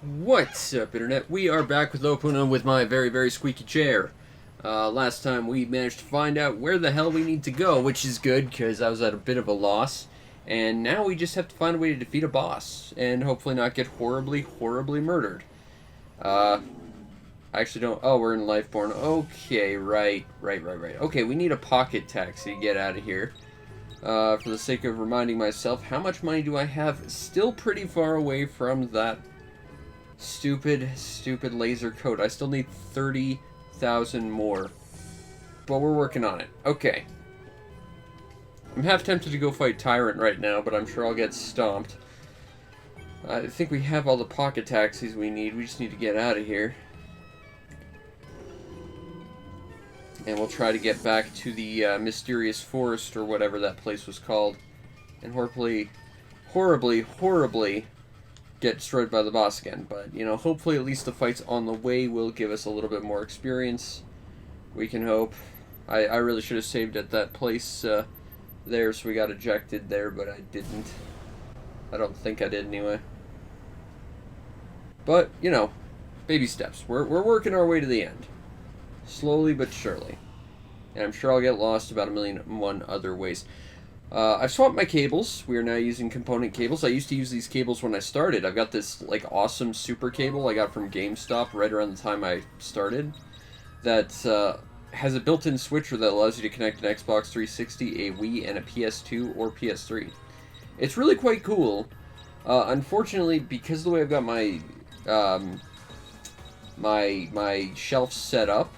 What's up, Internet? We are back with Opoona with my very, very squeaky chair. Last time we managed to find out where the hell we need to go, which is good, because I was at a bit of a loss. And now we just have to find a way to defeat a boss, and hopefully not get horribly, horribly murdered. I actually don't... Oh, we're in Lifeborn. Okay, right. Okay, we need a pocket taxi to get out of here. For the sake of reminding myself, how much money do I have? Still pretty far away from that stupid laser coat. I still need 30,000 more. But we're working on it. Okay. I'm half tempted to go fight Tyrant right now, but I'm sure I'll get stomped. I think we have all the pocket taxis we need. We just need to get out of here. And we'll try to get back to the mysterious forest or whatever that place was called. And horribly get destroyed by the boss again. But, you know, hopefully at least the fights on the way will give us a little bit more experience. We can hope. I really should have saved at that place there, so we got ejected there, but I didn't. I don't think I did anyway. But, you know, baby steps. We're working our way to the end. Slowly but surely. And I'm sure I'll get lost about 1,000,001 other ways. I've swapped my cables. We are now using component cables. I used to use these cables when I started. I've got this, like, awesome super cable I got from GameStop right around the time I started that has a built-in switcher that allows you to connect an Xbox 360, a Wii, and a PS2 or PS3. It's really quite cool. Unfortunately, because of the way I've got my my shelf set up,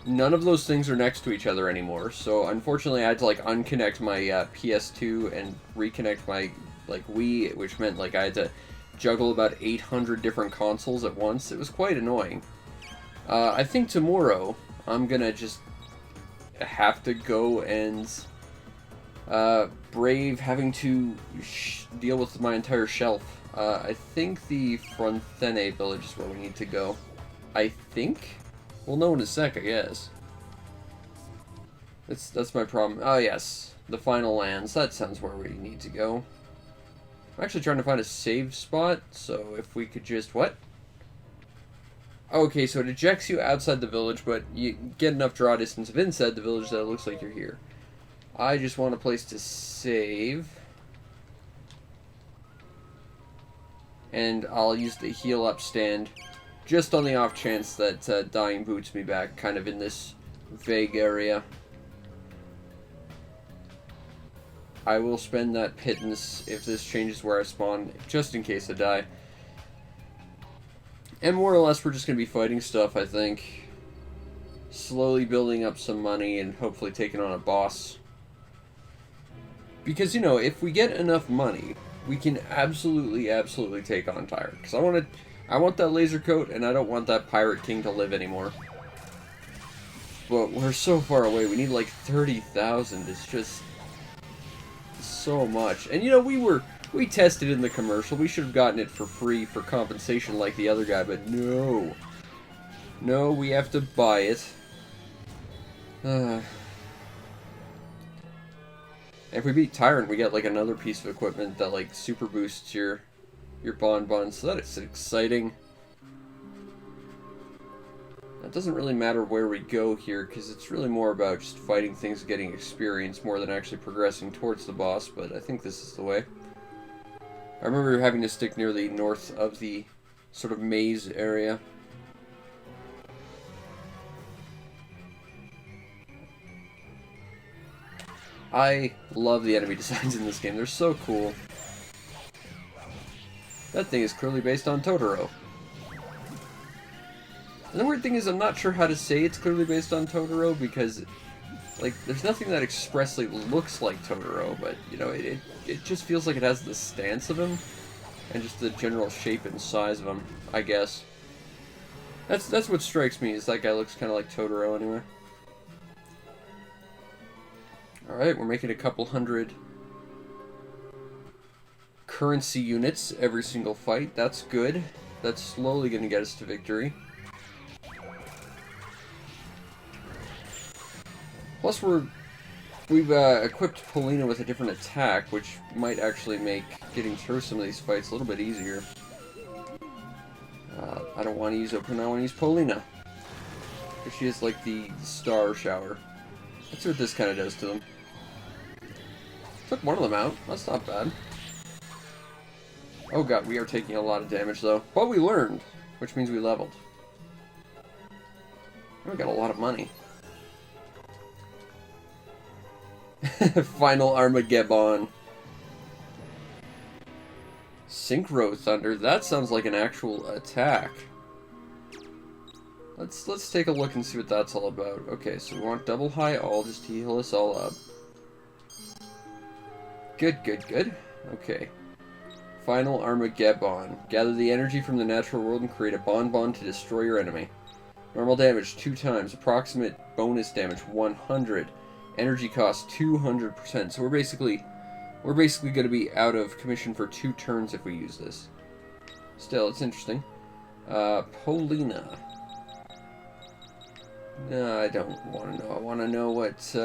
none of those things are next to each other anymore, so unfortunately I had to, like, unconnect my PS2 and reconnect my, like, Wii, which meant, like, I had to juggle about 800 different consoles at once. It was quite annoying. I think tomorrow I'm gonna just have to go and brave having to deal with my entire shelf. I think the Fronthene village is where we need to go. I think? We'll know in a sec, I guess. That's my problem. Oh, yes. The final lands. That sounds where we need to go. I'm actually trying to find a save spot, so if we could just... What? Okay, so it ejects you outside the village, but you get enough draw distance of inside the village that it looks like you're here. I just want a place to save. And I'll use the heal up stand just on the off chance that dying boots me back, kind of in this vague area. I will spend that pittance if this changes where I spawn, just in case I die. And more or less, we're just going to be fighting stuff, I think. Slowly building up some money and hopefully taking on a boss. Because, you know, if we get enough money, we can absolutely take on Tyrant. Because I want that laser coat, and I don't want that Pirate King to live anymore. But we're so far away. We need like 30,000. It's just so much. And, you know, we tested in the commercial. We should have gotten it for free for compensation like the other guy, but no. No, we have to buy it. If we beat Tyrant, we get, like, another piece of equipment that, like, super boosts your bonbon, so that is exciting. It doesn't really matter where we go here, because it's really more about just fighting things and getting experience more than actually progressing towards the boss, but I think this is the way. I remember having to stick near the north of the sort of maze area. I love the enemy designs in this game. They're so cool. That thing is clearly based on Totoro. And the weird thing is, I'm not sure how to say it's clearly based on Totoro, because, like, there's nothing that expressly looks like Totoro, but, you know, it just feels like it has the stance of him, and just the general shape and size of him, I guess. That's what strikes me, is that guy looks kind of like Totoro anyway. Alright, we're making a couple hundred currency units every single fight. That's good. That's slowly going to get us to victory. Plus, we've equipped Polina with a different attack, which might actually make getting through some of these fights a little bit easier. I don't want to use Opoona, I want to use Polina. Because she has, like, the star shower. Let's see what this kind of does to them. Took one of them out. That's not bad. Oh god, we are taking a lot of damage, though. But we learned, which means we leveled. We got a lot of money. Final Armageddon. Synchro Thunder. That sounds like an actual attack. Let's take a look and see what that's all about. Okay, so we want double high all just to heal us all up. Good, good, good. Okay. Final Armageddon. Gather the energy from the natural world and create a bonbon to destroy your enemy. Normal damage 2 times. Approximate bonus damage 100. Energy cost 200%. So we're basically going to be out of commission for 2 turns if we use this. Still, it's interesting. Polina. No, I don't want to know. I want to know what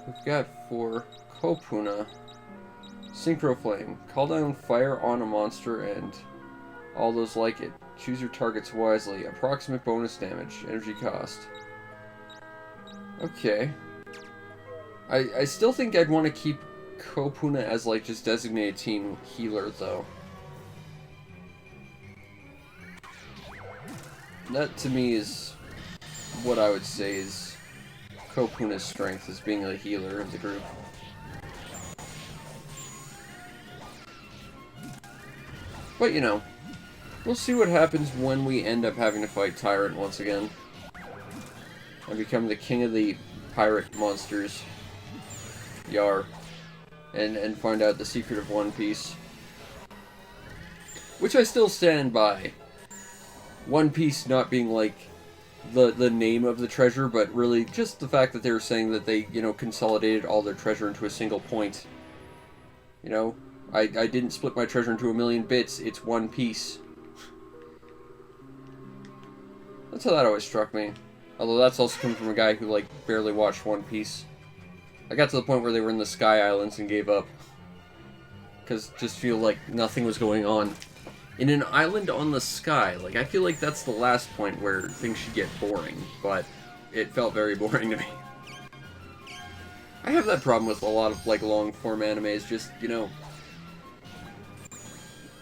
we've got for Opoona. Synchro Flame. Call down fire on a monster and all those like it. Choose your targets wisely. Approximate bonus damage. Energy cost. Okay. I still think I'd want to keep Opoona as, like, just designated team healer, though. That, to me, is what I would say is Opoona's strength, as being a healer of the group. But, you know, we'll see what happens when we end up having to fight Tyrant once again. And become the king of the pirate monsters. Yar. And find out the secret of One Piece. Which I still stand by. One Piece not being, like, the name of the treasure, but really just the fact that they were saying that they, you know, consolidated all their treasure into a single point. You know? I didn't split my treasure into 1,000,000 bits, it's one piece. That's how that always struck me. Although that's also coming from a guy who, like, barely watched One Piece. I got to the point where they were in the Sky Islands and gave up. Because just feel like nothing was going on. In an island on the sky, like, I feel like that's the last point where things should get boring, but it felt very boring to me. I have that problem with a lot of, like, long-form animes, just, you know,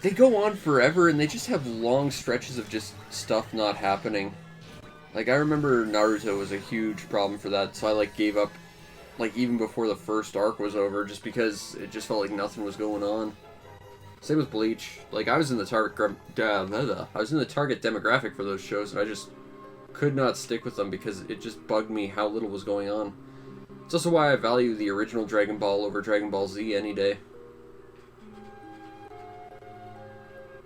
they go on forever and they just have long stretches of just stuff not happening. Like, I remember Naruto was a huge problem for that, so I, like, gave up, like, even before the first arc was over, just because it just felt like nothing was going on. Same with Bleach. Like, I was in the target demographic for those shows, and I just could not stick with them because it just bugged me how little was going on. It's also why I value the original Dragon Ball over Dragon Ball Z any day.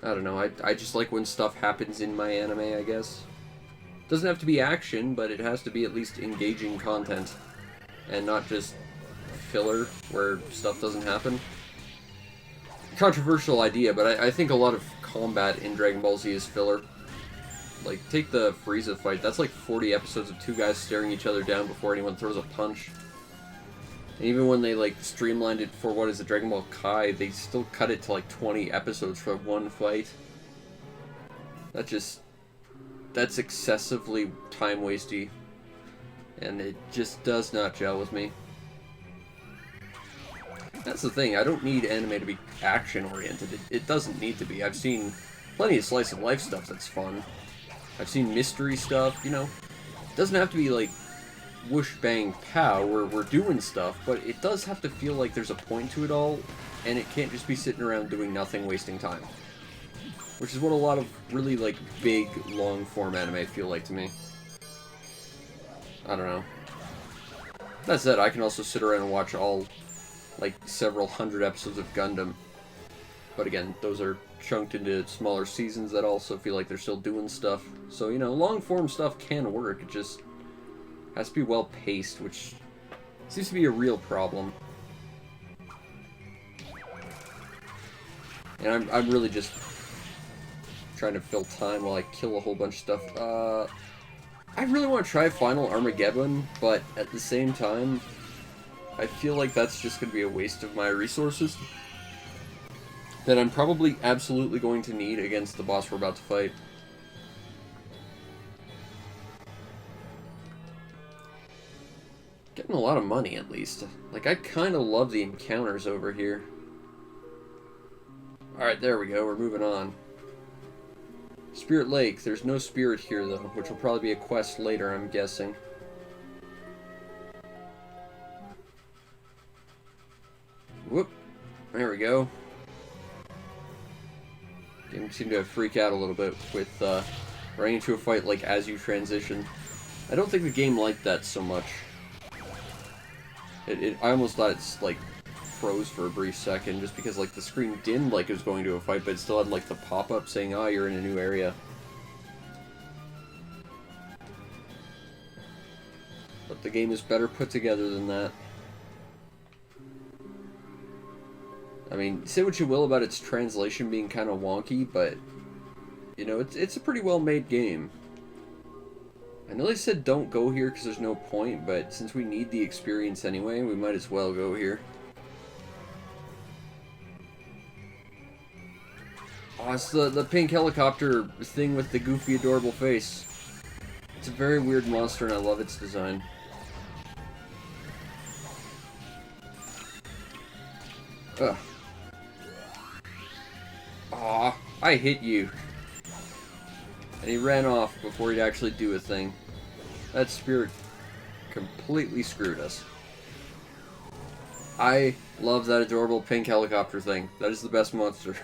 I don't know, I just like when stuff happens in my anime, I guess. Doesn't have to be action, but it has to be at least engaging content. And not just filler, where stuff doesn't happen. Controversial idea, but I think a lot of combat in Dragon Ball Z is filler. Like, take the Frieza fight, that's like 40 episodes of 2 guys staring each other down before anyone throws a punch. And even when they, like, streamlined it for, what is it, Dragon Ball Kai, they still cut it to, like, 20 episodes for one fight. That's excessively time-wasty. And it just does not gel with me. That's the thing, I don't need anime to be action-oriented. It doesn't need to be. I've seen plenty of slice-of-life stuff that's fun. I've seen mystery stuff, you know. It doesn't have to be, like, whoosh, bang, pow, where we're doing stuff, but it does have to feel like there's a point to it all, and it can't just be sitting around doing nothing, wasting time. Which is what a lot of really, like, big, long-form anime feel like to me. I don't know. That said, I can also sit around and watch all, like, several hundred episodes of Gundam. But again, those are chunked into smaller seasons that also feel like they're still doing stuff. So, you know, long-form stuff can work, it just has to be well-paced, which seems to be a real problem. And I'm really just trying to fill time while I kill a whole bunch of stuff. I really want to try Final Armageddon, but at the same time, I feel like that's just going to be a waste of my resources that I'm probably absolutely going to need against the boss we're about to fight. getting a lot of money, at least. Like, I kind of love the encounters over here. Alright, there we go. We're moving on. Spirit Lake. There's no spirit here, though, which will probably be a quest later, I'm guessing. Whoop. There we go. Game seemed to freak out a little bit with running into a fight, like, as you transition. I don't think the game liked that so much. I almost thought it's, like, froze for a brief second, just because, like, the screen dimmed like it was going to a fight, but it still had, like, the pop-up saying, oh, you're in a new area. But the game is better put together than that. I mean, say what you will about its translation being kind of wonky, but, you know, it's a pretty well-made game. I know they said don't go here because there's no point, but since we need the experience anyway, we might as well go here. Oh, it's the pink helicopter thing with the goofy, adorable face. It's a very weird monster, and I love its design. Ugh. Aw, I hit you. And he ran off before he'd actually do a thing. That spirit completely screwed us. I love that adorable pink helicopter thing. That is the best monster.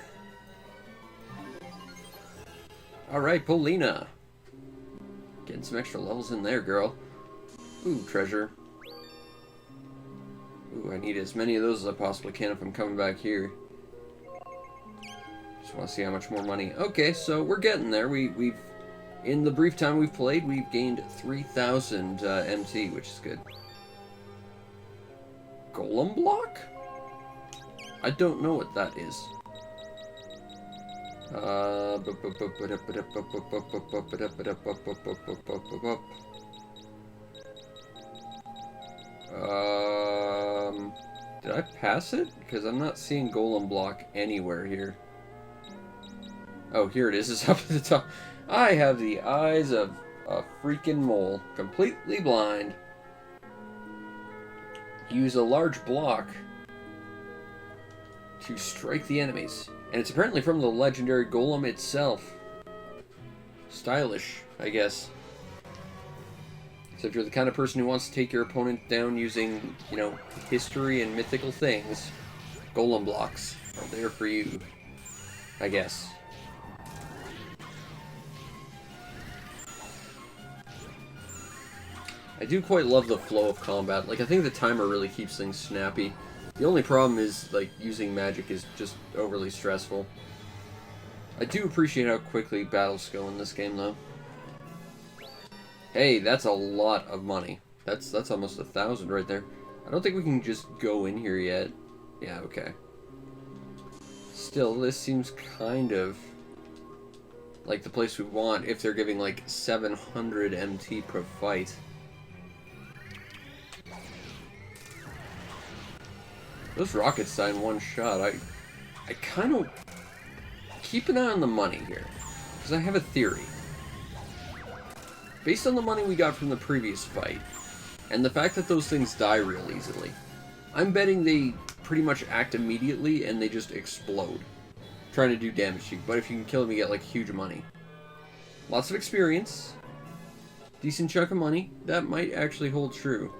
Alright, Polina. Getting some extra levels in there, girl. Ooh, treasure. Ooh, I need as many of those as I possibly can if I'm coming back here. Just want to see how much more money. Okay, so we're getting there. We've in the brief time we've played, we've gained 3,000 MT, which is good. Golem block? I don't know what that is. Did I pass it? Because I'm not seeing golem block anywhere here. Oh, here it is. It's up at the top. I have the eyes of a freaking mole. Completely blind. Use a large block to strike the enemies. And it's apparently from the legendary golem itself. Stylish, I guess. So if you're the kind of person who wants to take your opponent down using, you know, history and mythical things, golem blocks are there for you, I guess. I do quite love the flow of combat. Like, I think the timer really keeps things snappy. The only problem is, like, using magic is just overly stressful. I do appreciate how quickly battles go in this game, though. Hey, that's a lot of money. That's almost 1,000 right there. I don't think we can just go in here yet. Yeah, okay. Still, this seems kind of like the place we want if they're giving, like, 700 MT per fight. Those rockets die in one shot. I kind of keep an eye on the money here, because I have a theory. Based on the money we got from the previous fight, and the fact that those things die real easily, I'm betting they pretty much act immediately and they just explode, trying to do damage to you. But if you can kill them, you get, like, huge money. Lots of experience, decent chunk of money. That might actually hold true.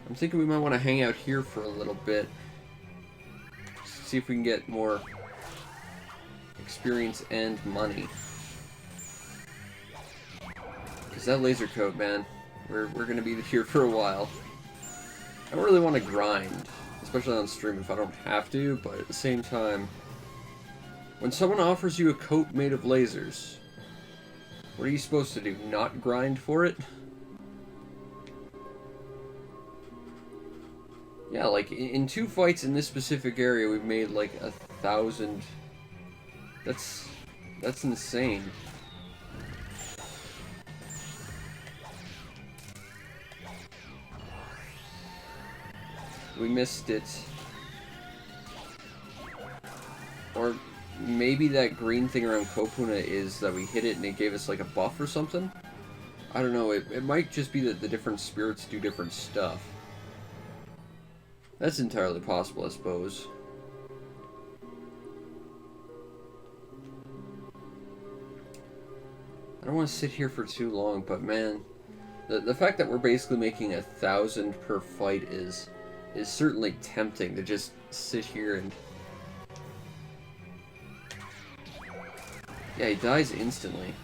I'm thinking we might want to hang out here for a little bit. See if we can get more experience and money. Because that laser coat, man, we're going to be here for a while. I don't really want to grind, especially on stream if I don't have to, but at the same time, when someone offers you a coat made of lasers, what are you supposed to do? Not grind for it? Yeah, like, in 2 fights in this specific area, we've made, like, 1,000. That's insane. We missed it. Or maybe that green thing around Opoona is that we hit it and it gave us, like, a buff or something? I don't know, it might just be that the different spirits do different stuff. That's entirely possible, I suppose. I don't want to sit here for too long, but man, the fact that we're basically making 1,000 per fight is certainly tempting to just sit here and... Yeah, he dies instantly.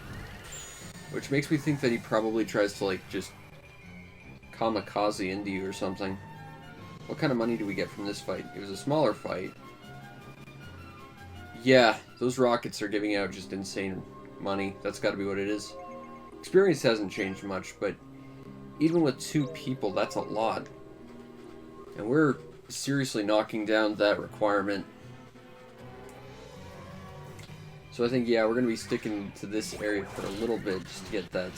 Which makes me think that he probably tries to, like, just kamikaze into you or something. What kind of money do we get from this fight? It was a smaller fight. Yeah, those rockets are giving out just insane money. That's got to be what it is. Experience hasn't changed much, but even with 2 people, that's a lot. And we're seriously knocking down that requirement. So I think, yeah, we're going to be sticking to this area for a little bit just to get that.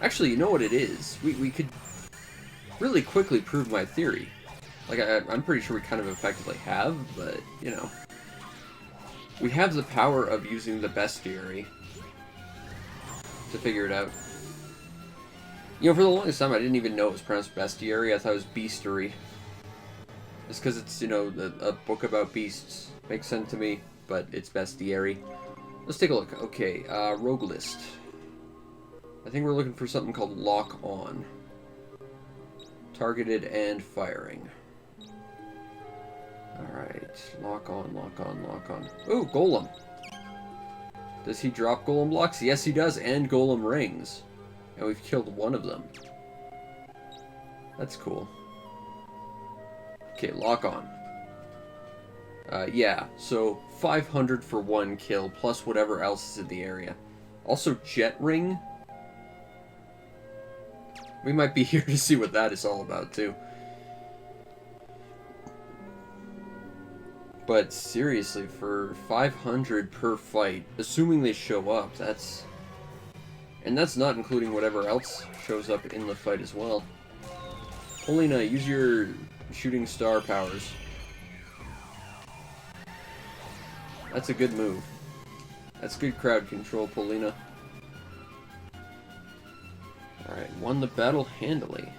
Actually, you know what it is? We could really quickly prove my theory. Like, I'm pretty sure we kind of effectively have, but, you know. We have the power of using the bestiary to figure it out. You know, for the longest time, I didn't even know it was pronounced bestiary. I thought it was beastery. Just because it's, you know, a book about beasts. Makes sense to me, but it's bestiary. Let's take a look. Okay, rogue list. I think we're looking for something called lock on. Targeted and firing. Alright, lock on, lock on, lock on. Ooh, golem. Does he drop golem blocks? Yes, he does, and golem rings. And we've killed one of them. That's cool. Okay, lock on. Yeah, so 500 for 1 kill, plus whatever else is in the area. Also, jet ring. We might be here to see what that is all about, too. But seriously, for 500 per fight, assuming they show up, that's... And that's not including whatever else shows up in the fight as well. Opoona, use your shooting star powers. That's a good move. That's good crowd control, Opoona. Alright, won the battle handily.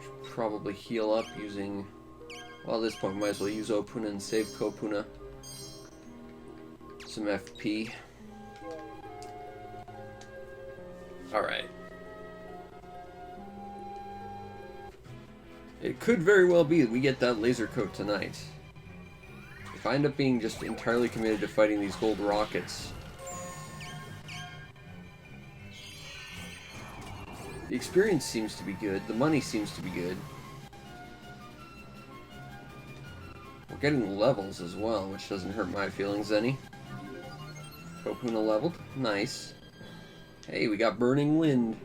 Should probably heal up using... Well, at this point, might as well use Opoona and save Opoona some FP. Alright. It could very well be that we get that laser coat tonight. If I end up being just entirely committed to fighting these gold rockets. The experience seems to be good, the money seems to be good. We're getting levels as well, which doesn't hurt my feelings any. Opoona leveled. Nice. Hey, we got Burning Wind.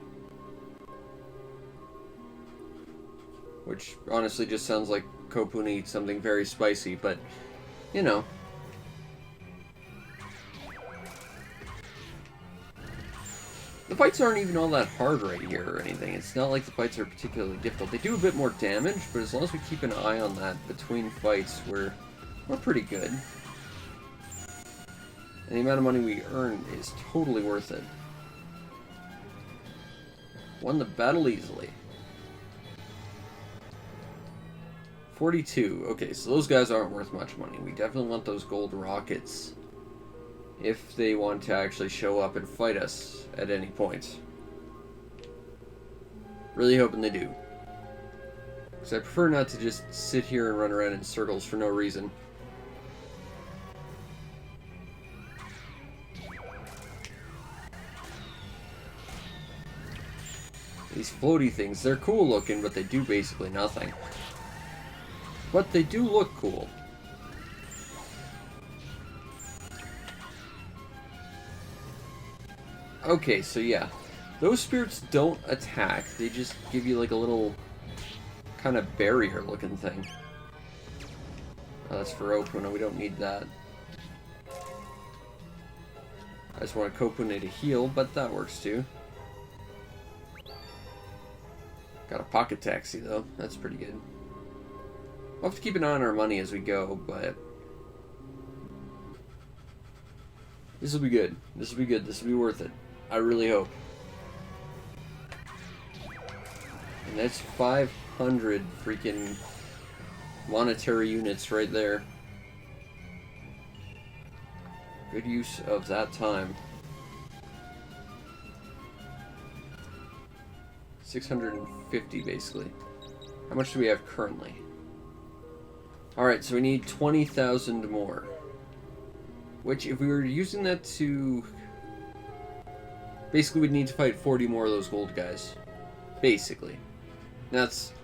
Which honestly just sounds like Opoona eats something very spicy, but, you know. The fights aren't even all that hard right here or anything. It's not like the fights are particularly difficult. They do a bit more damage, but as long as we keep an eye on that between fights, we're pretty good. And the amount of money we earn is totally worth it. Won the battle easily. 42. Okay, so those guys aren't worth much money. We definitely want those gold rockets if they want to actually show up and fight us at any point. Really hoping they do. Because I prefer not to just sit here and run around in circles for no reason. These floaty things, they're cool looking, but they do basically nothing. But they do look cool. Okay, so yeah. Those spirits don't attack. They just give you like a little kind of barrier looking thing. Oh, that's for Opoona. We don't need that. I just want Opoona to heal, but that works too. Got a pocket taxi though. That's pretty good. We'll have to keep an eye on our money as we go, but This will be good. This will be good. This will be worth it. I really hope. And that's 500 freaking monetary units right there. Good use of that time. 650 basically. How much do we have currently? Alright, so we need 20,000 more. Which, if we were using that to... Basically, we'd need to fight 40 more of those gold guys. Basically. That's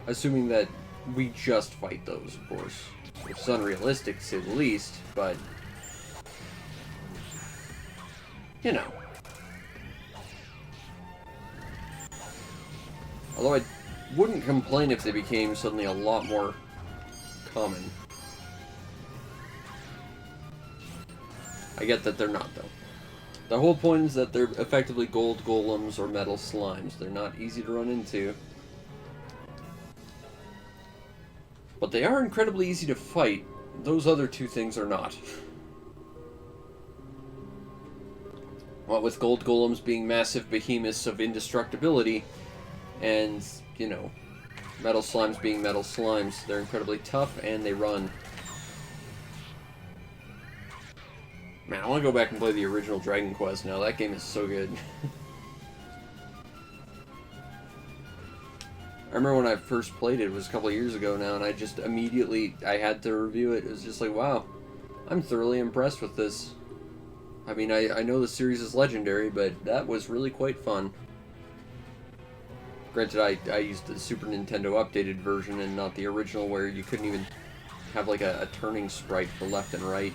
assuming that we just fight those, of course. Which is unrealistic, to say the least, but... You know. Although I wouldn't complain if they became suddenly a lot more common. I get that they're not, though. The whole point is that they're effectively gold golems or metal slimes. They're not easy to run into. But they are incredibly easy to fight. Those other two things are not. What with gold golems being massive behemoths of indestructibility, and, you know, metal slimes being metal slimes. They're incredibly tough, and they run. Man, I want to go back and play the original Dragon Quest now. That game is so good. I remember when I first played it, it was a couple of years ago now, and I just immediately, I had to review it. It was just like, wow, I'm thoroughly impressed with this. I mean, I know the series is legendary, but that was really quite fun. Granted, I used the Super Nintendo updated version and not the original where you couldn't even have like a turning sprite for left and right.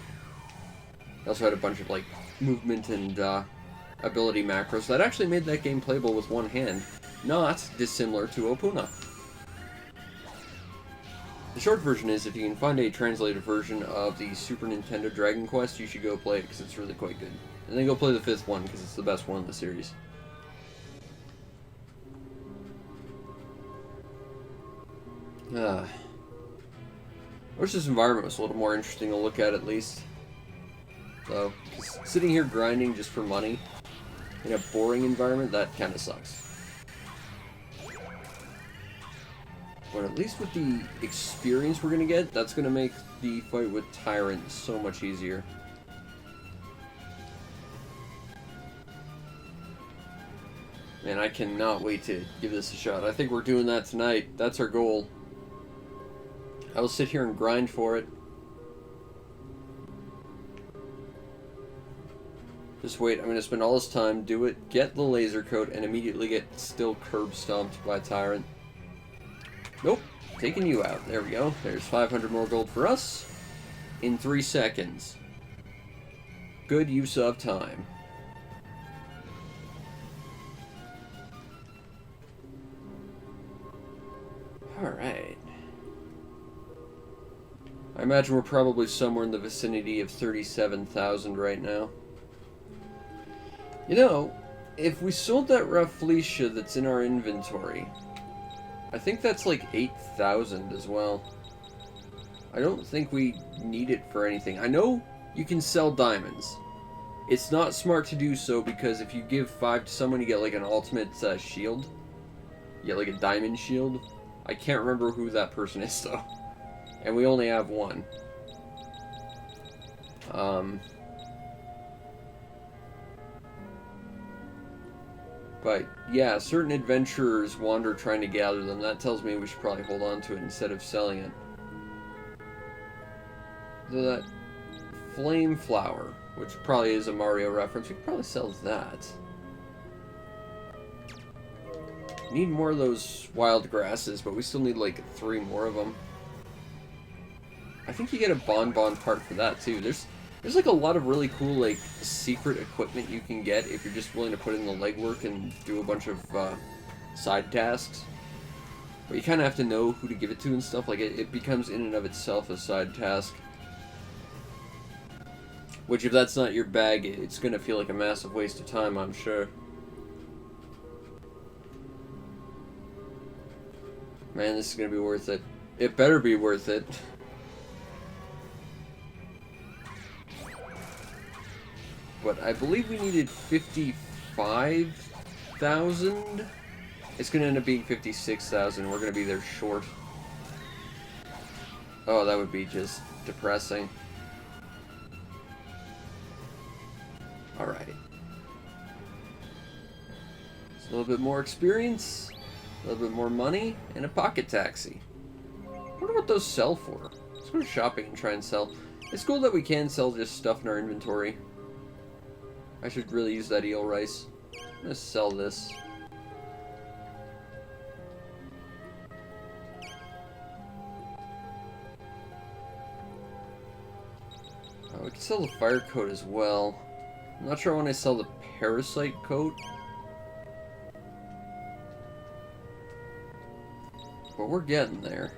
I also had a bunch of like movement and ability macros that actually made that game playable with one hand, not dissimilar to Opoona. The short version is, if you can find a translated version of the Super Nintendo Dragon Quest, you should go play it because it's really quite good. And then go play the 5th one because it's the best one in the series. I wish this environment was a little more interesting to look at least. So, sitting here grinding just for money in a boring environment, that kind of sucks. But at least with the experience we're going to get, that's going to make the fight with Tyrant so much easier. Man, I cannot wait to give this a shot. I think we're doing that tonight. That's our goal. I will sit here and grind for it. Just wait, I'm going to spend all this time, do it, get the laser coat, and immediately get still curb stomped by Tyrant. Nope, taking you out. There we go. There's 500 more gold for us in 3 seconds. Good use of time. Alright. I imagine we're probably somewhere in the vicinity of 37,000 right now. You know, if we sold that Rafflesia that's in our inventory, I think that's like 8,000 as well. I don't think we need it for anything. I know you can sell diamonds. It's not smart to do so because if you give 5 to someone, you get like an ultimate shield. You get like a diamond shield. I can't remember who that person is though. And we only have one. But yeah, certain adventurers wander trying to gather them. That tells me we should probably hold on to it instead of selling it. So that flame flower, which probably is a Mario reference, we could probably sell that. Need more of those wild grasses, but we still need like 3 more of them. I think you get a bonbon part for that too. There's like a lot of really cool like secret equipment you can get if you're just willing to put in the legwork and do a bunch of side tasks. But you kind of have to know who to give it to and stuff. Like it becomes in and of itself a side task. Which, if that's not your bag, it's gonna feel like a massive waste of time, I'm sure. Man, this is gonna be worth it. It better be worth it. but I believe we needed 55,000. It's going to end up being 56,000. We're going to be there short. Oh, that would be just depressing. Alright. A little bit more experience, a little bit more money, and a pocket taxi. I wonder what those sell for. Let's go shopping and try and sell. It's cool that we can sell just stuff in our inventory. I should really use that eel rice. I'm gonna sell this. Oh, we can sell the fire coat as well. I'm not sure when I sell the parasite coat. But we're getting there.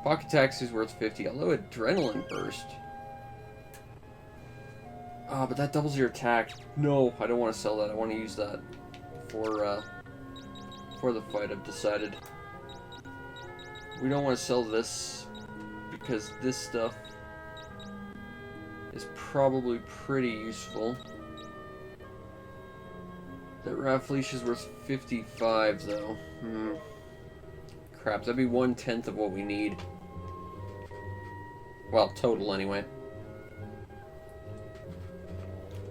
Pocket taxi's worth 50, although adrenaline burst. Ah, but that doubles your attack. No, I don't want to sell that. I want to use that for the fight, I've decided. We don't want to sell this because this stuff is probably pretty useful. That Raffleash is worth 55, though. Crap, that'd be 1/10 of what we need. Well, total, anyway.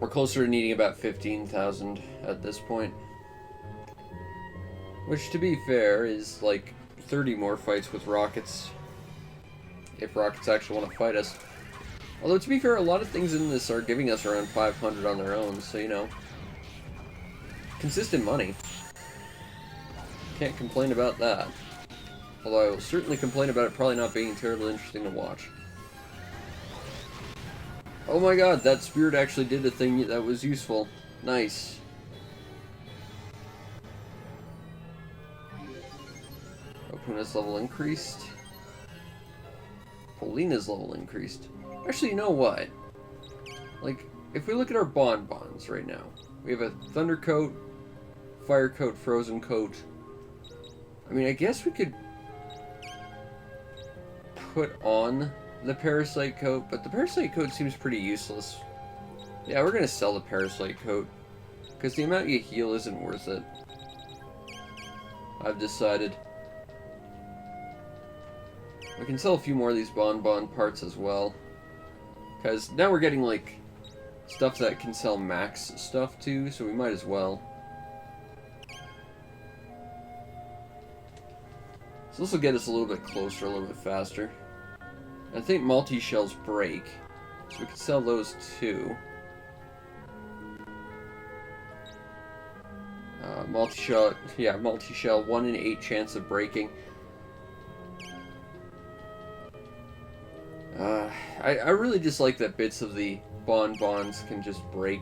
We're closer to needing about 15,000 at this point. Which, to be fair, is like 30 more fights with rockets. If rockets actually want to fight us. Although, to be fair, a lot of things in this are giving us around 500 on their own, so, you know. Consistent money. Can't complain about that. Although I will certainly complain about it probably not being terribly interesting to watch. Oh my god, that spirit actually did a thing that was useful. Nice. Opoona's level increased. Polina's level increased. Actually, you know what? Like, if we look at our bonbons right now, we have a Thunder Coat, Fire Coat, Frozen Coat. I mean, I guess we could put on the Parasite Coat, but the Parasite Coat seems pretty useless. Yeah, we're gonna sell the Parasite Coat, because the amount you heal isn't worth it. I've decided. We can sell a few more of these bonbon parts as well, because now we're getting, like, stuff that can sell max stuff too, so we might as well. So this will get us a little bit closer, a little bit faster. I think multi-shells break, so we can sell those too. Multi-shell, yeah, multi-shell, 1 in 8 chance of breaking. I really just like that bits of the bonbons can just break.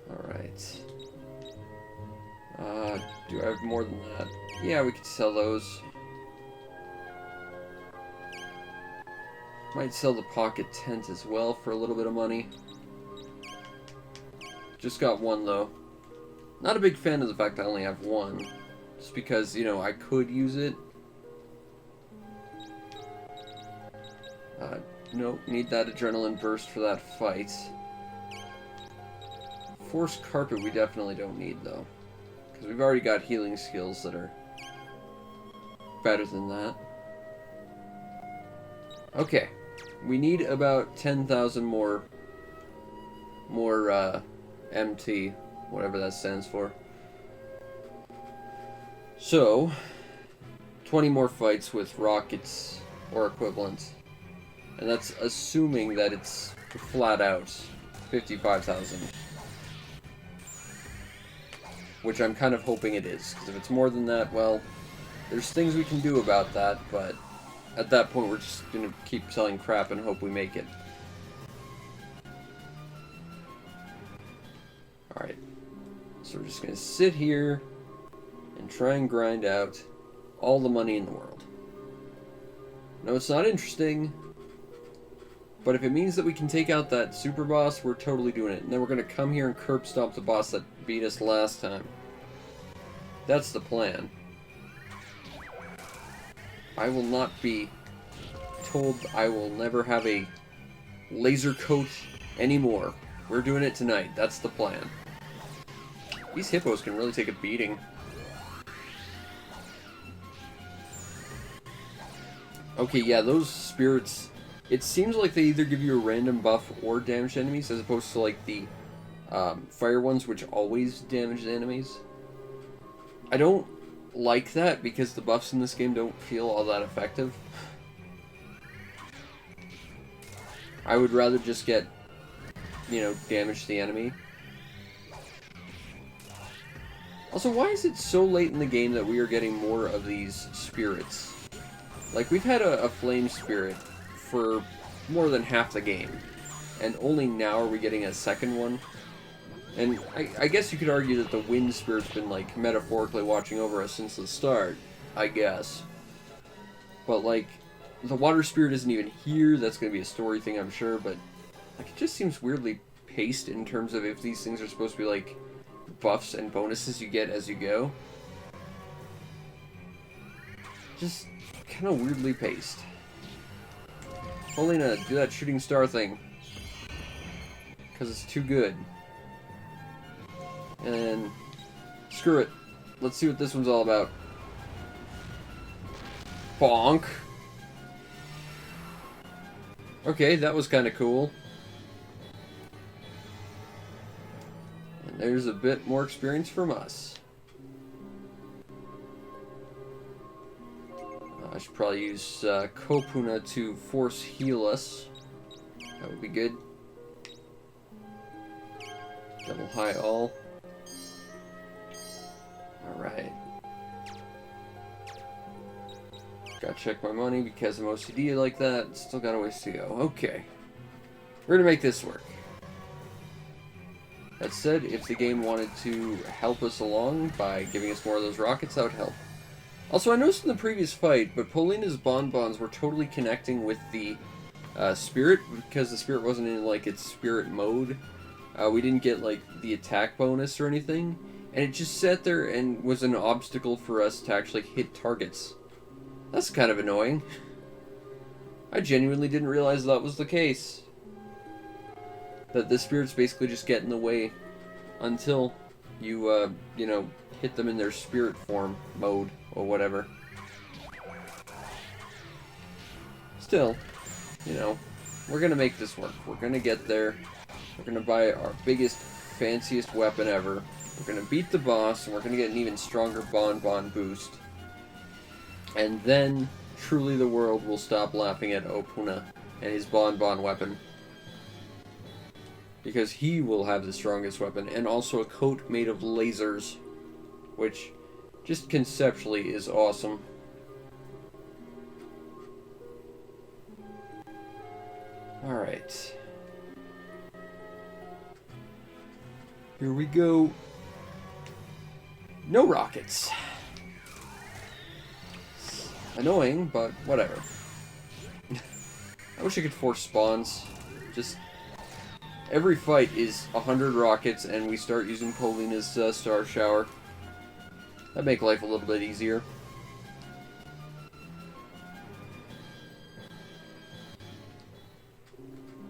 Alright. Do I have more than that? Yeah, we could sell those. Might sell the pocket tent as well for a little bit of money. Just got one, though. Not a big fan of the fact I only have one. Just because, you know, I could use it. Nope, need that adrenaline burst for that fight. Force Carpet we definitely don't need, though. Because we've already got healing skills that are better than that. Okay. We need about 10,000 more MT, whatever that stands for. So, 20 more fights with rockets or equivalent. And that's assuming that it's flat out 55,000. Which I'm kind of hoping it is, because if it's more than that, well, there's things we can do about that, but at that point we're just going to keep selling crap and hope we make it. Alright, so we're just going to sit here and try and grind out all the money in the world. No, it's not interesting, but if it means that we can take out that super boss, we're totally doing it. And then we're going to come here and curb stomp the boss that beat us last time. That's the plan. I will not be told I will never have a laser coat anymore. We're doing it tonight. That's the plan. These hippos can really take a beating. Okay, yeah, those spirits, it seems like they either give you a random buff or damage enemies, as opposed to, like, the fire ones, which always damage the enemies. I don't like that, because the buffs in this game don't feel all that effective. I would rather just get, you know, damage the enemy. Also, why is it so late in the game that we are getting more of these spirits? Like, we've had a flame spirit for more than half the game, and only now are we getting a second one. And I guess you could argue that the wind spirit's been, like, metaphorically watching over us since the start, I guess. But, like, the water spirit isn't even here. That's going to be a story thing, I'm sure, but, like, it just seems weirdly paced in terms of if these things are supposed to be, like, buffs and bonuses you get as you go. Just kind of weirdly paced. Opoona, do that shooting star thing. Because it's too good. And screw it. Let's see what this one's all about. Bonk. Okay, that was kind of cool. And there's a bit more experience from us. I should probably use Opoona to force heal us. That would be good. Double high all. Alright. Gotta check my money because I'm OCD like that. Still got a ways to go. Okay. We're gonna make this work. That said, if the game wanted to help us along by giving us more of those rockets, that would help. Also, I noticed in the previous fight, but Polina's bonbons were totally connecting with the spirit, because the spirit wasn't in, like, its spirit mode. We didn't get, like, the attack bonus or anything, and it just sat there and was an obstacle for us to actually hit targets. That's kind of annoying. I genuinely didn't realize that was the case. That the spirits basically just get in the way until you, you know, hit them in their spirit form mode or whatever. Still, you know, we're gonna make this work. We're gonna get there. We're gonna buy our biggest, fanciest weapon ever. We're gonna beat the boss, and we're gonna get an even stronger bonbon boost. And then, truly the world will stop laughing at Opoona and his bonbon weapon. Because he will have the strongest weapon, and also a coat made of lasers. Which, just conceptually, is awesome. Alright. Here we go. No rockets. Annoying, but whatever. I wish I could force spawns. Just every fight is 100 rockets, and we start using Polina's Star Shower. That'd make life a little bit easier.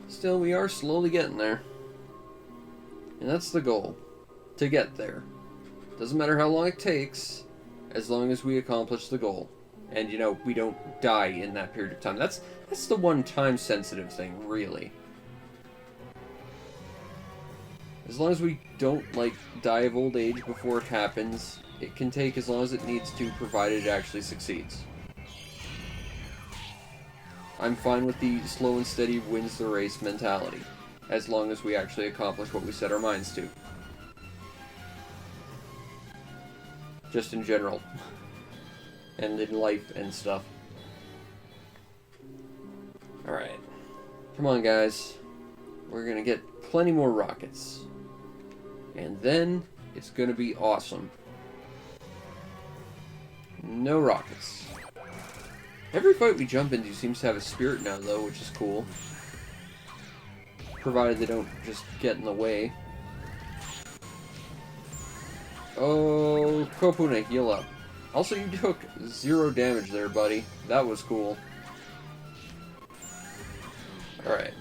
Still, we are slowly getting there. And that's the goal. To get there. Doesn't matter how long it takes, as long as we accomplish the goal. And, you know, we don't die in that period of time. That's the one time-sensitive thing, really. As long as we don't, like, die of old age before it happens, it can take as long as it needs to, provided it actually succeeds. I'm fine with the slow and steady wins the race mentality, as long as we actually accomplish what we set our minds to. Just in general. And in life and stuff. Alright. Come on, guys. We're gonna get plenty more rockets. And then, it's gonna be awesome. No rockets. Every fight we jump into seems to have a spirit now, though, which is cool. Provided they don't just get in the way. Oh, Opoona, heal up. Also, you took 0 damage there, buddy. That was cool. Alright.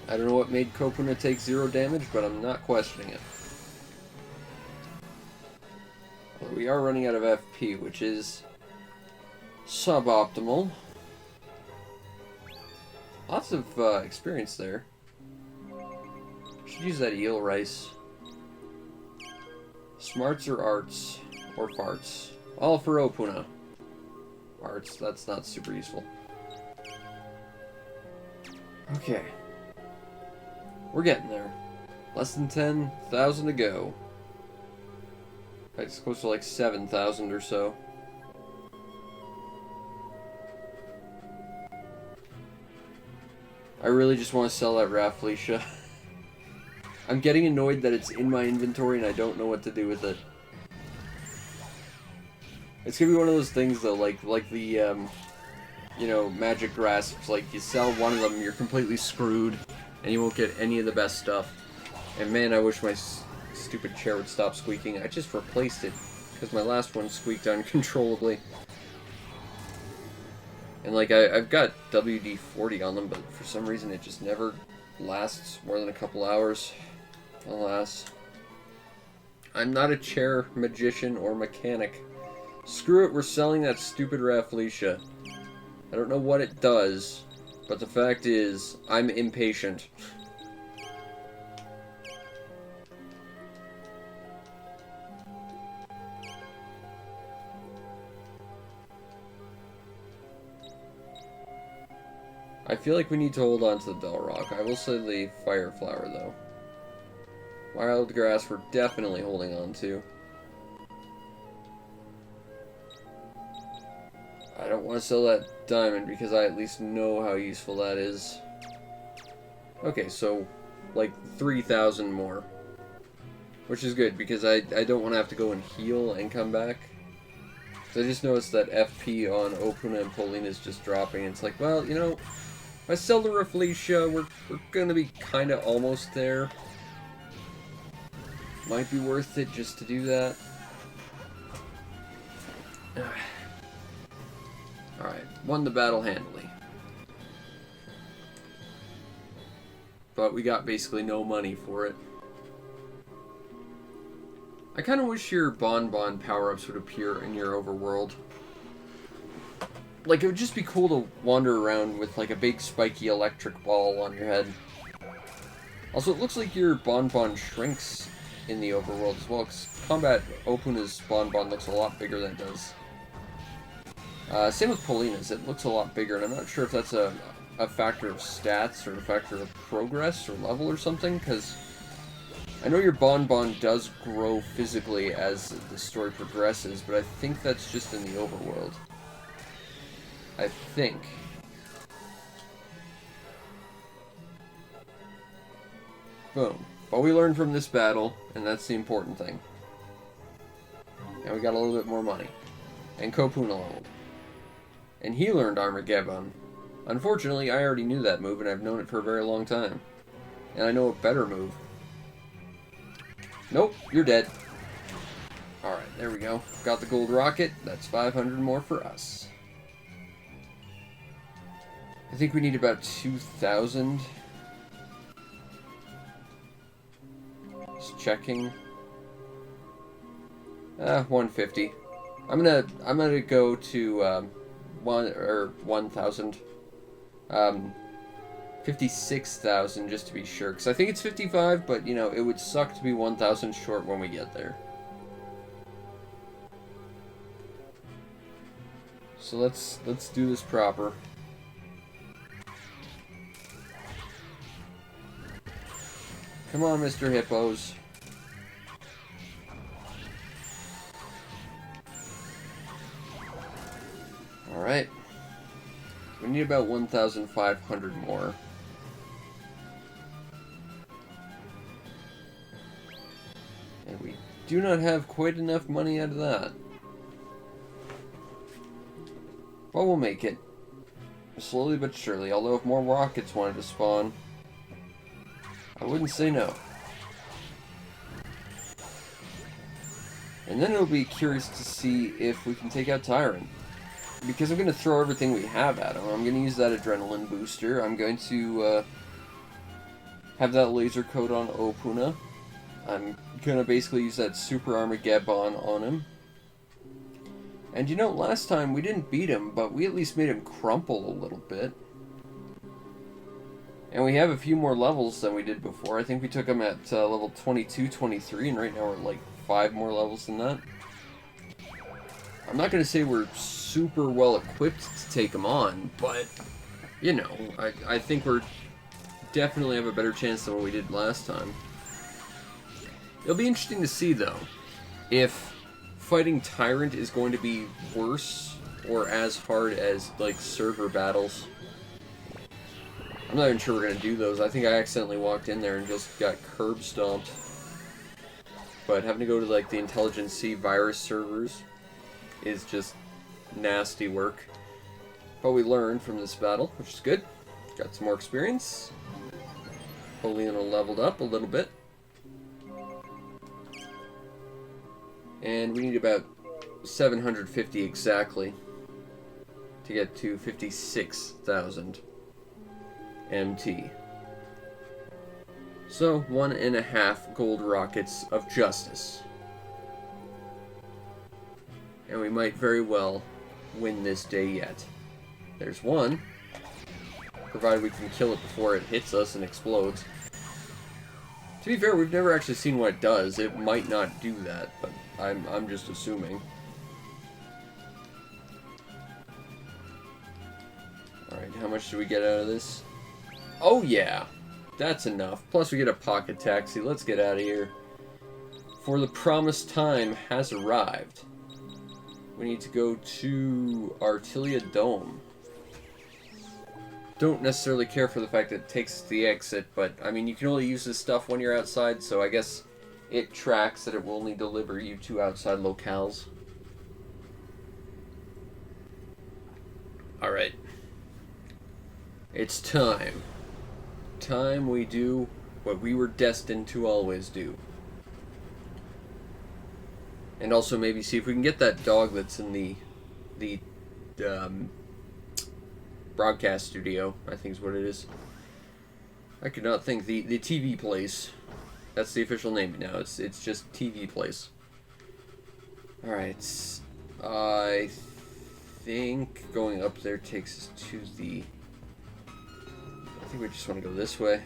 I don't know what made Opoona take 0 damage, but I'm not questioning it. Well, we are running out of FP, which is suboptimal. Lots of experience there. Should use that eel rice. Smarts or arts? Or farts? All for Opoona. Arts, that's not super useful. Okay. We're getting there. Less than 10,000 to go. It's close to like 7,000 or so. I really just want to sell that Rafflesia. I'm getting annoyed that it's in my inventory and I don't know what to do with it. It's gonna be one of those things though, like the, you know, magic grasps. Like, you sell one of them, you're completely screwed, and you won't get any of the best stuff. And man, I wish my stupid chair would stop squeaking. I just replaced it, because my last one squeaked uncontrollably. And like, I've got WD-40 on them, but for some reason it just never lasts more than a couple hours. Alas. I'm not a chair magician or mechanic. Screw it, we're selling that stupid Rafflesia. I don't know what it does, but the fact is, I'm impatient. I feel like we need to hold on to the Bell Rock. I will say the Fire Flower, though. Wild Grass we're definitely holding on to. I don't want to sell that diamond because I at least know how useful that is. Okay, so like 3,000 more. Which is good because I don't want to have to go and heal and come back. So I just noticed that FP on Opoona and Pauline is just dropping. It's like, well, you know, if I sell the Rafflesia, we're going to be kind of almost there. Might be worth it just to do that. Alright, won the battle handily. But we got basically no money for it. I kind of wish your Bonbon power-ups would appear in your overworld. Like, it would just be cool to wander around with, like, a big spiky electric ball on your head. Also, it looks like your Bonbon shrinks in the overworld as well, because Combat Opoona's Bonbon looks a lot bigger than it does. Same with Paulina's, it looks a lot bigger, and I'm not sure if that's a factor of stats or a factor of progress or level or something, because I know your Bonbon does grow physically as the story progresses, but I think that's just in the overworld. I think. Boom. But we learned from this battle, and that's the important thing. And we got a little bit more money. And Opoona leveled. And he learned Armageddon. Unfortunately, I already knew that move, and I've known it for a very long time. And I know a better move. Nope, you're dead. Alright, there we go. Got the gold rocket. That's 500 more for us. I think we need about 2,000. Just checking. 150. I'm gonna go to 1,000. 56,000 just to be sure, because I think it's 55, but you know, it would suck to be 1,000 short when we get there. So let's do this proper. Come on, Mr. Hippos. Alright. We need about 1,500 more. And we do not have quite enough money out of that. Well, we'll make it. Slowly but surely, although if more rockets wanted to spawn, I wouldn't say no. And then it'll be curious to see if we can take out Tyrant. Because I'm going to throw everything we have at him. I'm going to use that adrenaline booster. I'm going to have that laser coat on Opoona. I'm going to basically use that super Armageddon on him. And you know, last time we didn't beat him, but we at least made him crumple a little bit. And we have a few more levels than we did before. I think we took him at level 22, 23, and right now we're like 5 more levels than that. I'm not going to say we're super well equipped to take him on, but, you know, I think we're definitely have a better chance than what we did last time. It'll be interesting to see, though, if fighting Tyrant is going to be worse or as hard as, like, server battles. I'm not even sure we're going to do those. I think I accidentally walked in there and just got curb stomped. But having to go to, like, the Intelligence C virus servers is just nasty work. But we learned from this battle, which is good. Got some more experience. Opoona leveled up a little bit. And we need about 750 exactly to get to 56,000 MT. So, 1.5 gold rockets of justice. And we might very well win this day yet. There's one. Provided we can kill it before it hits us and explodes. To be fair, we've never actually seen what it does. It might not do that, but I'm just assuming. Alright, how much do we get out of this? Oh yeah! That's enough. Plus we get a pocket taxi. Let's get out of here. For the promised time has arrived. We need to go to Artilia Dome. Don't necessarily care for the fact that it takes us to the exit, but, I mean, you can only use this stuff when you're outside, so I guess it tracks that it will only deliver you to outside locales. Alright. It's time. Time we do what we were destined to always do. And also maybe see if we can get that dog that's in the broadcast studio, I think is what it is. I could not think. The TV place. That's the official name now. It's just TV place. Alright. I think going up there takes us to the... I think we just want to go this way.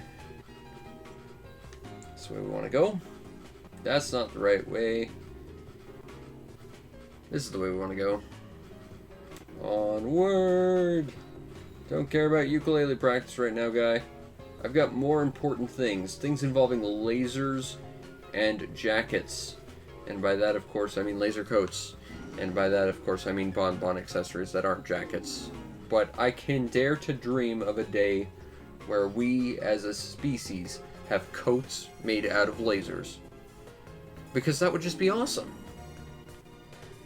That's the way we want to go. That's not the right way. This is the way we want to go. Onward! Don't care about ukulele practice right now, guy. I've got more important things. Things involving lasers and jackets. And by that, of course, I mean laser coats. And by that, of course, I mean bonbon accessories that aren't jackets. But I can dare to dream of a day where we, as a species, have coats made out of lasers. Because that would just be awesome.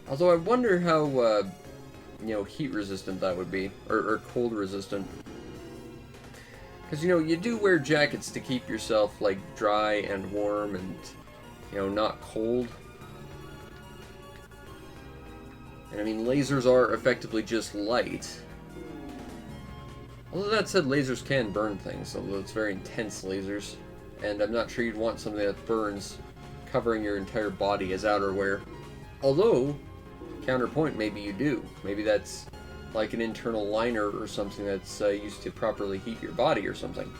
Although I wonder how, you know, heat resistant that would be. Or cold resistant. Because, you know, you do wear jackets to keep yourself, like, dry and warm and, you know, not cold. And, I mean, lasers are effectively just light. Although that said, lasers can burn things, although it's very intense lasers. And I'm not sure you'd want something that burns covering your entire body as outerwear. Although, counterpoint, maybe you do. Maybe that's like an internal liner or something that's used to properly heat your body or something.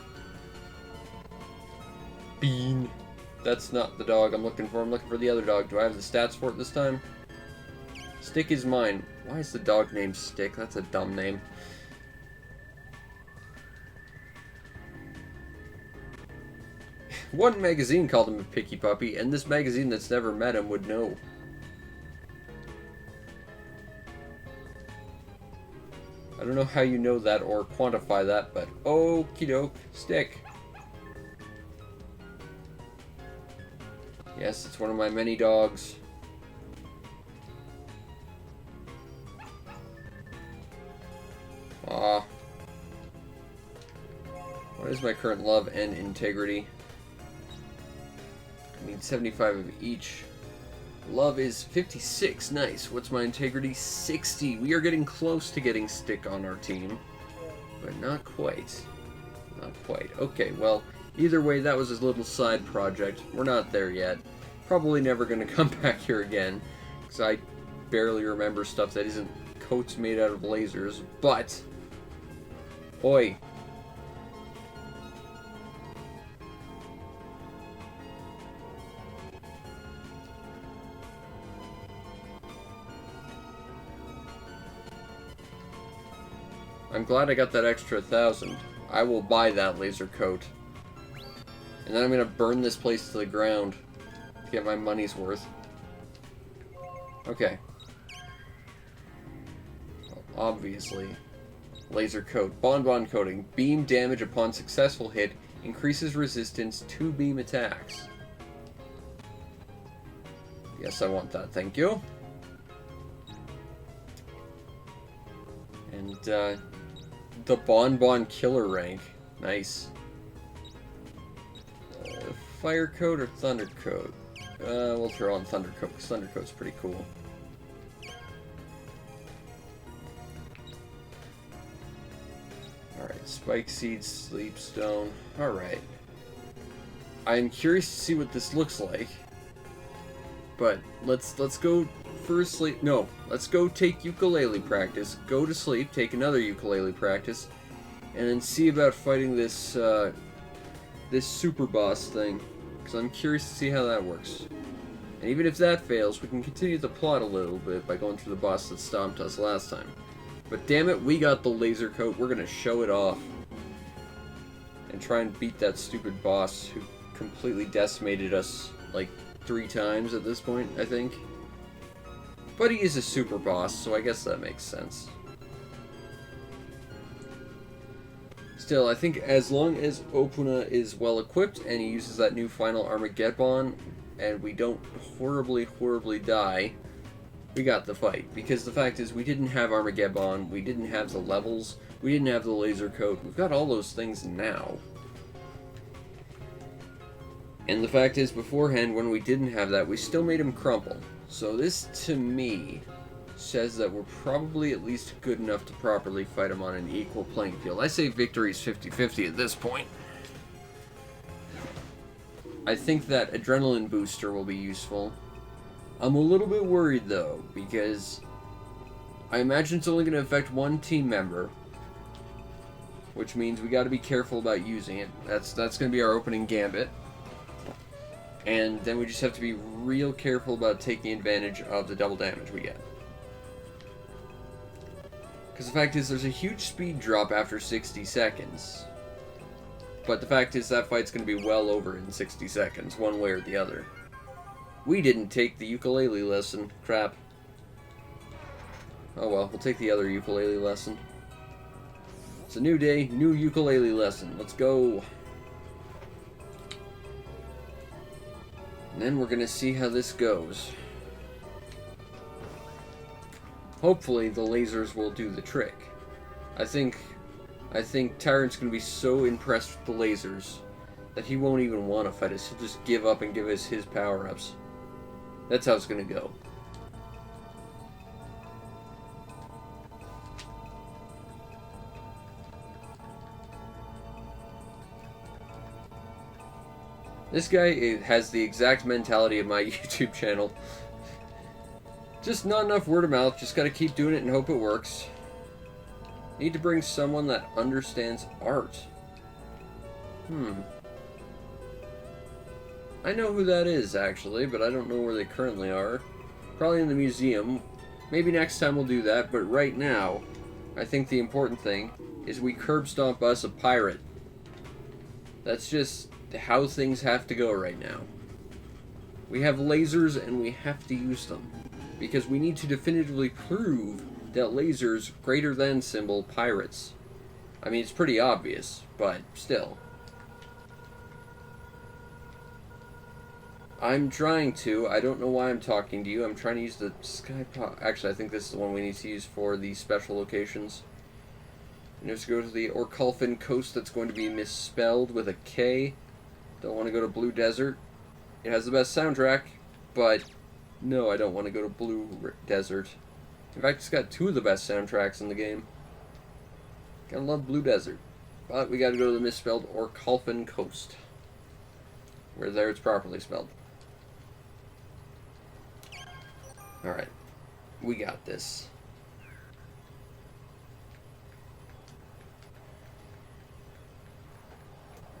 Bean. That's not the dog I'm looking for. I'm looking for the other dog. Do I have the stats for it this time? Stick is mine. Why is the dog named Stick? That's a dumb name. One magazine called him a picky puppy, and this magazine that's never met him would know. I don't know how you know that or quantify that, but okie doke, Stick. Yes, it's one of my many dogs. Ah. What is my current love and integrity? I need 75 of each. Love is 56. Nice. What's my integrity? 60. We are getting close to getting stick on our team. But not quite. Not quite. Okay, well, either way, that was a little side project. We're not there yet. Probably never going to come back here again. Because I barely remember stuff that isn't coats made out of lasers. But... Oi. I'm glad I got that extra 1,000. I will buy that laser coat. And then I'm gonna burn this place to the ground to get my money's worth. Okay. Well, obviously. Laser coat. Bonbon coating. Beam damage upon successful hit. Increases resistance to beam attacks. Yes, I want that. Thank you. And, the Bonbon Killer rank. Nice. Fire Coat or Thunder Coat? We'll throw on Thunder Coat, because Thunder Coat's pretty cool. Alright, Spike Seed, Sleep Stone. Alright. I'm curious to see what this looks like. But let's go firstly. No, let's go take ukulele practice. Go to sleep, take another ukulele practice, and then see about fighting this this super boss thing. Because I'm curious to see how that works. And even if that fails, we can continue the plot a little bit by going through the boss that stomped us last time. But damn it, we got the laser coat. We're gonna show it off and try and beat that stupid boss who completely decimated us like 3 times at this point, I think. But he is a super boss, so I guess that makes sense. Still, I think as long as Opoona is well equipped and he uses that new final Armageddon and we don't horribly die, we got the fight. Because the fact is, we didn't have Armageddon, we didn't have the levels, we didn't have the laser coat. We've got all those things now. And the fact is, beforehand, when we didn't have that, we still made him crumple. So this, to me, says that we're probably at least good enough to properly fight him on an equal playing field. I say victory's 50-50 at this point. I think that adrenaline booster will be useful. I'm a little bit worried, though, because I imagine it's only going to affect one team member, which means we got to be careful about using it. That's going to be our opening gambit. And then we just have to be real careful about taking advantage of the double damage we get. Because the fact is, there's a huge speed drop after 60 seconds. But the fact is, that fight's going to be well over in 60 seconds, one way or the other. We didn't take the ukulele lesson. Crap. Oh well, we'll take the other ukulele lesson. It's a new day, new ukulele lesson. Let's go. And then we're going to see how this goes. Hopefully the lasers will do the trick. I think Tyrant's going to be so impressed with the lasers that he won't even want to fight us. He'll just give up and give us his power-ups. That's how it's going to go. This guy has the exact mentality of my YouTube channel. Just not enough word of mouth, just gotta keep doing it and hope it works. Need to bring someone that understands art. I know who that is, actually, but I don't know where they currently are. Probably in the museum. Maybe next time we'll do that, but right now, I think the important thing is we curb stomp us a pirate. That's just how things have to go right now. We have lasers and we have to use them. Because we need to definitively prove that lasers greater than symbol pirates. I mean, it's pretty obvious, but still. I'm trying to. I don't know why I'm talking to you. I'm trying to use the Skypod. Actually, I think this is the one we need to use for the special locations. And just go to the Orculfin Coast that's going to be misspelled with a K. Don't want to go to Blue Desert. It has the best soundtrack, but No, I don't want to go to Blue Desert. In fact, it's got two of the best soundtracks in the game. Gotta love Blue Desert. But we gotta go to the misspelled Orcolfin Coast. Where there it's properly spelled. Alright. We got this.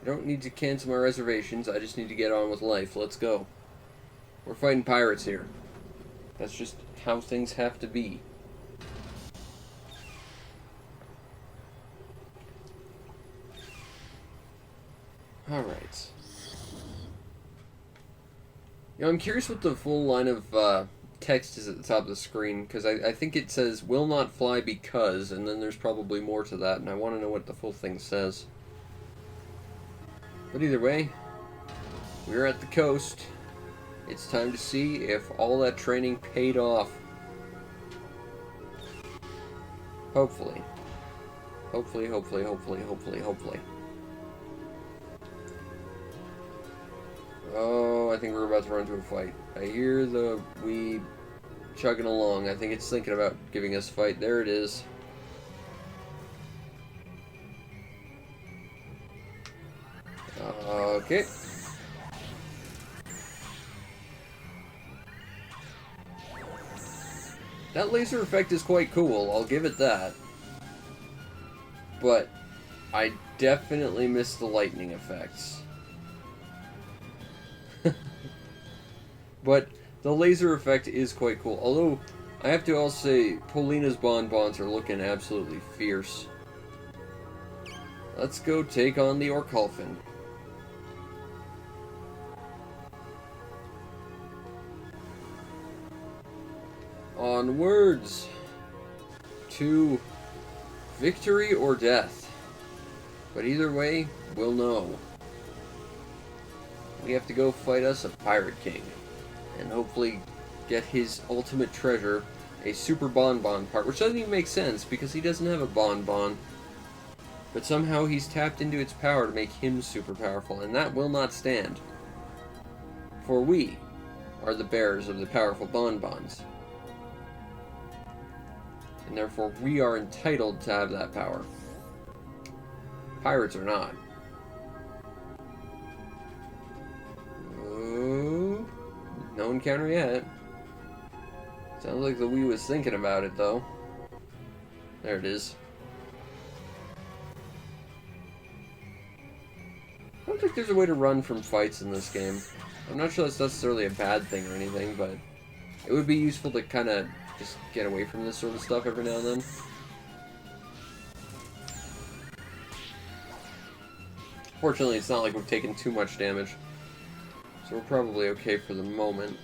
I don't need to cancel my reservations, I just need to get on with life. Let's go. We're fighting pirates here. That's just how things have to be. Alright. You know, I'm curious what the full line of text is at the top of the screen, because I think it says, will not fly because, and then there's probably more to that, and I want to know what the full thing says. But either way, we're at the coast. It's time to see if all that training paid off. Hopefully. Hopefully, hopefully, hopefully, hopefully, hopefully. Oh, I think we're about to run into a fight. I hear the weed chugging along. I think it's thinking about giving us a fight. There it is. Okay. That laser effect is quite cool, I'll give it that. But I definitely miss the lightning effects. But the laser effect is quite cool. Although, I have to also say, Polina's bonbons are looking absolutely fierce. Let's go take on the Orcolfin. Onwards to victory or death. But either way, we'll know. We have to go fight us a pirate king. And hopefully get his ultimate treasure, a super bonbon part, which doesn't even make sense because he doesn't have a bonbon. But somehow he's tapped into its power to make him super powerful, and that will not stand. For we are the bearers of the powerful bonbons. And therefore we are entitled to have that power. Pirates are not. Oh, no encounter yet. Sounds like the Wii was thinking about it though. There it is. I don't think there's a way to run from fights in this game. I'm not sure that's necessarily a bad thing or anything, but it would be useful to kind of just get away from this sort of stuff every now and then. Fortunately, it's not like we've taken too much damage, so we're probably okay for the moment.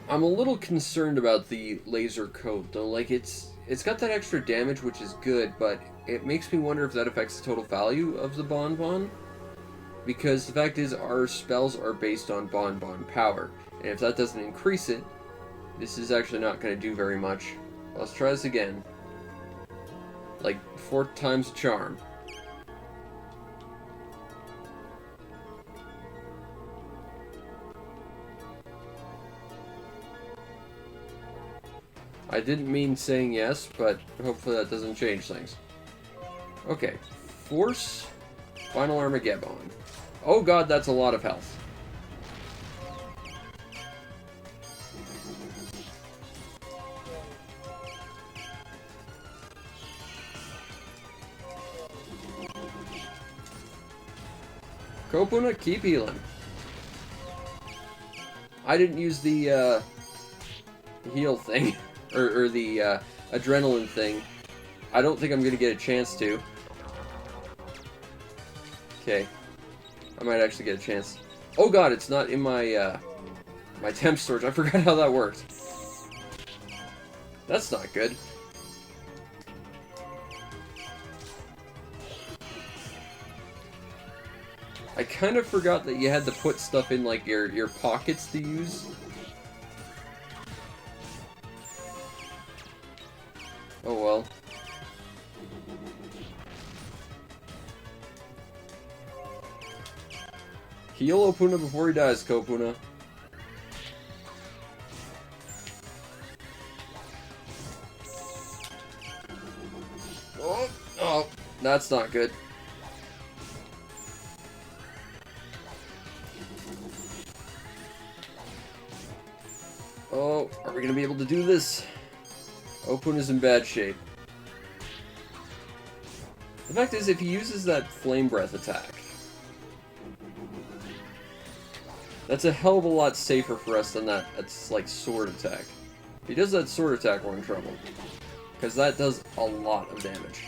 I'm a little concerned about the laser coat, though. Like, it's got that extra damage, which is good, but it makes me wonder if that affects the total value of the bonbon. Because the fact is, our spells are based on bonbon power. And if that doesn't increase it, this is actually not going to do very much. Let's try this again. Like, 4 times charm. I didn't mean saying yes, but hopefully that doesn't change things. Okay. Force. Final Armageddon. Oh god, that's a lot of health. Opoona, keep healing. I didn't use the heal thing, or the adrenaline thing. I don't think I'm gonna get a chance to. Okay. I might actually get a chance. Oh god, it's not in my my temp storage. I forgot how that worked. That's not good. I kind of forgot that you had to put stuff in, like, your pockets to use. Oh well. Heal Opoona before he dies, Opoona. That's not good. Oh, are we going to be able to do this? Opoona's in bad shape. The fact is, if he uses that Flame Breath attack, that's a hell of a lot safer for us than that. It's like sword attack. If he does that sword attack, we're in trouble. Because that does a lot of damage.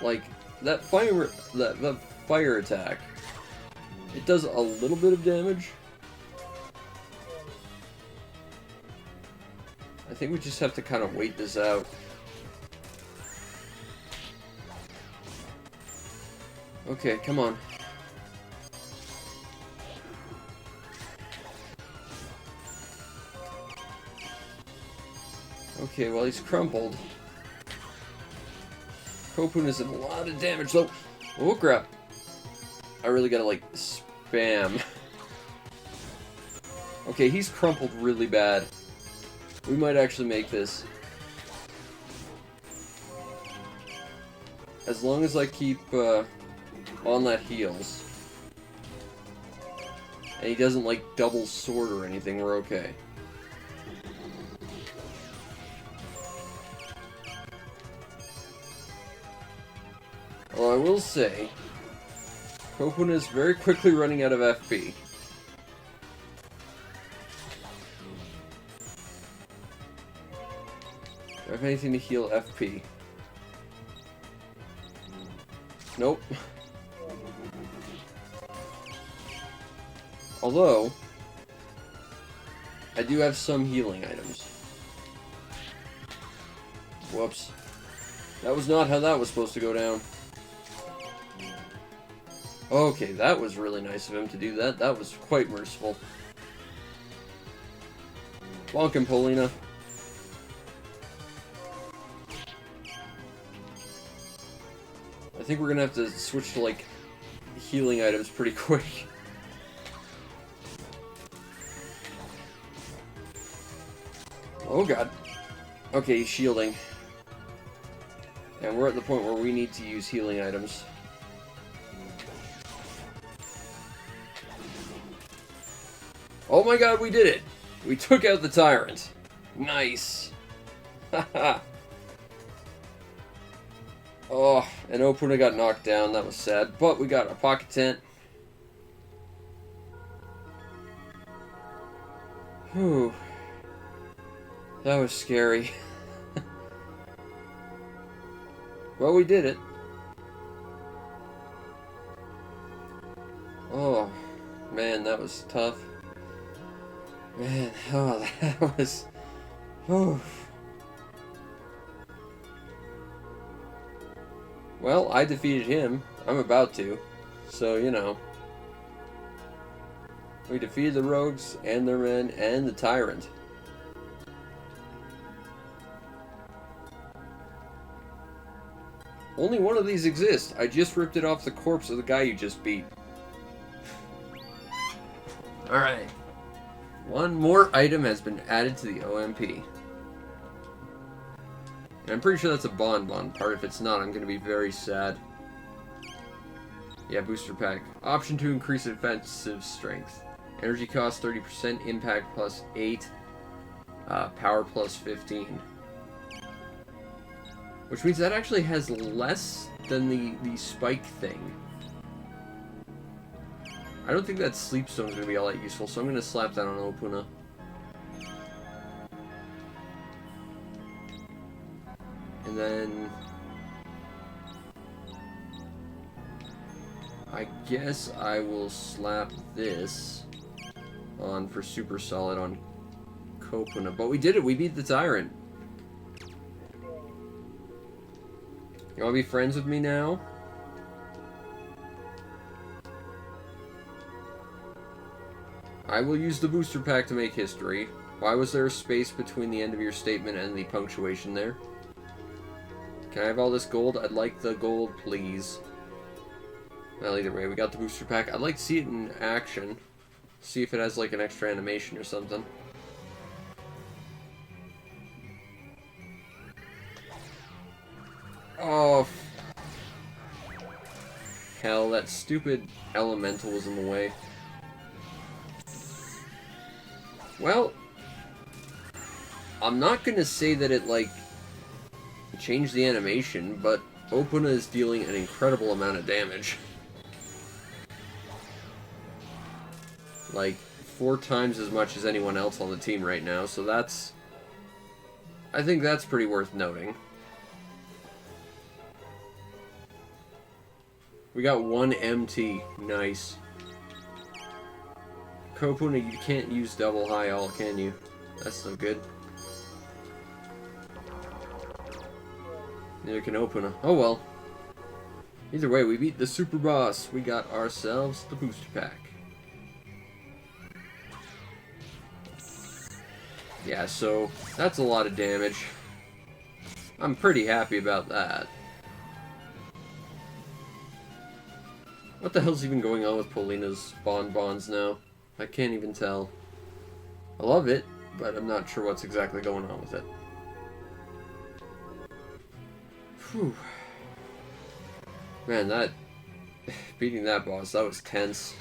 Like, that fire attack, it does a little bit of damage. I think we just have to kind of wait this out. Okay, come on. Okay, well, he's crumpled. Opoona's in a lot of damage, though. Oh, crap. I really gotta, like, spam. Okay, he's crumpled really bad. We might actually make this. As long as I keep on that heals. And he doesn't, like, double sword or anything, we're okay. Well, I will say, Opoona is very quickly running out of FP. Do I have anything to heal FP? Nope. Although, I do have some healing items. Whoops. That was not how that was supposed to go down. Okay, that was really nice of him to do that. That was quite merciful. Bonk him, Polina. I think we're gonna have to switch to, like, healing items pretty quick. Oh god. Okay, he's shielding. And we're at the point where we need to use healing items. Oh my god, we did it! We took out the tyrant. Nice. Haha. Oh, and Opoona got knocked down. That was sad. But we got a pocket tent. Whew. That was scary. Well, we did it. Oh, man, that was tough. Man, oh, that was... Oh. Well, I defeated him. I'm about to. So, you know. We defeated the rogues, and their men, and the tyrant. Only one of these exists. I just ripped it off the corpse of the guy you just beat. Alright. One more item has been added to the OMP. And I'm pretty sure that's a bond part. If it's not, I'm going to be very sad. Yeah, booster pack. Option to increase offensive strength. Energy cost 30%, impact plus 8, power plus 15. Which means that actually has less than the spike thing. I don't think that sleep stone is going to be all that useful, so I'm going to slap that on Opoona. And then... I guess I will slap this on for super solid on Opoona. But we did it! We beat the tyrant! You want to be friends with me now? I will use the booster pack to make history. Why was there a space between the end of your statement and the punctuation there? Can I have all this gold? I'd like the gold, please. Well, either way, we got the booster pack. I'd like to see it in action. See if it has, like, an extra animation or something. Oh, hell, that stupid elemental was in the way. Well, I'm not gonna say that it, like, changed the animation, but Opoona is dealing an incredible amount of damage. Like, 4 times as much as anyone else on the team right now, so that's... I think that's pretty worth noting. We got 1 MT. Nice. Opoona, you can't use double high all, can you? That's no good. Neither can Opoona. Oh well. Either way, we beat the super boss. We got ourselves the booster pack. Yeah, so that's a lot of damage. I'm pretty happy about that. What the hell's even going on with Paulina's bonbons now? I can't even tell. I love it, but I'm not sure what's exactly going on with it. Whew. Man, that... beating that boss, that was tense.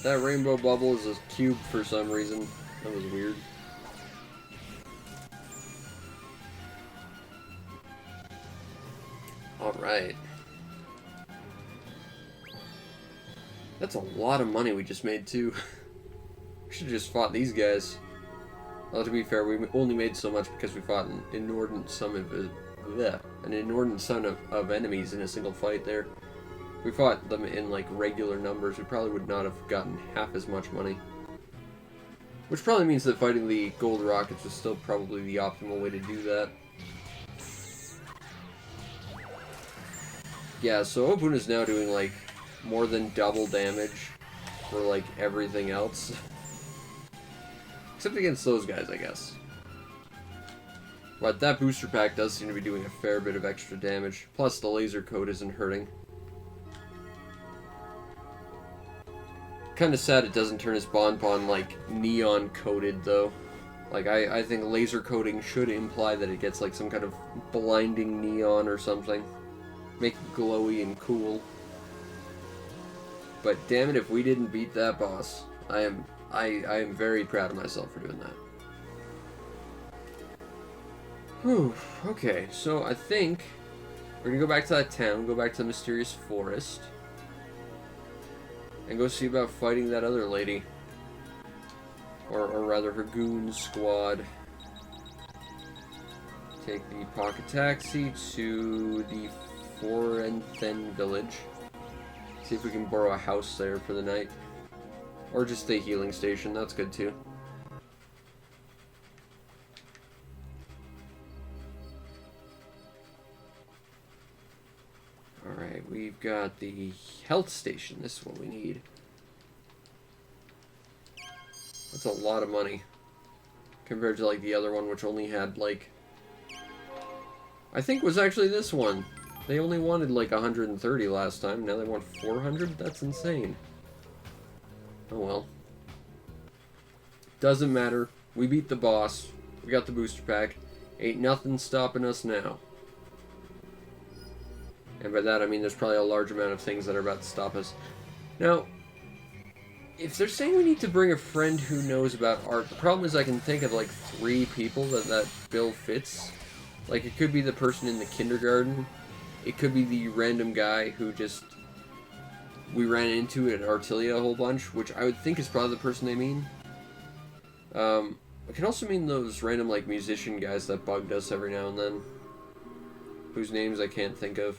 That rainbow bubble is a cube for some reason. That was weird. Alright. That's a lot of money we just made, too. We should have just fought these guys. Well, to be fair, we only made so much because we fought an inordinate sum of enemies in a single fight there. If we fought them in, like, regular numbers, we probably would not have gotten half as much money. Which probably means that fighting the gold rockets was still probably the optimal way to do that. Yeah, so Opoona is now doing, like, more than double damage for, like, everything else. Except against those guys, I guess. But that booster pack does seem to be doing a fair bit of extra damage. Plus, the laser coat isn't hurting. Kinda sad it doesn't turn his bonbon, like, neon coated, though. Like, I think laser coating should imply that it gets, like, some kind of blinding neon or something. Make it glowy and cool. But damn it, if we didn't beat that boss, I am very proud of myself for doing that. Whew, okay, so I think we're gonna go back to that town, go back to the mysterious forest, and go see about fighting that other lady. Or rather, her goon squad. Take the pocket taxi to the Wherein village. See if we can borrow a house there for the night. Or just a healing station, that's good too. Alright, we've got the health station. This is what we need. That's a lot of money. Compared to like the other one, which only had like... I think was actually this one. They only wanted like 130 last time, now they want 400? That's insane. Oh well. Doesn't matter. We beat the boss. We got the booster pack. Ain't nothing stopping us now. And by that I mean there's probably a large amount of things that are about to stop us. Now, if they're saying we need to bring a friend who knows about art, the problem is I can think of like 3 people that bill fits. Like, it could be the person in the kindergarten. It could be the random guy who just... we ran into at Artilia a whole bunch, which I would think is probably the person they mean. It can also mean those random, like, musician guys that bugged us every now and then. Whose names I can't think of.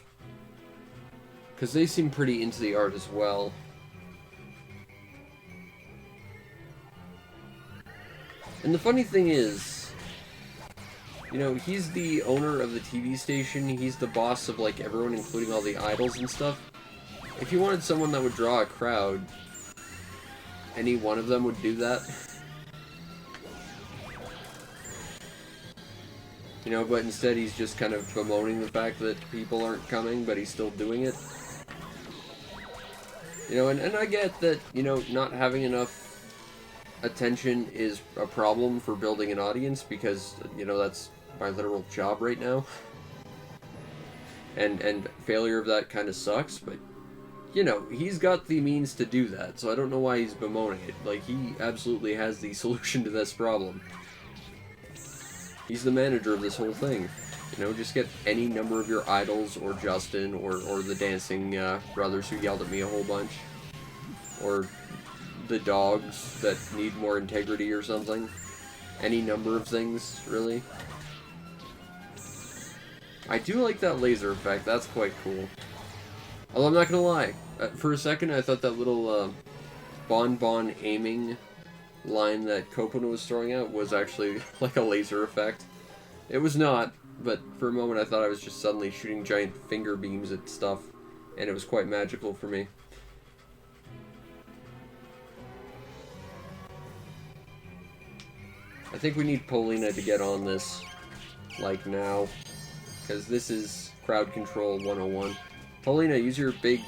Because they seem pretty into the art as well. And the funny thing is... you know, he's the owner of the TV station, he's the boss of, like, everyone, including all the idols and stuff. If you wanted someone that would draw a crowd, any one of them would do that. You know, but instead he's just kind of bemoaning the fact that people aren't coming, but he's still doing it. You know, and I get that, you know, not having enough attention is a problem for building an audience because, you know, that's my literal job right now. And failure of that kind of sucks, but, you know, he's got the means to do that, so I don't know why he's bemoaning it. Like, he absolutely has the solution to this problem. He's the manager of this whole thing. You know, just get any number of your idols, or Justin, or the dancing brothers who yelled at me a whole bunch. Or the dogs that need more integrity or something. Any number of things, really. I do like that laser effect, that's quite cool. Although I'm not gonna lie, for a second I thought that little bonbon aiming line that Opoona was throwing out was actually like a laser effect. It was not, but for a moment I thought I was just suddenly shooting giant finger beams at stuff, and it was quite magical for me. I think we need Polina to get on this, like, now, because this is crowd control 101. Polina, use your big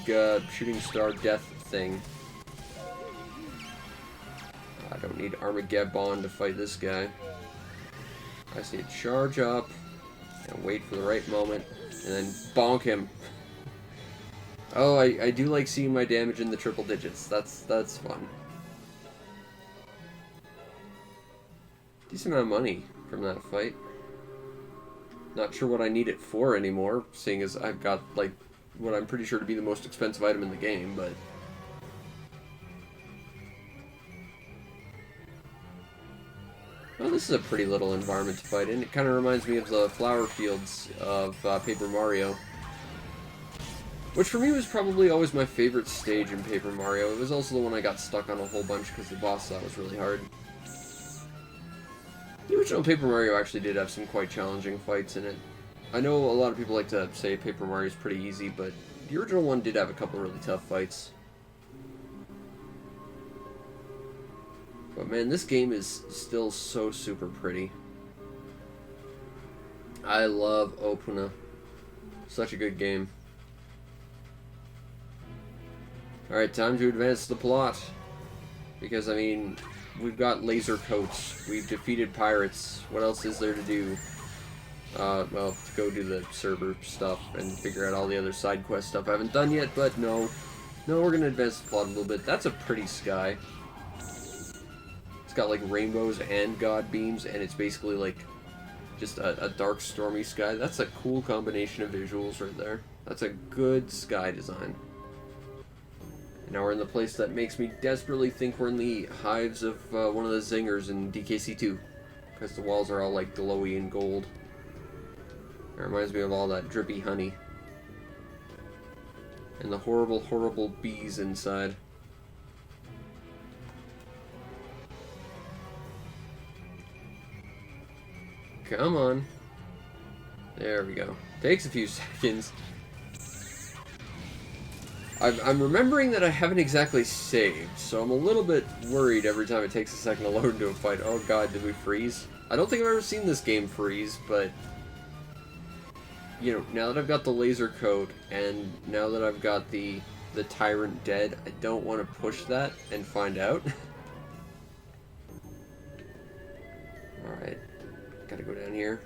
shooting star death thing. I don't need Armageddon to fight this guy. I just need to charge up and wait for the right moment, and then bonk him. Oh, I do like seeing my damage in the triple digits. That's fun. Decent amount of money from that fight. Not sure what I need it for anymore, seeing as I've got, like, what I'm pretty sure to be the most expensive item in the game, but... Well, this is a pretty little environment to fight in. It kind of reminds me of the flower fields of Paper Mario. Which for me was probably always my favorite stage in Paper Mario. It was also the one I got stuck on a whole bunch because the boss thought was really hard. The original Paper Mario actually did have some quite challenging fights in it. I know a lot of people like to say Paper Mario is pretty easy, but the original one did have a couple really tough fights. But man, this game is still so super pretty. I love Opoona. Such a good game. Alright, time to advance the plot. Because, I mean, we've got laser coats, we've defeated pirates, what else is there to do? Well, to go do the server stuff and figure out all the other side quest stuff I haven't done yet, but no. No, we're gonna advance the plot a little bit. That's a pretty sky. It's got, like, rainbows and god beams, and it's basically, like, just a dark, stormy sky. That's a cool combination of visuals right there. That's a good sky design. And now we're in the place that makes me desperately think we're in the hives of one of the zingers in DKC2. Because the walls are all, like, glowy and gold. It reminds me of all that drippy honey. And the horrible, horrible bees inside. Come on. There we go. Takes a few seconds. I'm remembering that I haven't exactly saved, so I'm a little bit worried every time it takes a second to load into a fight. Oh god, did we freeze? I don't think I've ever seen this game freeze, but... You know, now that I've got the laser coat, and now that I've got the tyrant dead, I don't want to push that and find out. Alright. Gotta go down here.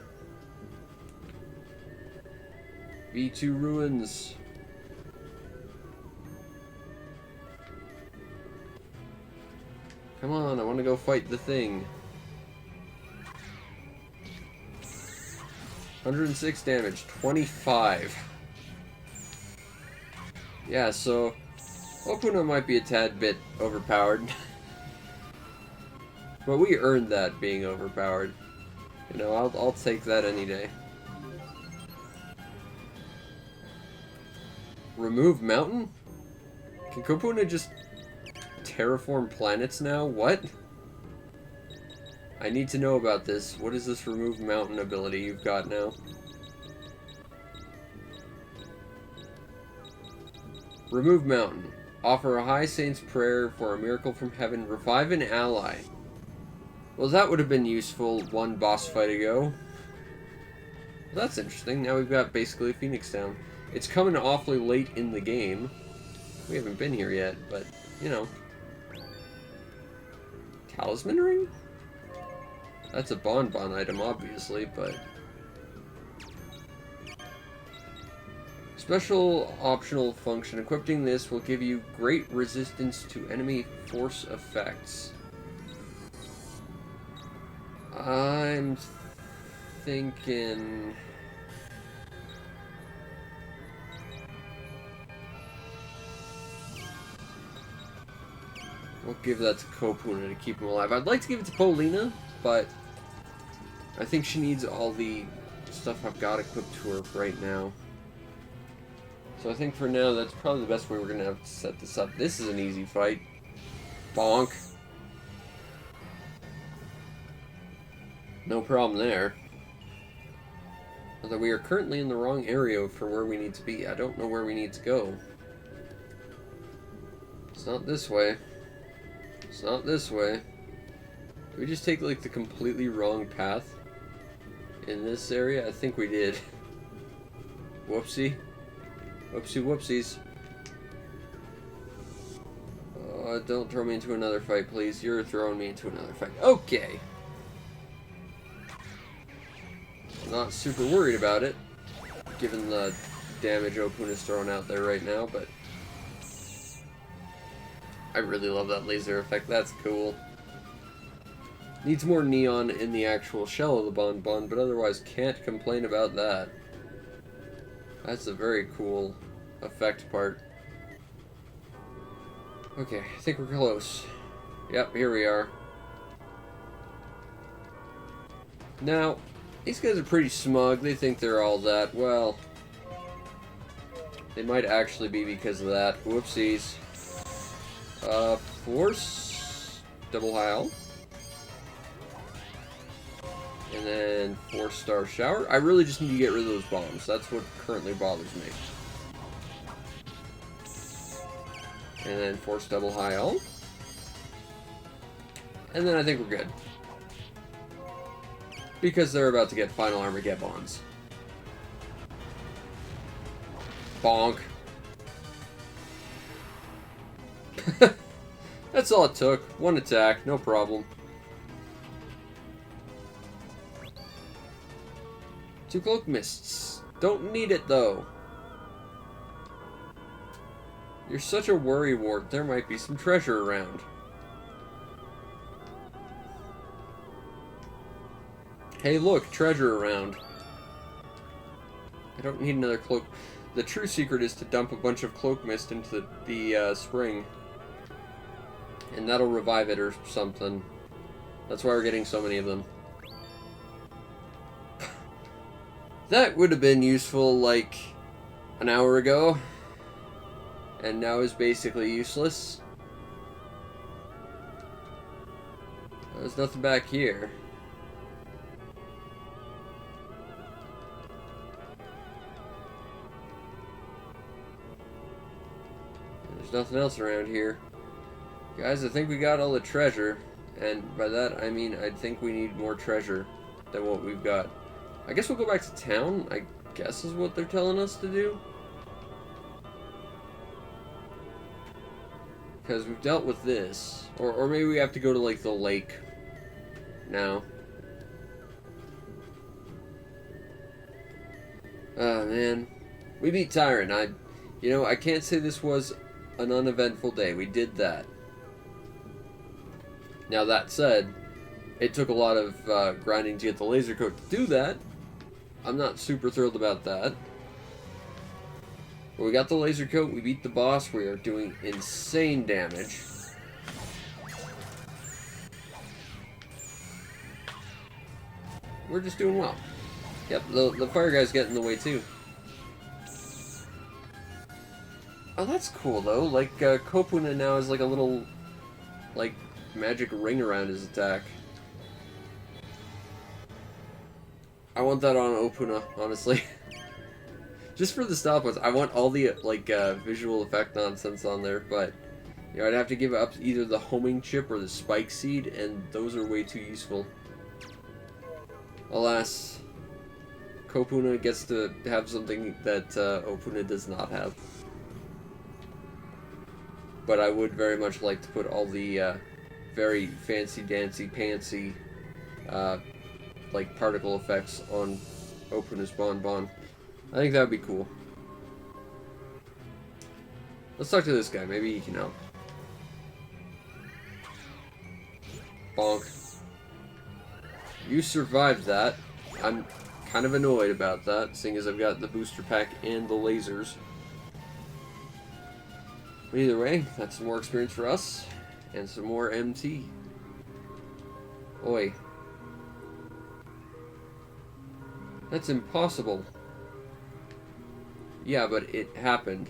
V2 ruins. Come on, I want to go fight the thing. 106 damage, 25. Yeah, so Opoona might be a tad bit overpowered. But we earned that being overpowered. You know, I'll take that any day. Remove mountain? Can Opoona just terraform planets now? What? I need to know about this. What is this remove mountain ability you've got now? Remove mountain. Offer a high saint's prayer for a miracle from heaven. Revive an ally. Well, that would have been useful one boss fight ago. Well, that's interesting. Now we've got basically Phoenix Town. It's coming awfully late in the game. We haven't been here yet, but, you know. Talisman ring? That's a bonbon item, obviously, but... Special optional function. Equipping this will give you great resistance to enemy force effects. I'm thinking... We'll give that to Opoona to keep him alive. I'd like to give it to Paulina, but I think she needs all the stuff I've got equipped to her right now. So I think for now, that's probably the best way we're going to have to set this up. This is an easy fight. Bonk. No problem there. Although we are currently in the wrong area for where we need to be. I don't know where we need to go. It's not this way. It's not this way. Did we just take, like, the completely wrong path in this area? I think we did. Whoopsie. Whoopsie whoopsies. Don't throw me into another fight, please. You're throwing me into another fight. Okay. Not super worried about it, given the damage Opoona's throwing out there right now, but I really love that laser effect. That's cool. Needs more neon in the actual shell of the bonbon, but otherwise can't complain about that. That's a very cool effect part. Okay, I think we're close. Yep, here we are. Now, these guys are pretty smug. They think they're all that. Well, they might actually be because of that. Whoopsies. Force. Double Howl. And then 4-star shower. I really just need to get rid of those bombs. That's what currently bothers me. And then force double high L. And then I think we're good. Because they're about to get final Armageddons. Bonk. That's all it took. One attack, no problem. 2 cloak mists. Don't need it though. You're such a worrywart. There might be some treasure around. Hey look, treasure around. I don't need another cloak. The true secret is to dump a bunch of cloak mist into the spring. And that'll revive it or something. That's why we're getting so many of them. That would have been useful like an hour ago. And now is basically useless. There's nothing back here. There's nothing else around here. Guys, I think we got all the treasure. And by that, I mean I think we need more treasure than what we've got. I guess we'll go back to town, I guess is what they're telling us to do. Because we've dealt with this. Or maybe we have to go to, like, the lake now. Oh, man. We beat Tyrant. I can't say this was an uneventful day. We did that. Now, that said, it took a lot of grinding to get the laser coat to do that. I'm not super thrilled about that. But we got the laser coat, we beat the boss, we are doing insane damage. We're just doing well. Yep, the fire guy's getting in the way too. Oh, that's cool though. Like, Opoona now has like a little, like, magic ring around his attack. I want that on Opoona, honestly. Just for the stop ones, I want all the, like, visual effect nonsense on there, but, you know, I'd have to give up either the homing chip or the spike seed, and those are way too useful. Alas, Opoona gets to have something that Opoona does not have. But I would very much like to put all the very fancy dancy pantsy like particle effects on Opoona's bonbon. I think that would be cool. Let's talk to this guy. Maybe he can help. Bonk. You survived that. I'm kind of annoyed about that, seeing as I've got the booster pack and the lasers. But either way, that's some more experience for us, and some more MT. Oi. That's impossible. Yeah, but it happened.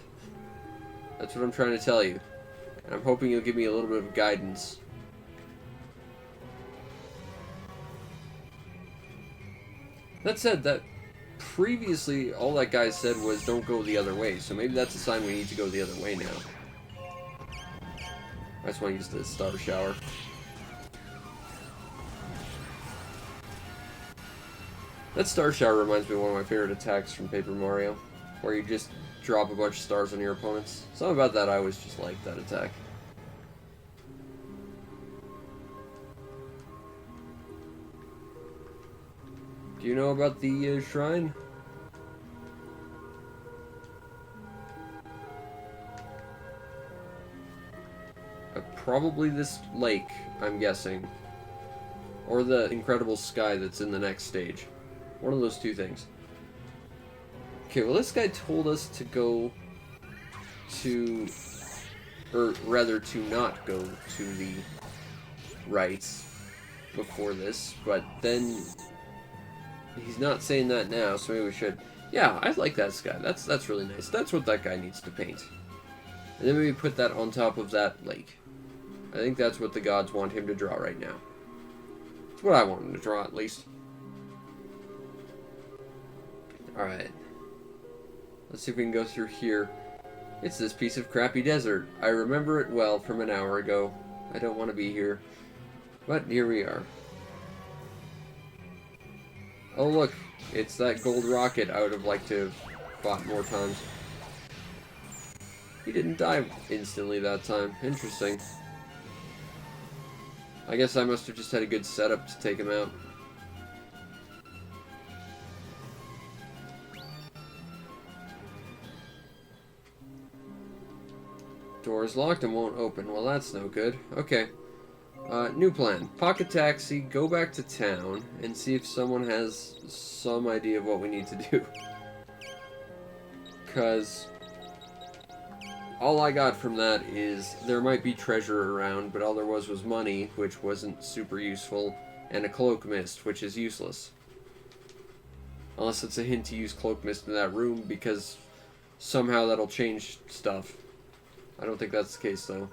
That's what I'm trying to tell you. And I'm hoping you'll give me a little bit of guidance. That said, that previously all that guy said was don't go the other way, so maybe that's a sign we need to go the other way now. I just want to use the star shower. That star shower reminds me of one of my favorite attacks from Paper Mario, where you just drop a bunch of stars on your opponents. Something about that I always just liked, that attack. Do you know about the shrine? Probably this lake, I'm guessing. Or the incredible sky that's in the next stage. One of those two things. Okay, well this guy told us to go to... or rather to not go to the right before this, but then he's not saying that now, so maybe we should. Yeah, I like that sky. That's really nice. That's what that guy needs to paint. And then maybe put that on top of that lake. I think that's what the gods want him to draw right now. It's what I want him to draw, at least. Alright. Let's see if we can go through here. It's this piece of crappy desert. I remember it well from an hour ago. I don't want to be here. But here we are. Oh look, it's that gold rocket I would have liked to have fought more times. He didn't die instantly that time. Interesting. I guess I must have just had a good setup to take him out. Door is locked and won't open. Well, that's no good. Okay. New plan. Pocket taxi, go back to town, and see if someone has some idea of what we need to do. Because all I got from that is there might be treasure around, but all there was money, which wasn't super useful, and a cloak mist, which is useless. Unless it's a hint to use cloak mist in that room, because somehow that'll change stuff. I don't think that's the case, though.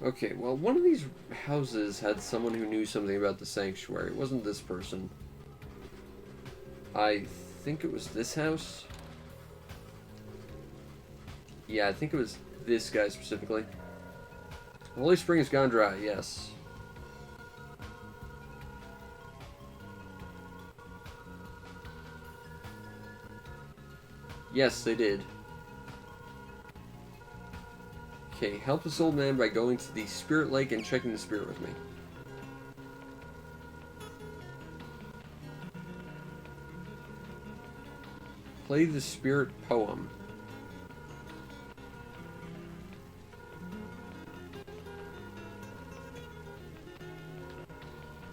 Okay, well, one of these houses had someone who knew something about the sanctuary. It wasn't this person. I think it was this house. Yeah, I think it was this guy specifically. Holy Springs gone dry, yes. Yes, they did. Okay, help this old man by going to the Spirit Lake and checking the spirit with me. Play the spirit poem.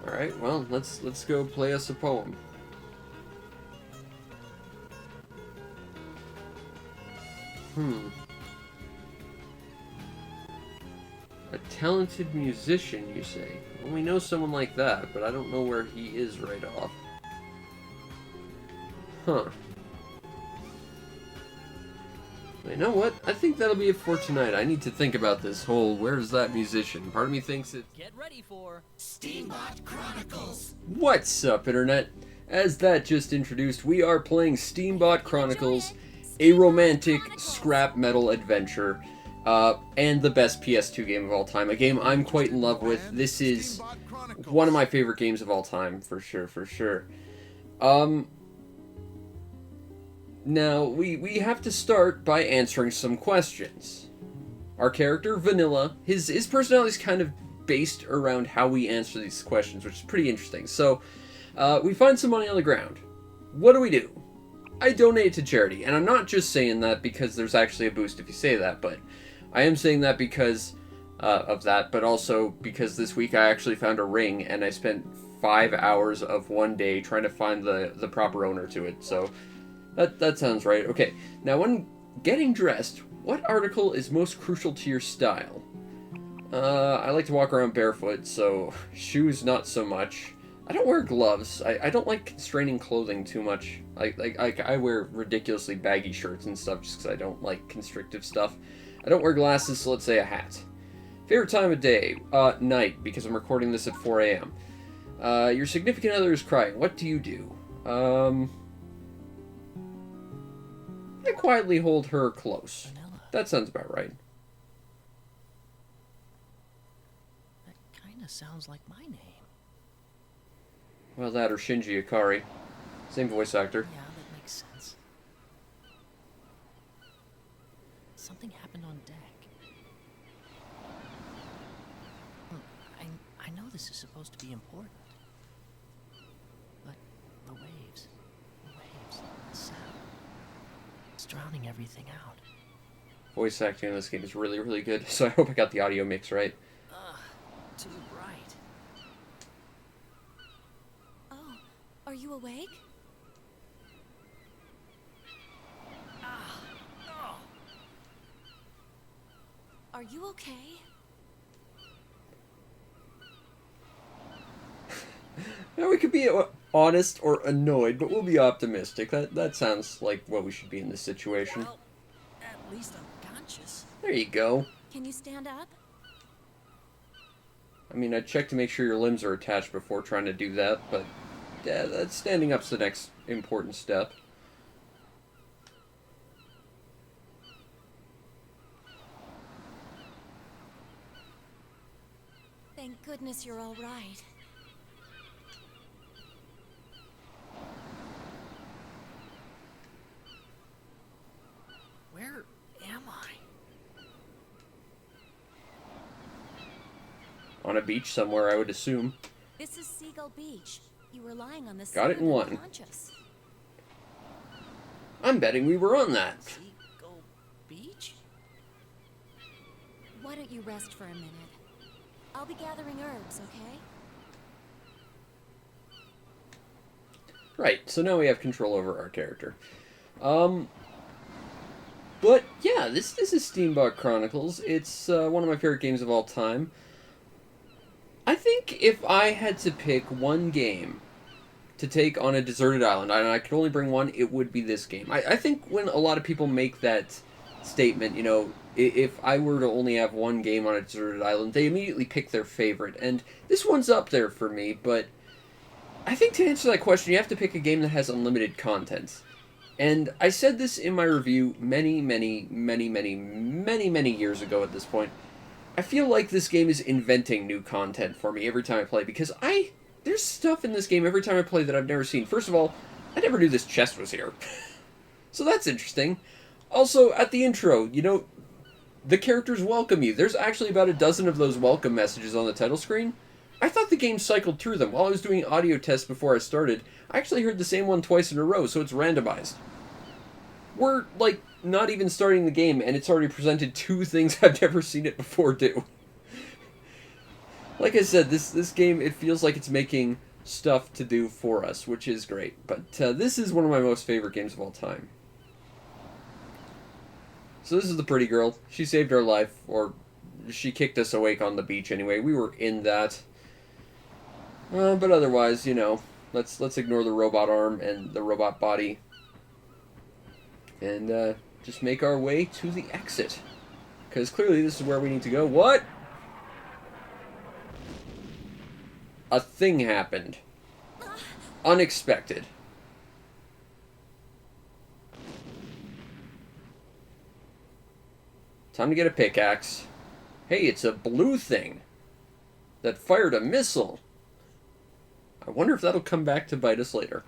Alright, well, let's go play us a poem. A talented musician, you say? Well, we know someone like that, but I don't know where he is right off. Huh. You know what? I think that'll be it for tonight. I need to think about this whole where's that musician. Part of me thinks it... Get ready for Steambot Chronicles. What's up, Internet? As that just introduced, we are playing Steambot Chronicles, a romantic scrap metal adventure, and the best PS2 game of all time. A game I'm quite in love with. This is one of my favorite games of all time, for sure, for sure. Now, we have to start by answering some questions. Our character, Vanilla, his personality is kind of based around how we answer these questions, which is pretty interesting. So, we find some money on the ground. What do? I donate it to charity, and I'm not just saying that because there's actually a boost if you say that, but I am saying that because of that, but also because this week I actually found a ring, and I spent 5 hours of one day trying to find the proper owner to it, so that sounds right. Okay, now when getting dressed, what article is most crucial to your style? I like to walk around barefoot, so shoes not so much. I don't wear gloves. I don't like constraining clothing too much. I wear ridiculously baggy shirts and stuff just because I don't like constrictive stuff. I don't wear glasses, so let's say a hat. Favorite time of day? Night, because I'm recording this at 4 a.m. Your significant other is crying. What do you do? I quietly hold her close. Vanilla. That sounds about right. That kind of sounds like my name. Well, that or Shinji Ikari. Same voice actor. Yeah, that makes sense. Something happened on deck. Look, I know this is supposed to be important. But the waves, the sound, it's drowning everything out. Voice acting in this game is really, really good, so I hope I got the audio mix right. Too bright. Oh, are you awake? Are you okay? Now we could be honest or annoyed, but we'll be optimistic. That sounds like what we should be in this situation. Well, at least I'm conscious. There you go. Can you stand up? I mean, I check to make sure your limbs are attached before trying to do that, but yeah, that's standing up's the next important step. Thank goodness you're all right. Where am I? On a beach somewhere, I would assume. This is Seagull Beach. You were lying on the Got it in one. unconscious. I'm betting we were on that. Seagull Beach? Why don't you rest for a minute? I'll be gathering herbs, okay? Right, so now we have control over our character. But yeah, this is Steambot Chronicles. It's one of my favorite games of all time. I think if I had to pick one game to take on a deserted island, and I could only bring one, it would be this game. I think when a lot of people make that statement, you know, if I were to only have one game on a deserted island, they immediately pick their favorite. And this one's up there for me, but I think to answer that question, you have to pick a game that has unlimited content. And I said this in my review many years ago at this point. I feel like this game is inventing new content for me every time I play, because there's stuff in this game every time I play that I've never seen. First of all, I never knew this chest was here. So that's interesting. Also, at the intro, you know, the characters welcome you. There's actually about a dozen of those welcome messages on the title screen. I thought the game cycled through them. While I was doing audio tests before I started, I actually heard the same one twice in a row, so it's randomized. We're, like, not even starting the game, and it's already presented two things I've never seen it before do. Like I said, this game, it feels like it's making stuff to do for us, which is great. But this is one of my most favorite games of all time. So this is the pretty girl. She saved our life, or she kicked us awake on the beach anyway. We were in that. But otherwise, you know, let's ignore the robot arm and the robot body. And just make our way to the exit. Because clearly this is where we need to go. What? A thing happened. Unexpected. Time to get a pickaxe. Hey, it's a blue thing that fired a missile. I wonder if that'll come back to bite us later.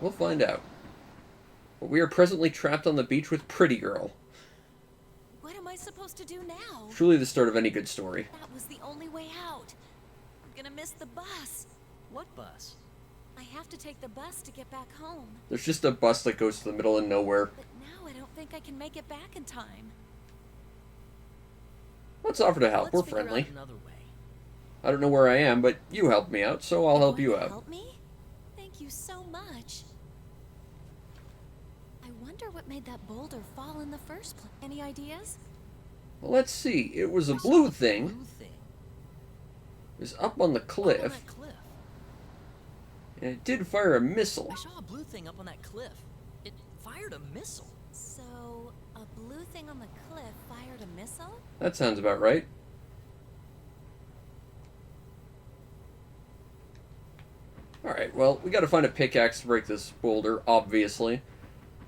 We'll find out. But we are presently trapped on the beach with Pretty Girl. What am I supposed to do now? Truly the start of any good story. That was the only way out. I'm gonna miss the bus. What bus? I have to take the bus to get back home. There's just a bus that goes to the middle of nowhere. But now I don't think I can make it back in time. Let's offer to help. Let's We're figure out friendly. another way. I don't know where I am, but you helped me out, so I'll help you Want to out. Help me? Thank you so much. I wonder what made that boulder fall in the first place. Any ideas? Well, let's see. It was a I saw blue a thing. Blue thing. It was up on the Up on cliff, that cliff. and it did fire a missile. I saw a blue thing up on that cliff. It fired a missile. So, a blue thing on the cliff fired a missile? That sounds about right. Alright, well, we gotta find a pickaxe to break this boulder, obviously.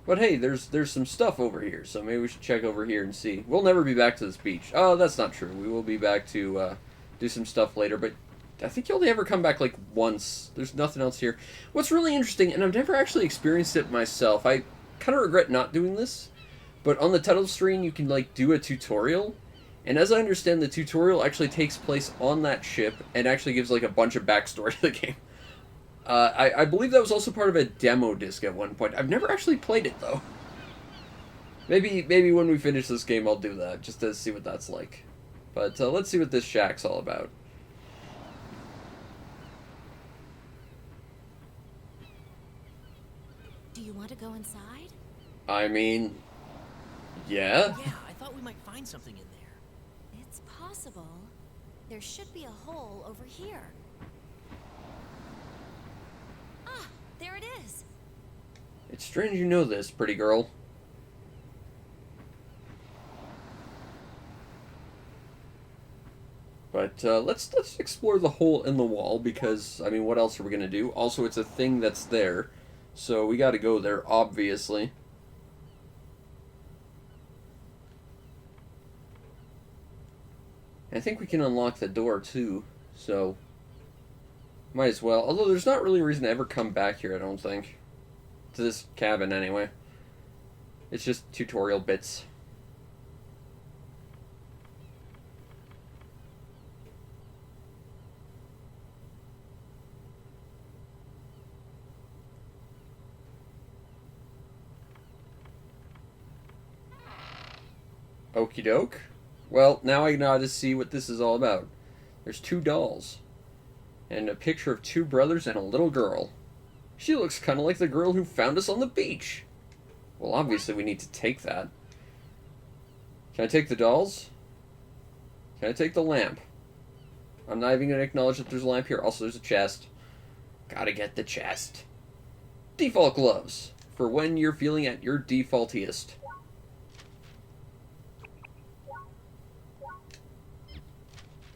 But hey, there's some stuff over here, so maybe we should check over here and see. We'll never be back to this beach. Oh, that's not true. We will be back to do some stuff later, but I think you only ever come back like once. There's nothing else here. What's really interesting, and I've never actually experienced it myself, I kind of regret not doing this, but on the title screen you can like do a tutorial, and as I understand, the tutorial actually takes place on that ship and actually gives like a bunch of backstory to the game. I believe that was also part of a demo disc at one point. I've never actually played it though. Maybe when we finish this game I'll do that, just to see what that's like. But let's see what this shack's all about. Do you want to go inside? I mean, yeah. Yeah, I thought we might find something in there. It's possible. There should be a hole over here. Ah, there it is. It's strange you know this, pretty girl. But let's explore the hole in the wall, because, I mean, what else are we going to do? Also, it's a thing that's there, so we got to go there, obviously. I think we can unlock the door, too, so might as well. Although there's not really a reason to ever come back here, I don't think. To this cabin, anyway. It's just tutorial bits. Okie doke. Well, now I know how to see what this is all about. There's two dolls. And a picture of two brothers and a little girl. She looks kind of like the girl who found us on the beach. Well, obviously we need to take that. Can I take the dolls? Can I take the lamp? I'm not even going to acknowledge that there's a lamp here. Also, there's a chest. Gotta get the chest. Default gloves. For when you're feeling at your defaultiest.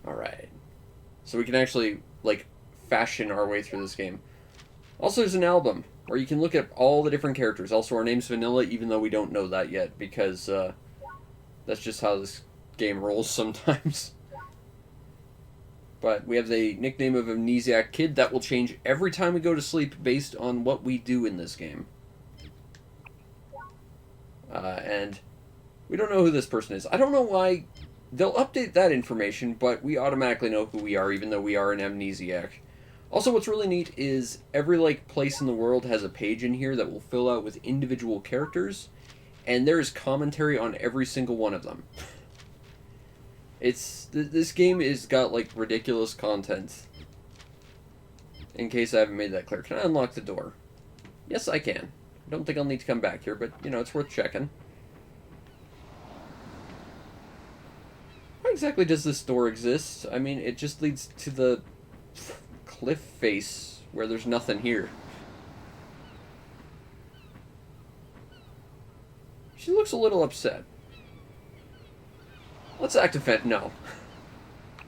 Alright. So we can actually, like, fashion our way through this game. Also, there's an album where you can look at all the different characters. Also, our name's Vanilla, even though we don't know that yet, because that's just how this game rolls sometimes. But we have the nickname of Amnesiac Kid. That will change every time we go to sleep based on what we do in this game. And we don't know who this person is. I don't know why they'll update that information, but we automatically know who we are, even though we are an amnesiac. Also, what's really neat is every like place in the world has a page in here that will fill out with individual characters, and there is commentary on every single one of them. This game is got like ridiculous content. In case I haven't made that clear, can I unlock the door? Yes, I can. I don't think I'll need to come back here, but you know, it's worth checking. Why exactly does this door exist? I mean, it just leads to the cliff face where there's nothing here. She looks a little upset. Let's act offended. No.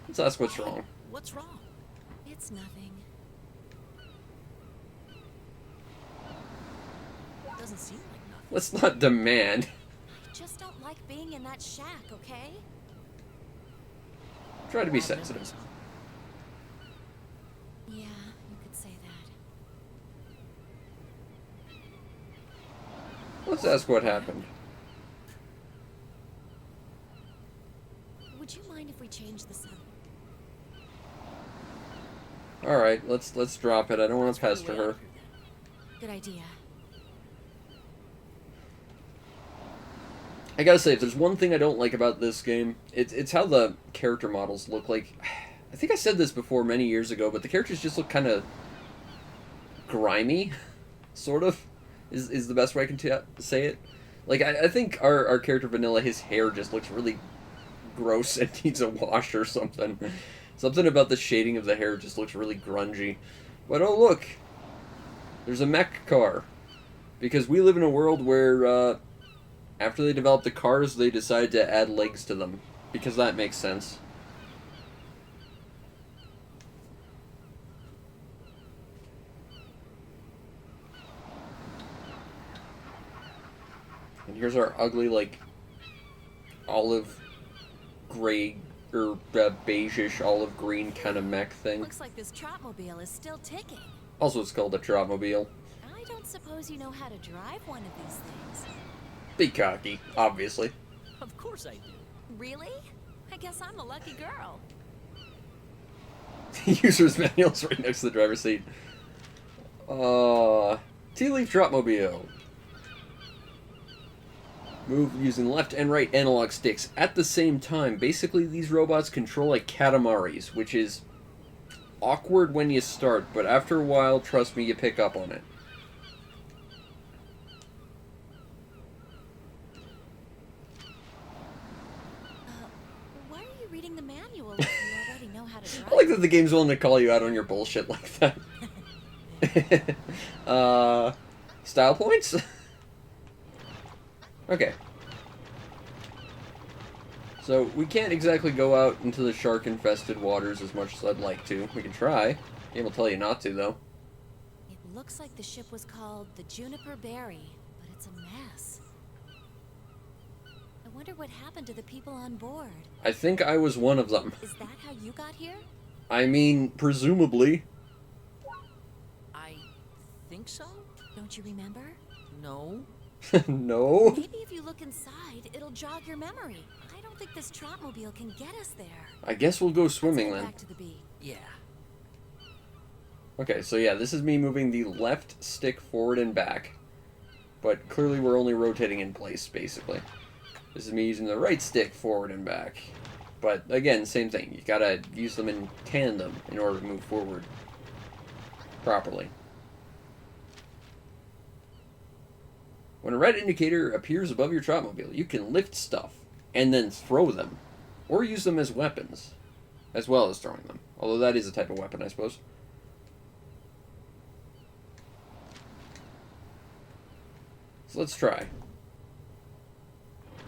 Let's ask what's wrong. What's wrong? It's nothing. It doesn't seem like nothing. Let's not demand. I just don't like being in that shack, okay? Try to be Bad sensitive. memories, huh? Yeah, you could say that. Let's ask what happened. Would you mind if we change the sound? Alright, let's drop it. I don't want to pester her. Good idea. I gotta say, if there's one thing I don't like about this game, it's how the character models look like. I think I said this before many years ago, but the characters just look kind of grimy, sort of, is the best way I can say it. Like, I think our character Vanilla, his hair just looks really gross and needs a wash or something. Something about the shading of the hair just looks really grungy. But oh look, there's a mech car. Because we live in a world where, after they developed the cars, they decided to add legs to them. Because that makes sense. And here's our ugly, like, olive gray, or beige-ish olive green kind of mech thing. Looks like this Trotmobile is still ticking. Also, it's called a Trotmobile. I don't suppose you know how to drive one of these things. Be cocky, obviously. Of course I do. Really? I guess I'm a lucky girl. User's manual's right next to the driver's seat. Tea-leaf Trotmobile. Move using left and right analog sticks at the same time. Basically, these robots control like Katamaris, which is awkward when you start, but after a while, trust me, you pick up on it. Why are you reading the manual if you already know how to drive? I like that the game's willing to call you out on your bullshit like that. Style points? Okay. So, we can't exactly go out into the shark-infested waters as much as I'd like to. We can try. The game will tell you not to, though. It looks like the ship was called the Juniper Berry, but it's a mess. I wonder what happened to the people on board. I think I was one of them. Is that how you got here? I mean, presumably. I think so? Don't you remember? No. No? Maybe if you look inside, it'll jog your memory. I don't think this Trotmobile can get us there. I guess we'll go swimming Let's go then. back to the beach. Yeah. Okay, so yeah, this is me moving the left stick forward and back. But clearly we're only rotating in place, basically. This is me using the right stick forward and back. But again, same thing. You gotta use them in tandem in order to move forward properly. When a red indicator appears above your Trotmobile, you can lift stuff and then throw them. Or use them as weapons, as well as throwing them. Although that is a type of weapon, I suppose. So let's try.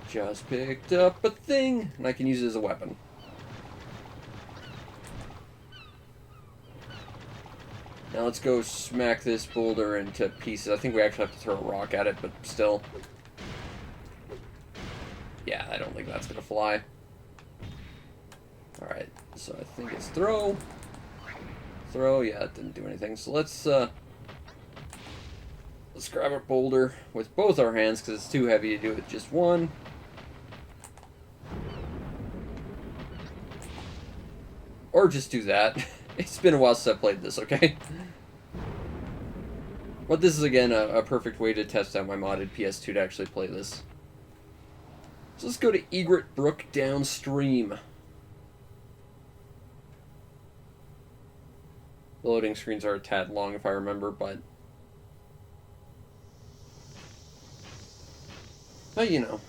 Just picked up a thing, and I can use it as a weapon. Now let's go smack this boulder into pieces. I think we actually have to throw a rock at it, but still. Yeah, I don't think that's going to fly. Alright, so I think it's throw. Throw, yeah, it didn't do anything. So let's grab a boulder with both our hands, because it's too heavy to do it with just one. Or just do that. It's been a while since I played this, okay? But this is, again, a perfect way to test out my modded PS2 to actually play this. So let's go to Egret Brook downstream. The loading screens are a tad long, if I remember, but you know.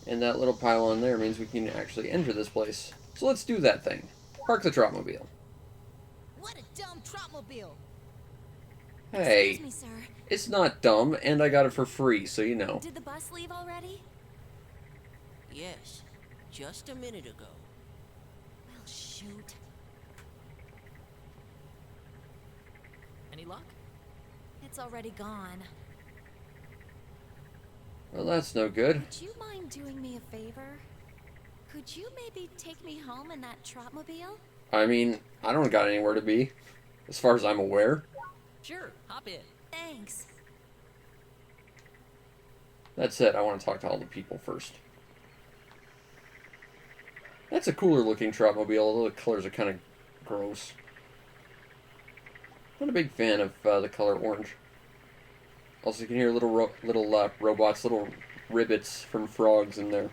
And that little pylon there means we can actually enter this place. So let's do that thing. Park the Trotmobile. What a dumb Trotmobile! Hey, Excuse me, sir. it's not dumb, and I got it for free, so you know. Did the bus leave already? Yes. Just a minute ago. Well, shoot. Any luck? It's already gone. Well, that's no good. Would you mind doing me a favor? Could you maybe take me home in that Trotmobile? I mean, I don't got anywhere to be, as far as I'm aware. Sure, hop in. Thanks. That said, I want to talk to all the people first. That's a cooler looking Trotmobile, although the colors are kind of gross. Not a big fan of the color orange. Also, you can hear little robots, little ribbits from frogs in there.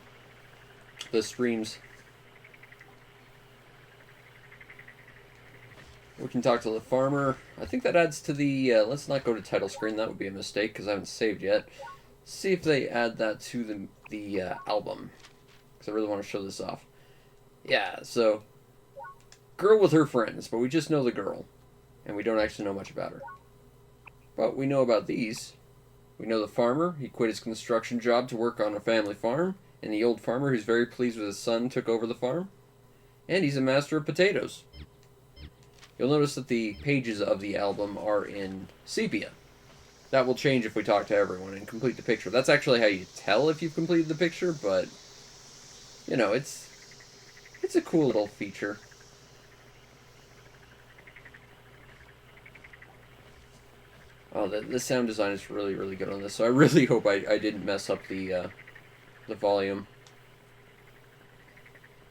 The streams. We can talk to the farmer. I think that adds to the... let's not go to title screen. That would be a mistake because I haven't saved yet. See if they add that to the album. Because I really want to show this off. Yeah, so... girl with her friends, but we just know the girl. And we don't actually know much about her. But we know about these. We know the farmer. He quit his construction job to work on a family farm. And the old farmer, who's very pleased with his son, took over the farm. And he's a master of potatoes. You'll notice that the pages of the album are in sepia. That will change if we talk to everyone and complete the picture. That's actually how you tell if you've completed the picture, but... you know, it's a cool little feature. Oh, the sound design is really, really good on this, so I really hope I didn't mess up the volume.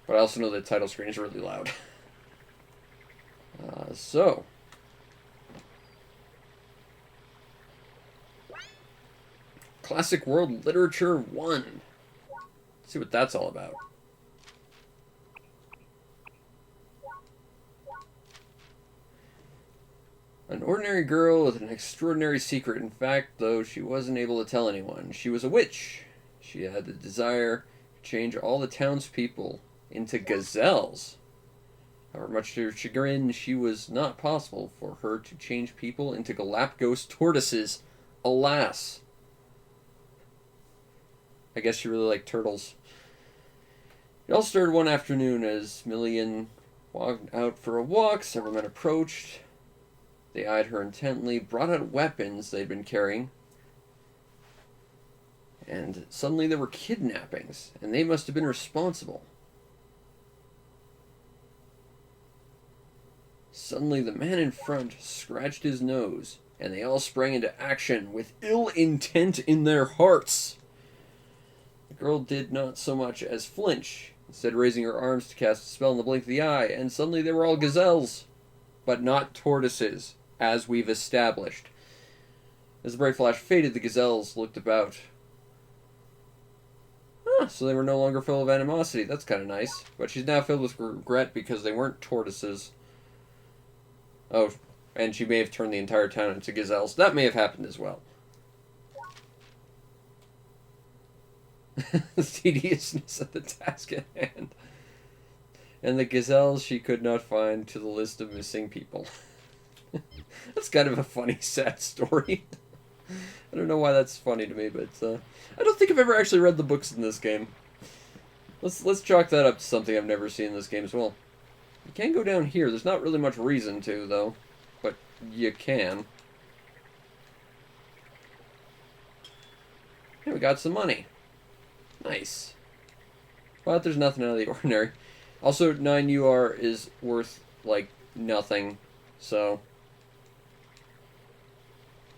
But I also know the title screen is really loud. So... Classic World Literature 1. Let's see what that's all about. An ordinary girl with an extraordinary secret. In fact, though, she wasn't able to tell anyone. She was a witch. She had the desire to change all the townspeople into gazelles. However, much to her chagrin, she was not possible for her to change people into Galapagos tortoises. Alas. I guess she really liked turtles. It all started one afternoon as Millian walked out for a walk. Several men approached. They eyed her intently, brought out weapons they'd been carrying. And suddenly there were kidnappings, and they must have been responsible. Suddenly the man in front scratched his nose, and they all sprang into action with ill intent in their hearts. The girl did not so much as flinch, instead raising her arms to cast a spell in the blink of the eye, and suddenly they were all gazelles, but not tortoises, as we've established. As the bright flash faded, the gazelles looked about. So they were no longer full of animosity. That's kind of nice. But she's now filled with regret because they weren't tortoises. Oh, and she may have turned the entire town into gazelles. That may have happened as well. The tediousness of the task at hand. And the gazelles she could not find to the list of missing people. That's kind of a funny, sad story. I don't know why that's funny to me, but I don't think I've ever actually read the books in this game. Let's chalk that up to something I've never seen in this game as well. You can go down here. There's not really much reason to, though. But you can. Hey, we got some money. Nice. But there's nothing out of the ordinary. Also, 9 UR is worth, like, nothing. So...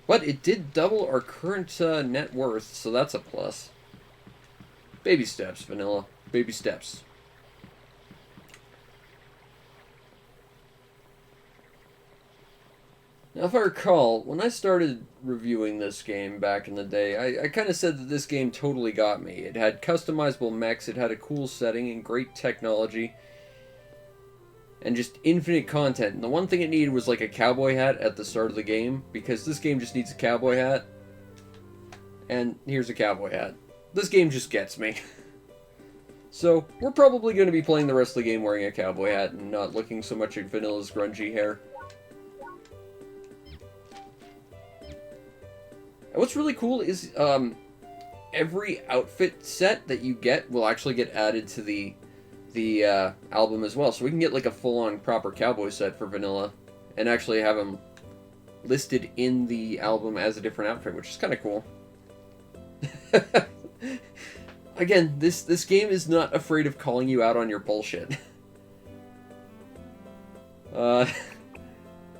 but it did double our current net worth, so that's a plus. Baby steps, vanilla. Baby steps. Now, if I recall, when I started reviewing this game back in the day, I kind of said that this game totally got me. It had customizable mechs, it had a cool setting, and great technology. And just infinite content. And the one thing it needed was like a cowboy hat at the start of the game, because this game just needs a cowboy hat. And here's a cowboy hat. This game just gets me. So, we're probably going to be playing the rest of the game wearing a cowboy hat and not looking so much at Vanilla's grungy hair. And what's really cool is every outfit set that you get will actually get added to the album as well. So we can get like a full-on proper cowboy set for Vanilla and actually have them listed in the album as a different outfit, which is kind of cool. Again, this game is not afraid of calling you out on your bullshit. Are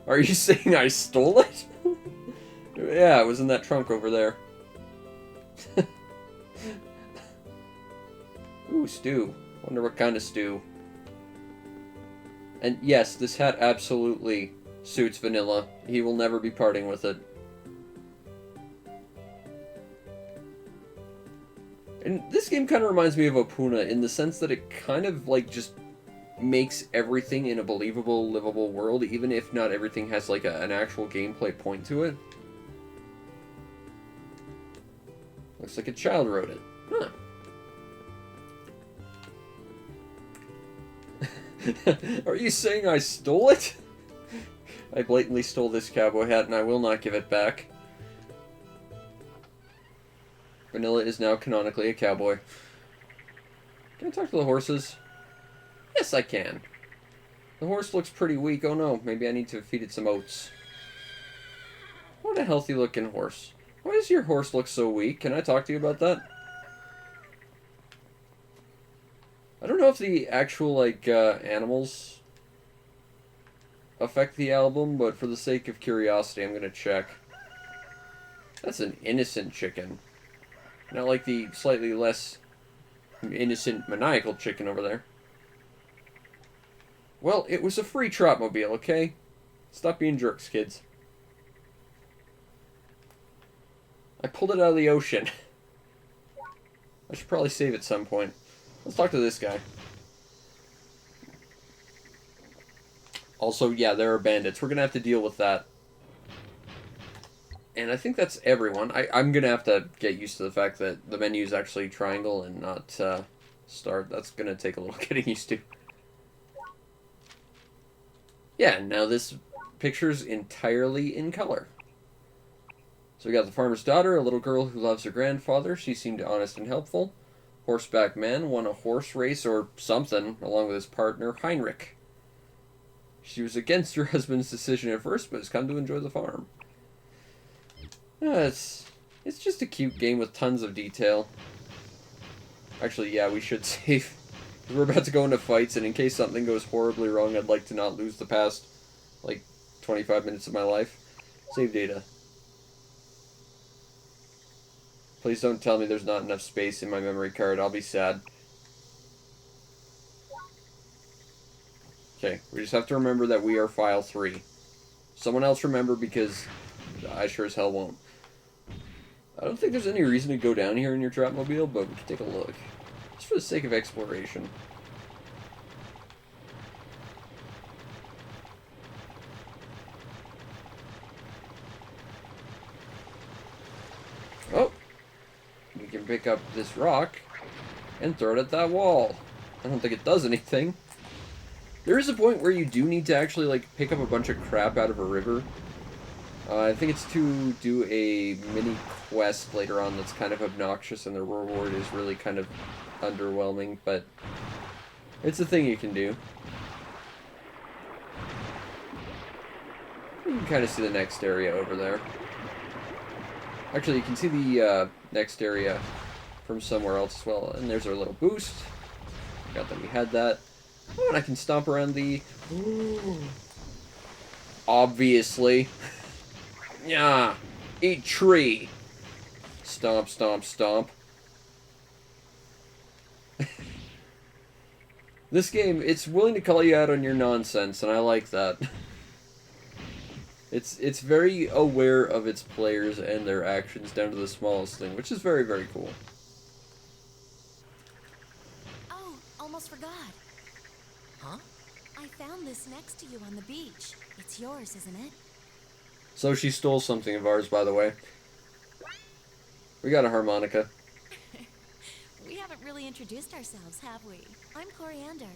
you saying I stole it? Yeah, it was in that trunk over there. Ooh, stew. Wonder what kind of stew. And yes, this hat absolutely suits Vanilla. He will never be parting with it. And this game kind of reminds me of Opoona in the sense that it kind of, like, just makes everything in a believable, livable world, even if not everything has, like, an actual gameplay point to it. Looks like a child wrote it. Huh. Are you saying I stole it? I blatantly stole this cowboy hat and I will not give it back. Vanilla is now canonically a cowboy. Can I talk to the horses? Yes, I can. The horse looks pretty weak. Oh no, maybe I need to feed it some oats. What a healthy looking horse. Why does your horse look so weak? Can I talk to you about that? I don't know if the actual, like, animals affect the album, but for the sake of curiosity, I'm gonna check. That's an innocent chicken. Not like the slightly less innocent, maniacal chicken over there. Well, it was a free Trotmobile, okay? Stop being jerks, kids. I pulled it out of the ocean. I should probably save at some point. Let's talk to this guy. Also, yeah, there are bandits. We're gonna have to deal with that. And I think that's everyone. I'm gonna have to get used to the fact that the menu is actually triangle and not start. That's gonna take a little getting used to. Yeah, now this picture's entirely in color. So we got the farmer's daughter, a little girl who loves her grandfather. She seemed honest and helpful. Horseback man won a horse race or something along with his partner, Heinrich. She was against her husband's decision at first, but has come to enjoy the farm. It's just a cute game with tons of detail. Actually, yeah, we should save. We're about to go into fights, and in case something goes horribly wrong, I'd like to not lose the past, like, 25 minutes of my life. Save data. Please don't tell me there's not enough space in my memory card. I'll be sad. Okay, we just have to remember that we are file 3. Someone else remember, because I sure as hell won't. I don't think there's any reason to go down here in your Trapmobile, but we can take a look. Just for the sake of exploration. Oh! We can pick up this rock and throw it at that wall. I don't think it does anything. There is a point where you do need to actually, like, pick up a bunch of crap out of a river. I think it's to do a mini quest later on that's kind of obnoxious, and the reward is really kind of underwhelming, but it's a thing you can do. You can kind of see the next area over there. Actually, you can see the next area from somewhere else as well, and there's our little boost. Forgot that we had that. Oh, and I can stomp around the... Obviously. Yeah, eat tree. Stomp, stomp, stomp. This game, it's willing to call you out on your nonsense, and I like that. It's very aware of its players and their actions down to the smallest thing, which is very, very cool. Oh, almost forgot. Huh? I found this next to you on the beach. It's yours, isn't it? So she stole something of ours, by the way. We got a harmonica. We haven't really introduced ourselves, have we? I'm Coriander,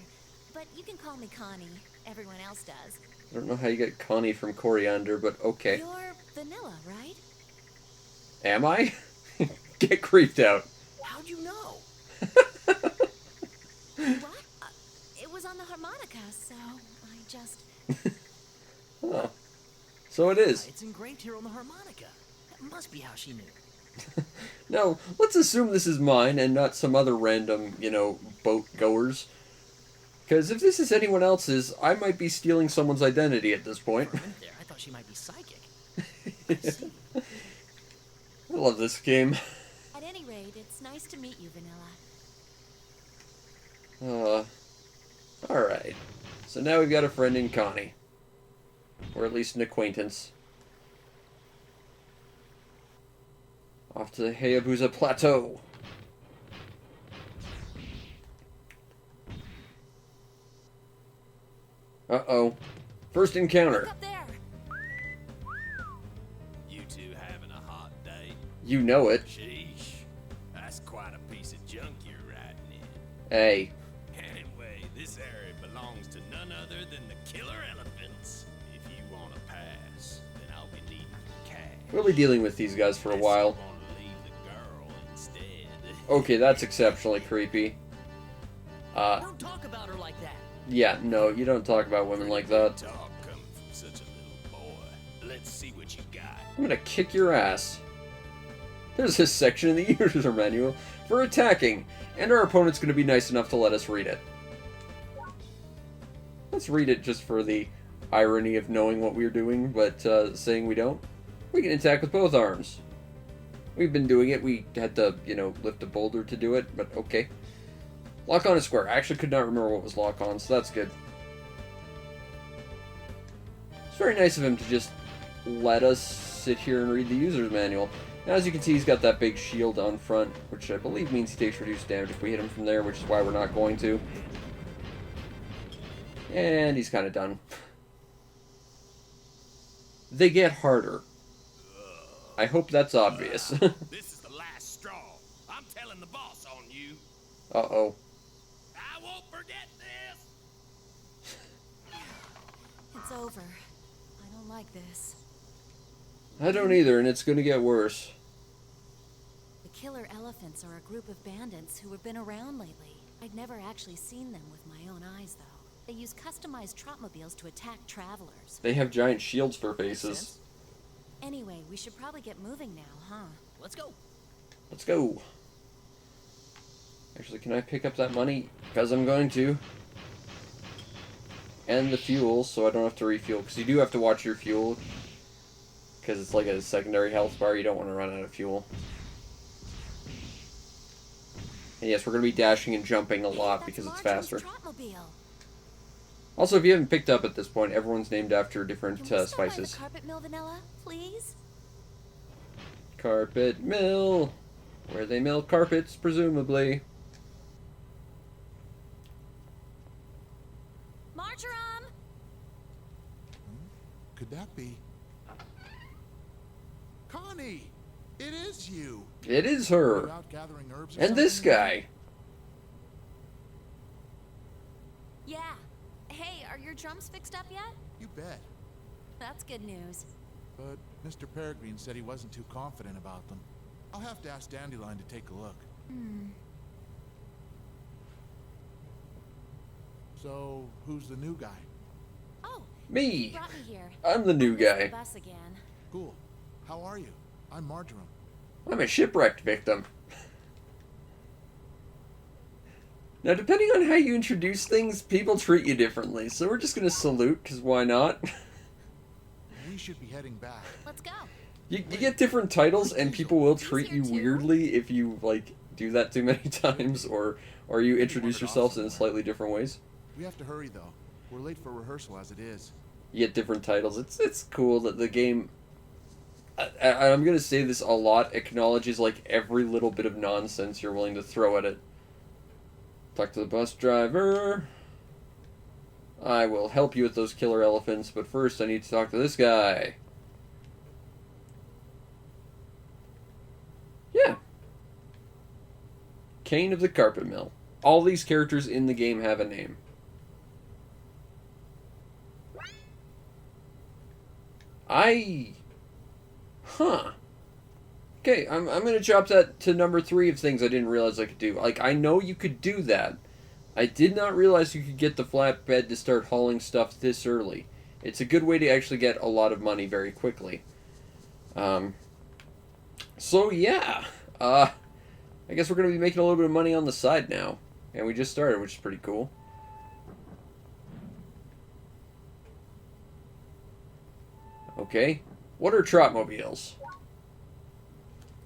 but you can call me Connie. Everyone else does. I don't know how you get Connie from Coriander, but okay. You're Vanilla, right? Am I? Get creeped out. How'd you know? What? It was on the harmonica, so I just... Oh. So it is. It's engraved here on the harmonica. That must be how she knew. Now, let's assume this is mine and not some other random, you know, boat goers. Because if this is anyone else's, I might be stealing someone's identity at this point. For a minute there, I thought she might be psychic. I see. I love this game. At any rate, it's nice to meet you, Vanilla. Alright. So now we've got a friend in Connie. Or at least an acquaintance. Off to the Hayabusa Plateau. Uh-oh. First encounter. Look up there. You two having a hot day? You know it. Sheesh. That's quite a piece of junk you're riding in. Hey. Anyway, this area belongs to none other than the killer elephants. If you want to pass, then I'll be needing your cash. We'll be dealing with these guys for a while. Unless you want to leave the girl instead. Okay, that's exceptionally creepy. Don't talk about her like that. Yeah, no, you don't talk about women like that. Talk coming from such a little boy. Let's see what you got. I'm gonna kick your ass. There's this section in the user manual for attacking, and our opponent's gonna be nice enough to let us read it. Let's read it just for the irony of knowing what we're doing, but saying we don't. We can attack with both arms. We've been doing it. We had to, lift a boulder to do it, but okay. Lock on is square. I actually could not remember what was lock on, so that's good. It's very nice of him to just let us sit here and read the user's manual. Now, as you can see, he's got that big shield on front, which I believe means he takes reduced damage if we hit him from there, which is why we're not going to. And he's kind of done. They get harder. I hope that's obvious. This is the last straw. I'm telling the boss on you. Uh-oh. I won't forget this. It's over. I don't like this. I don't either, and it's gonna get worse. The killer elephants are a group of bandits who have been around lately. I'd never actually seen them with my own eyes, though. They use customized trotmobiles to attack travelers. They have giant shields for faces. Anyway, we should probably get moving now, huh? Let's go. Let's go. Actually, can I pick up that money? Because I'm going to. And the fuel, so I don't have to refuel. Because you do have to watch your fuel. Because it's like a secondary health bar. You don't want to run out of fuel. And yes, we're going to be dashing and jumping a lot because it's faster. Trotmobile. Also, if you haven't picked up at this point, everyone's named after different Can we stop by the spices. carpet mill, Vanilla, please? Carpet mill. Where they mill carpets, presumably. Marjoram! Could that be? Connie! It is you! It is You her. out gathering herbs or And this something? guy. Yeah. Hey, are your drums fixed up yet? You bet. That's good news. But Mr. Peregrine said he wasn't too confident about them. I'll have to ask Dandelion to take a look. So, who's the new guy? Oh, Me. you brought me here. I'm the new I missed guy. the bus again. Cool. How are you? I'm Marjoram. I'm a shipwrecked victim. Now, depending on how you introduce things, people treat you differently. So we're just going to salute, because why not? We should be heading back. Let's go. You get different titles, and people will treat you weirdly if you, do that too many times, or you introduce yourselves in slightly different ways. We have to hurry, though. We're late for rehearsal as it is. You get different titles. It's cool that the game... I'm going to say this a lot, acknowledges, every little bit of nonsense you're willing to throw at it. Talk to the bus driver. I will help you with those killer elephants, but first I need to talk to this guy. Yeah. Kane of the Carpet Mill. All these characters in the game have a name. Huh. Okay, I'm going to drop that to number 3 of things I didn't realize I could do. I know you could do that. I did not realize you could get the flatbed to start hauling stuff this early. It's a good way to actually get a lot of money very quickly. So, yeah. I guess we're going to be making a little bit of money on the side now. And we just started, which is pretty cool. Okay. What are trotmobiles?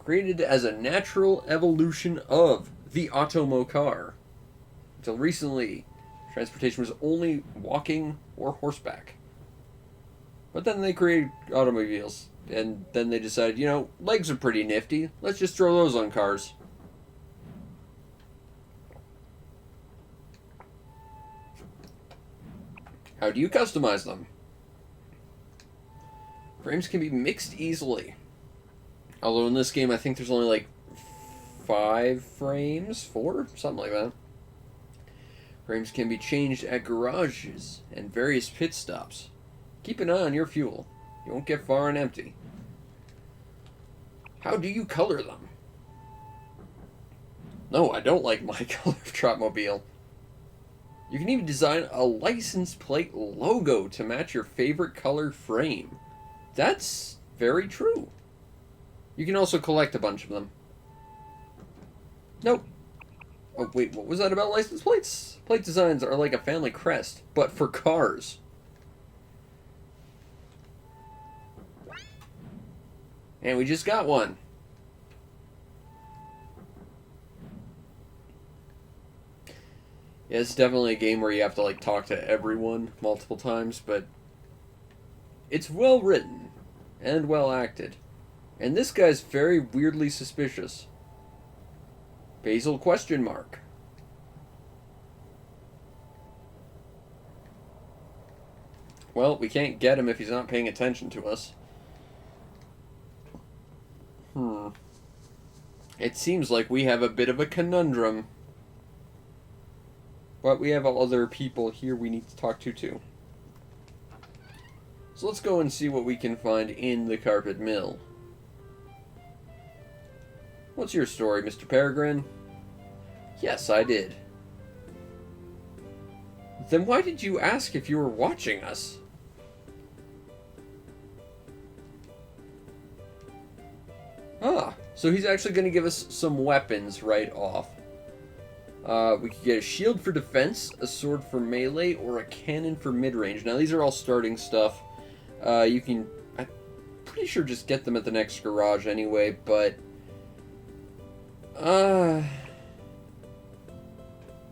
created as a natural evolution of the Automo car. Until recently, transportation was only walking or horseback. But then they created automobiles, and then they decided, you know, legs are pretty nifty, let's just throw those on cars. How do you customize them? Frames can be mixed easily. Although in this game, I think there's only like 5 frames? 4? Something like that. Frames can be changed at garages and various pit stops. Keep an eye on your fuel. You won't get far and empty. How do you color them? No, I don't like my color of Trotmobile. You can even design a license plate logo to match your favorite color frame. That's very true. You can also collect a bunch of them. Nope. Oh, wait, what was that about license plates? Plate designs are like a family crest, but for cars. And we just got one. Yeah, it's definitely a game where you have to, like, talk to everyone multiple times, but it's well written and well acted. And this guy's very weirdly suspicious. Basil question mark. Well, we can't get him if he's not paying attention to us. It seems like we have a bit of a conundrum. But we have other people here we need to talk to too. So let's go and see what we can find in the carpet mill. What's your story, Mr. Peregrine? Yes, I did. Then why did you ask if you were watching us? Ah, so he's actually going to give us some weapons right off. We could get a shield for defense, a sword for melee, or a cannon for mid-range. Now, these are all starting stuff. You can, I'm pretty sure, just get them at the next garage anyway, but I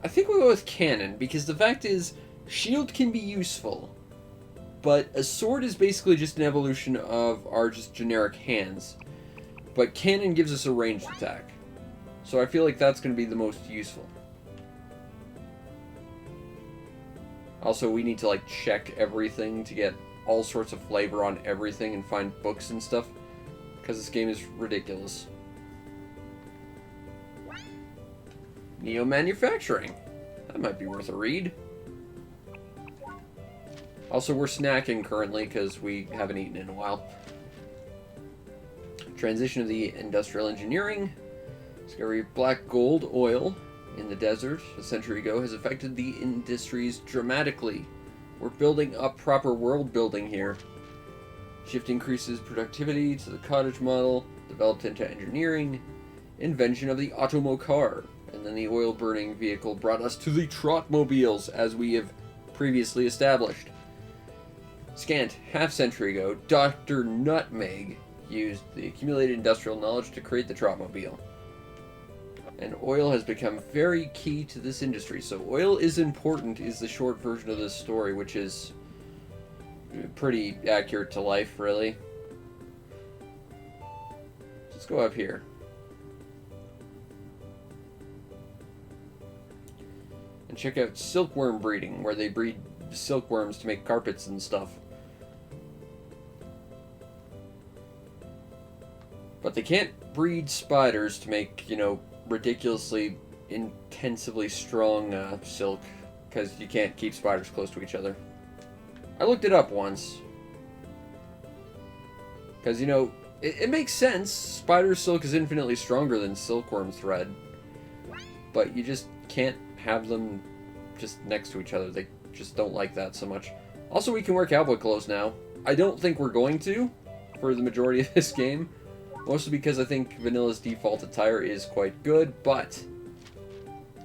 think we'll go with cannon, because the fact is, shield can be useful, but a sword is basically just an evolution of our just generic hands. But cannon gives us a ranged attack. So I feel like that's going to be the most useful. Also, we need to, like, check everything to get all sorts of flavor on everything and find books and stuff. Because this game is ridiculous. Neo Manufacturing. That might be worth a read. Also, we're snacking currently because we haven't eaten in a while. Transition of the industrial engineering. Discovery of black gold oil in the desert a century ago has affected the industries dramatically. We're building up proper world building here. Shift increases productivity to the cottage model, developed into engineering, invention of the Automo car, and then the oil burning vehicle brought us to the Trotmobiles, as we have previously established. Scant half-century ago, Dr. Nutmeg used the accumulated industrial knowledge to create the Trotmobile. And oil has become very key to this industry. So oil is important is the short version of this story, which is pretty accurate to life, really. Let's go up here. And check out silkworm breeding, where they breed silkworms to make carpets and stuff. But they can't breed spiders to make, you know, ridiculously intensively strong silk, because you can't keep spiders close to each other. I looked it up once. Because, you know, it makes sense. Spider silk is infinitely stronger than silkworm thread. But you just can't have them just next to each other. They just don't like that so much. Also, we can wear cowboy clothes now. I don't think we're going to for the majority of this game. Mostly because I think Vanilla's default attire is quite good, but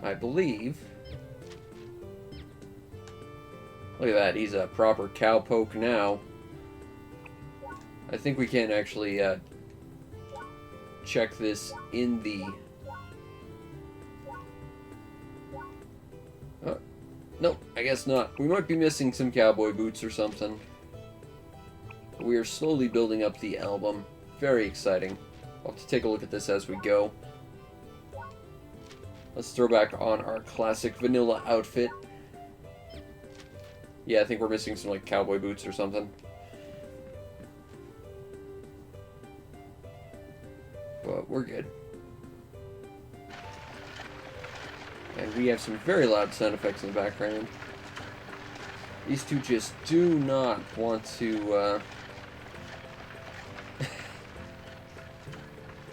I believe... Look at that, he's a proper cowpoke now. I think we can actually check this in the... Nope, I guess not. We might be missing some cowboy boots or something. We are slowly building up the album. Very exciting. I'll have to take a look at this as we go. Let's throw back on our classic vanilla outfit. Yeah, I think we're missing some, like, cowboy boots or something. But we're good. And we have some very loud sound effects in the background. These two just do not want to,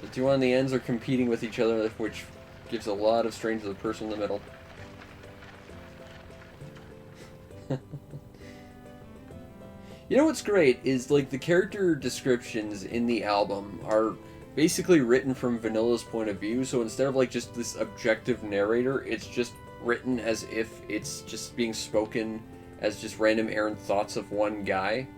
The two on the ends are competing with each other, which gives a lot of strain to the person in the middle. You know what's great is, like, the character descriptions in the album are basically written from Vanilla's point of view, so instead of, like, just this objective narrator, it's just written as if it's just being spoken as just random errant thoughts of one guy.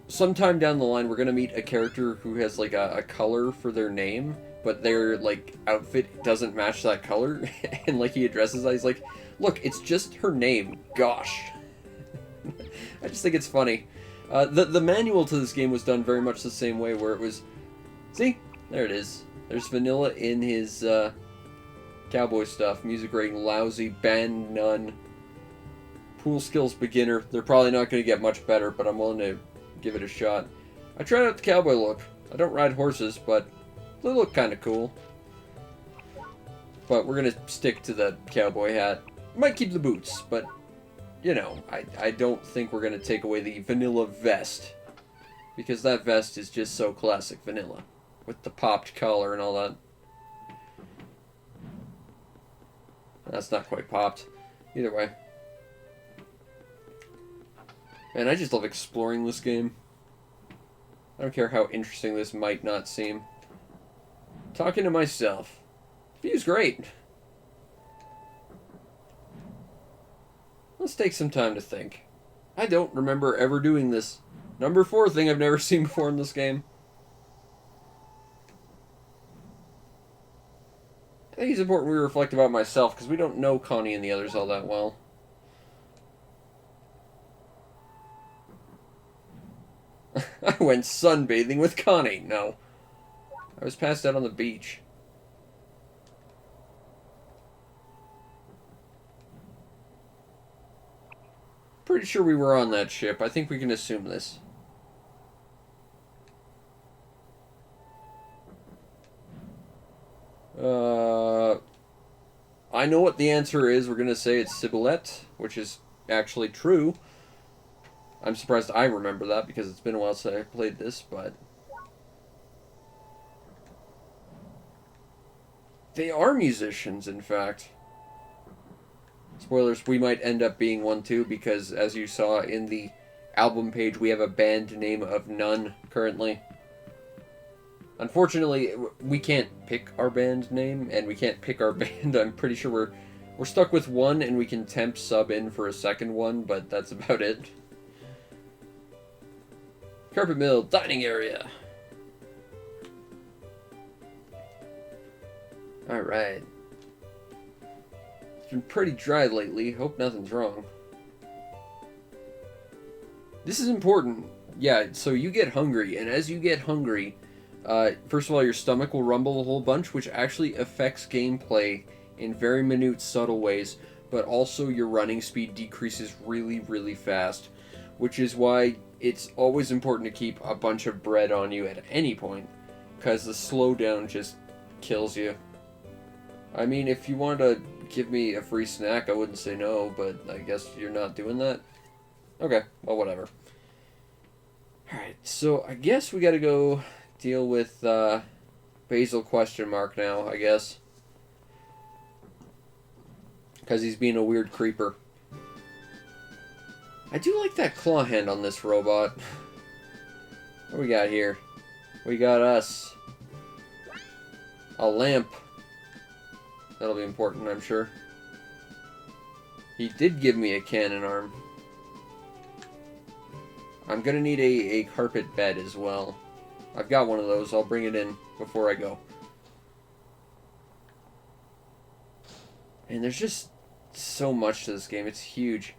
Sometime down the line, we're gonna meet a character who has, like, a color for their name, but their, like, outfit doesn't match that color, and, like, he addresses that, he's like, look, it's just her name, gosh. I just think it's funny. The manual to this game was done very much the same way, where it was... See? There it is. There's Vanilla in his cowboy stuff. Music rating lousy, band none. Pool skills beginner. They're probably not going to get much better, but I'm willing to give it a shot. I tried out the cowboy look. I don't ride horses, but they look kind of cool. But we're going to stick to the cowboy hat. Might keep the boots, but... You know, I don't think we're going to take away the vanilla vest. Because that vest is just so classic vanilla. With the popped collar and all that. That's not quite popped. Either way. Man, I just love exploring this game. I don't care how interesting this might not seem. Talking to myself. View's great. Let's take some time to think. I don't remember ever doing this. Number 4 thing I've never seen before in this game. I think it's important we reflect about myself, because we don't know Connie and the others all that well. I went sunbathing with Connie. No. I was passed out on the beach. Pretty sure we were on that ship. I think we can assume this. I know what the answer is. We're going to say it's Sibylette, which is actually true. I'm surprised I remember that because it's been a while since I played this, but... They are musicians, in fact. Spoilers, we might end up being one too, because as you saw in the album page, we have a band name of none currently. Unfortunately, we can't pick our band name, and we can't pick our band. I'm pretty sure we're stuck with one, and we can temp sub in for a second one, but that's about it. Carpet mill, dining area. Alright. It's been pretty dry lately. Hope nothing's wrong. This is important. Yeah, so you get hungry, and as you get hungry, first of all, your stomach will rumble a whole bunch, which actually affects gameplay in very minute, subtle ways, but also your running speed decreases really, really fast, which is why it's always important to keep a bunch of bread on you at any point, because the slowdown just kills you. I mean, if you want to give me a free snack, I wouldn't say no, but I guess you're not doing that? Okay, well, whatever. Alright, so I guess we gotta go deal with Basil question mark now, I guess. Because he's being a weird creeper. I do like that claw hand on this robot. What we got here? We got us. A lamp. That'll be important, I'm sure. He did give me a cannon arm. I'm gonna need a carpet bed as well. I've got one of those. I'll bring it in before I go. And there's just so much to this game. It's huge.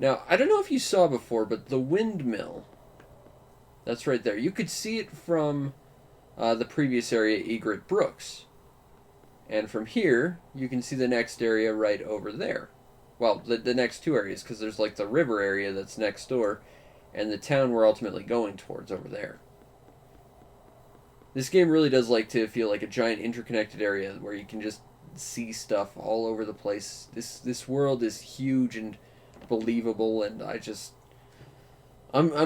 Now, I don't know if you saw before, but the windmill, that's right there. You could see it from the previous area, Egret Brooks. And from here, you can see the next area right over there. Well, the next two areas, because there's like the river area that's next door, and the town we're ultimately going towards over there. This game really does like to feel like a giant interconnected area where you can just see stuff all over the place. This world is huge and believable, and I'm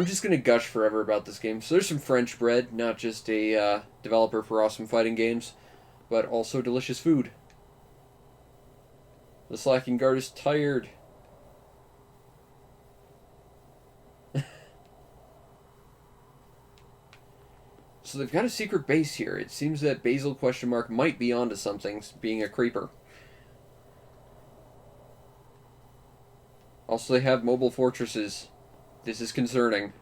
just gonna gush forever about this game. So there's some French bread, not just a developer for awesome fighting games, but also delicious food. The slacking guard is tired. So they've got a secret base here. It seems that Basil _ might be onto something, being a creeper. Also, they have mobile fortresses. This is concerning.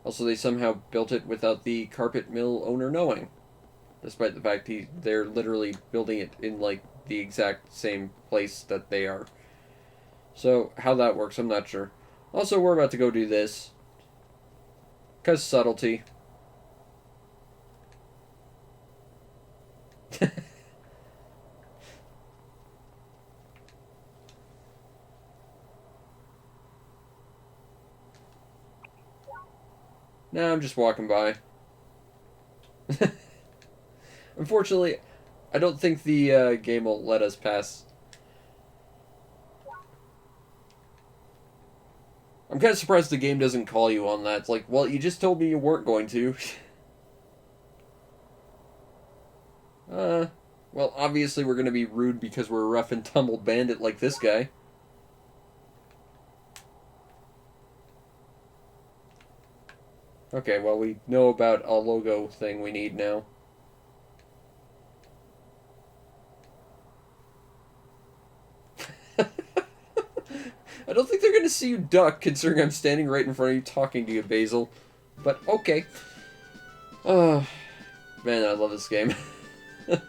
Also, they somehow built it without the carpet mill owner knowing. Despite the fact they're literally building it in, like, the exact same place that they are. So, how that works, I'm not sure. Also, we're about to go do this. 'Cause subtlety. Nah, I'm just walking by. Unfortunately, I don't think the game will let us pass. I'm kind of surprised the game doesn't call you on that. It's like, well, you just told me you weren't going to. Well, obviously we're going to be rude because we're a rough and tumble bandit like this guy. Okay, well, we know about a logo thing we need now. I don't think they're going to see you duck, considering I'm standing right in front of you talking to you, Basil. But, okay. Man, I love this game. It's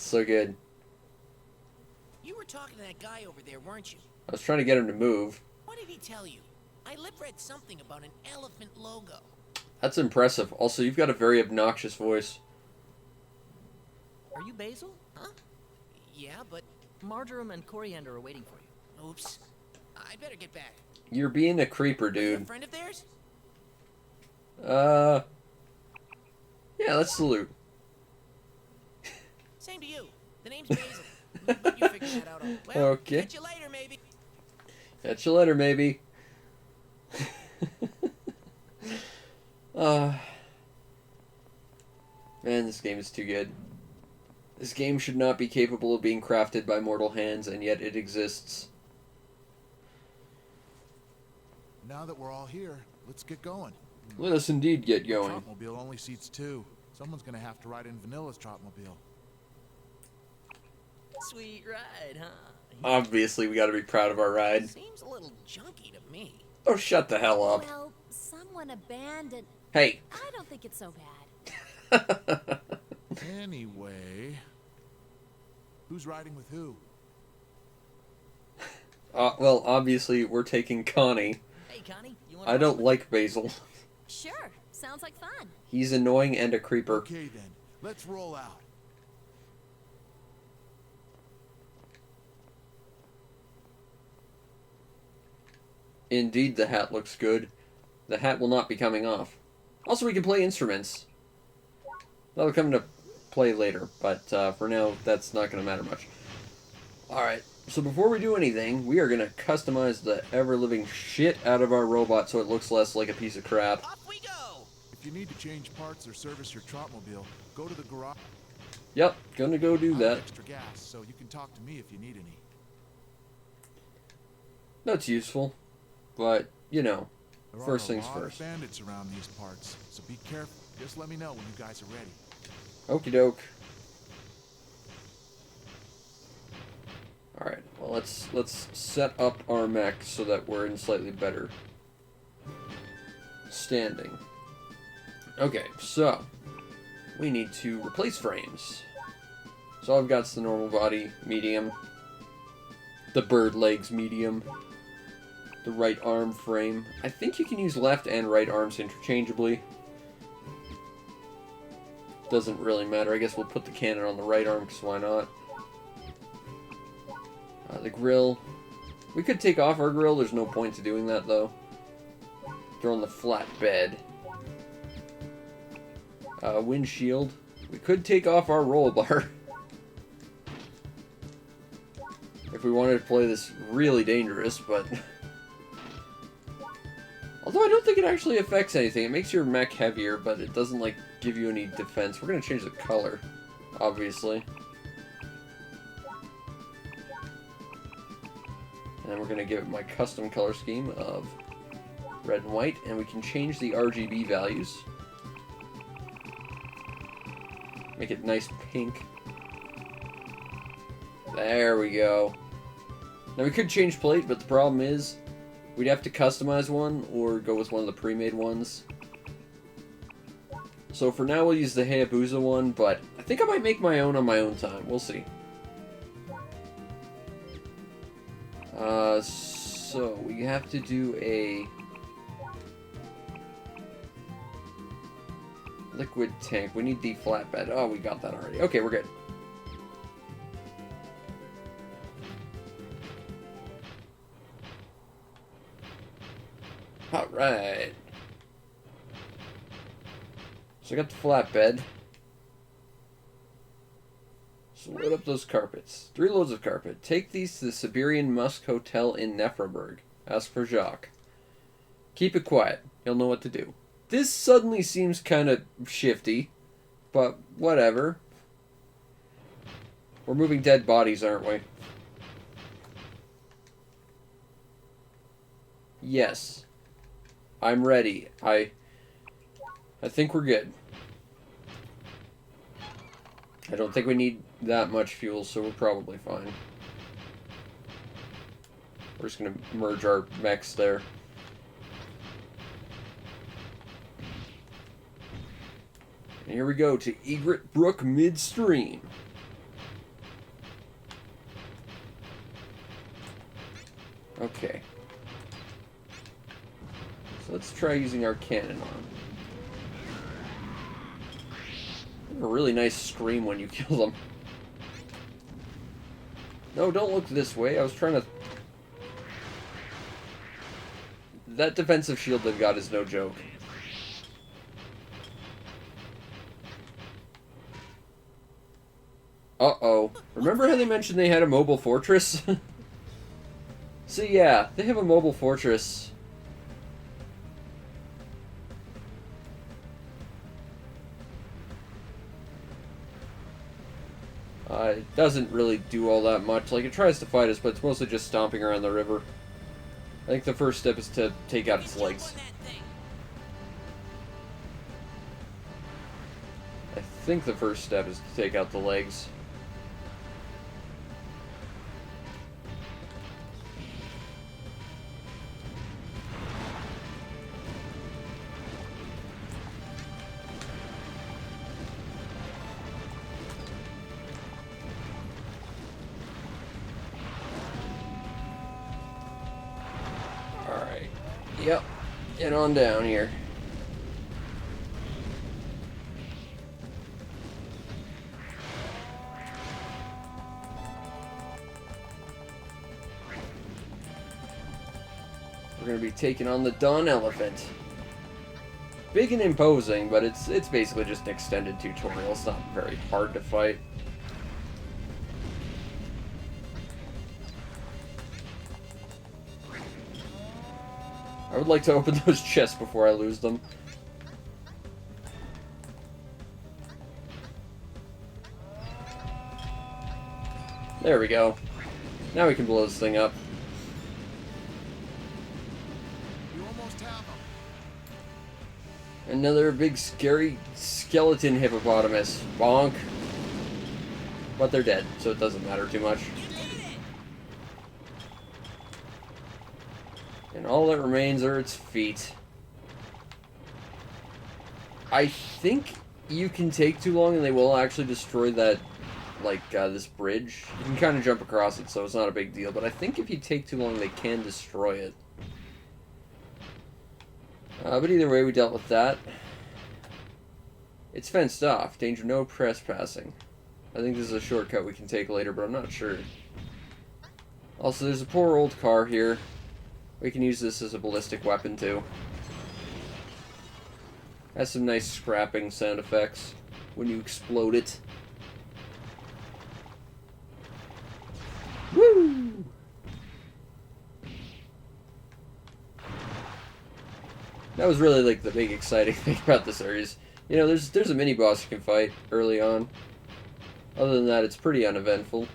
so good. You were talking to that guy over there, weren't you? I was trying to get him to move. What did he tell you? I lip-read something about an elephant logo. That's impressive. Also, you've got a very obnoxious voice. Are you Basil? Huh? Yeah, but marjoram and coriander are waiting for you. Oops. I'd better get back. You're being a creeper, Are you dude. a friend of theirs? Yeah, let's salute. Same to you. The name's Basil. But you figured that out. Well, Okay. catch you later, maybe. Catch you later, maybe. Man, this game is too good. This game should not be capable of being crafted by mortal hands, and yet it exists. Now that we're all here, let's get going. Let us indeed get going. Trotmobile only seats 2. Someone's gonna have to ride in Vanilla's Trotmobile. Sweet ride, huh? Obviously, we gotta be proud of our ride. Seems a little junky to me. Oh, shut the hell up. Well, someone abandoned. Hey. I don't think it's so bad. Anyway, who's riding with who? Well, obviously, we're taking Connie. Hey, Connie, you want I don't like Basil. Sure, sounds like fun. He's annoying and a creeper. Okay then, let's roll out. Indeed, the hat looks good. The hat will not be coming off. Also, we can play instruments. That'll come into play later, but for now, that's not going to matter much. Alright, so before we do anything, we are going to customize the ever-living shit out of our robot so it looks less like a piece of crap. Off we go! If you need to change parts or service your Trotmobile, go to the garage. Yep, gonna go do I have that. extra gas, so you can talk to me if you need any. That's useful, but, you know, There first are a things lot of first. bandits around these parts, so be careful. Just let me know when you guys are ready. Okie doke. Alright, well, let's set up our mech so that we're in slightly better standing. Okay, so we need to replace frames. So all I've got is the normal body, medium, the bird legs, medium, the right arm frame. I think you can use left and right arms interchangeably. Doesn't really matter. I guess we'll put the cannon on the right arm, because why not? The grill. We could take off our grill. There's no point to doing that, though. They're on the flat bed. Windshield. We could take off our roll bar. If we wanted to play this really dangerous, but... Although I don't think it actually affects anything. It makes your mech heavier, but it doesn't, like, give you any defense. We're going to change the color, obviously. And then we're going to give it my custom color scheme of red and white, and we can change the RGB values. Make it nice pink. There we go. Now we could change plate, but the problem is we'd have to customize one or go with one of the pre-made ones. So for now we'll use the Hayabusa one, but I think I might make my own on my own time. We'll see. So we have to do a liquid tank. We need the flatbed. Oh, we got that already. Okay, we're good. Alright. So I got the flatbed. So load up those carpets. 3 loads of carpet. Take these to the Siberian Musk Hotel in Nefraburg. Ask for Jacques. Keep it quiet. He'll know what to do. This suddenly seems kind of shifty, but whatever. We're moving dead bodies, aren't we? Yes. I'm ready. I think we're good. I don't think we need that much fuel, so we're probably fine. We're just going to merge our mechs there. And here we go to Egret Brook midstream. Okay. So let's try using our cannon on. A really nice scream when you kill them. No, don't look this way. I was trying to... That defensive shield they've got is no joke. Uh-oh. Remember how they mentioned they had a mobile fortress? So yeah, they have a mobile fortress. It doesn't really do all that much. Like, it tries to fight us, but it's mostly just stomping around the river. I think the first step is to take out its legs. I think the first step is to take out the legs. Yep, get on down here. We're going to be taking on the Dawn Elephant. Big and imposing, but it's basically just an extended tutorial. It's not very hard to fight. I would like to open those chests before I lose them. There we go. Now we can blow this thing up. You almost have them. Another big scary skeleton hippopotamus. Bonk. But they're dead, so it doesn't matter too much. And all that remains are its feet. I think you can take too long and they will actually destroy that, like, this bridge. You can kind of jump across it, so it's not a big deal. But I think if you take too long, they can destroy it. But either way, we dealt with that. It's fenced off. Danger no trespassing. I think this is a shortcut we can take later, but I'm not sure. Also, there's a poor old car here. We can use this as a ballistic weapon, too. Has some nice scrapping sound effects when you explode it. Woo! That was really, like, the big exciting thing about this series. You know, there's a mini-boss you can fight early on. Other than that, it's pretty uneventful.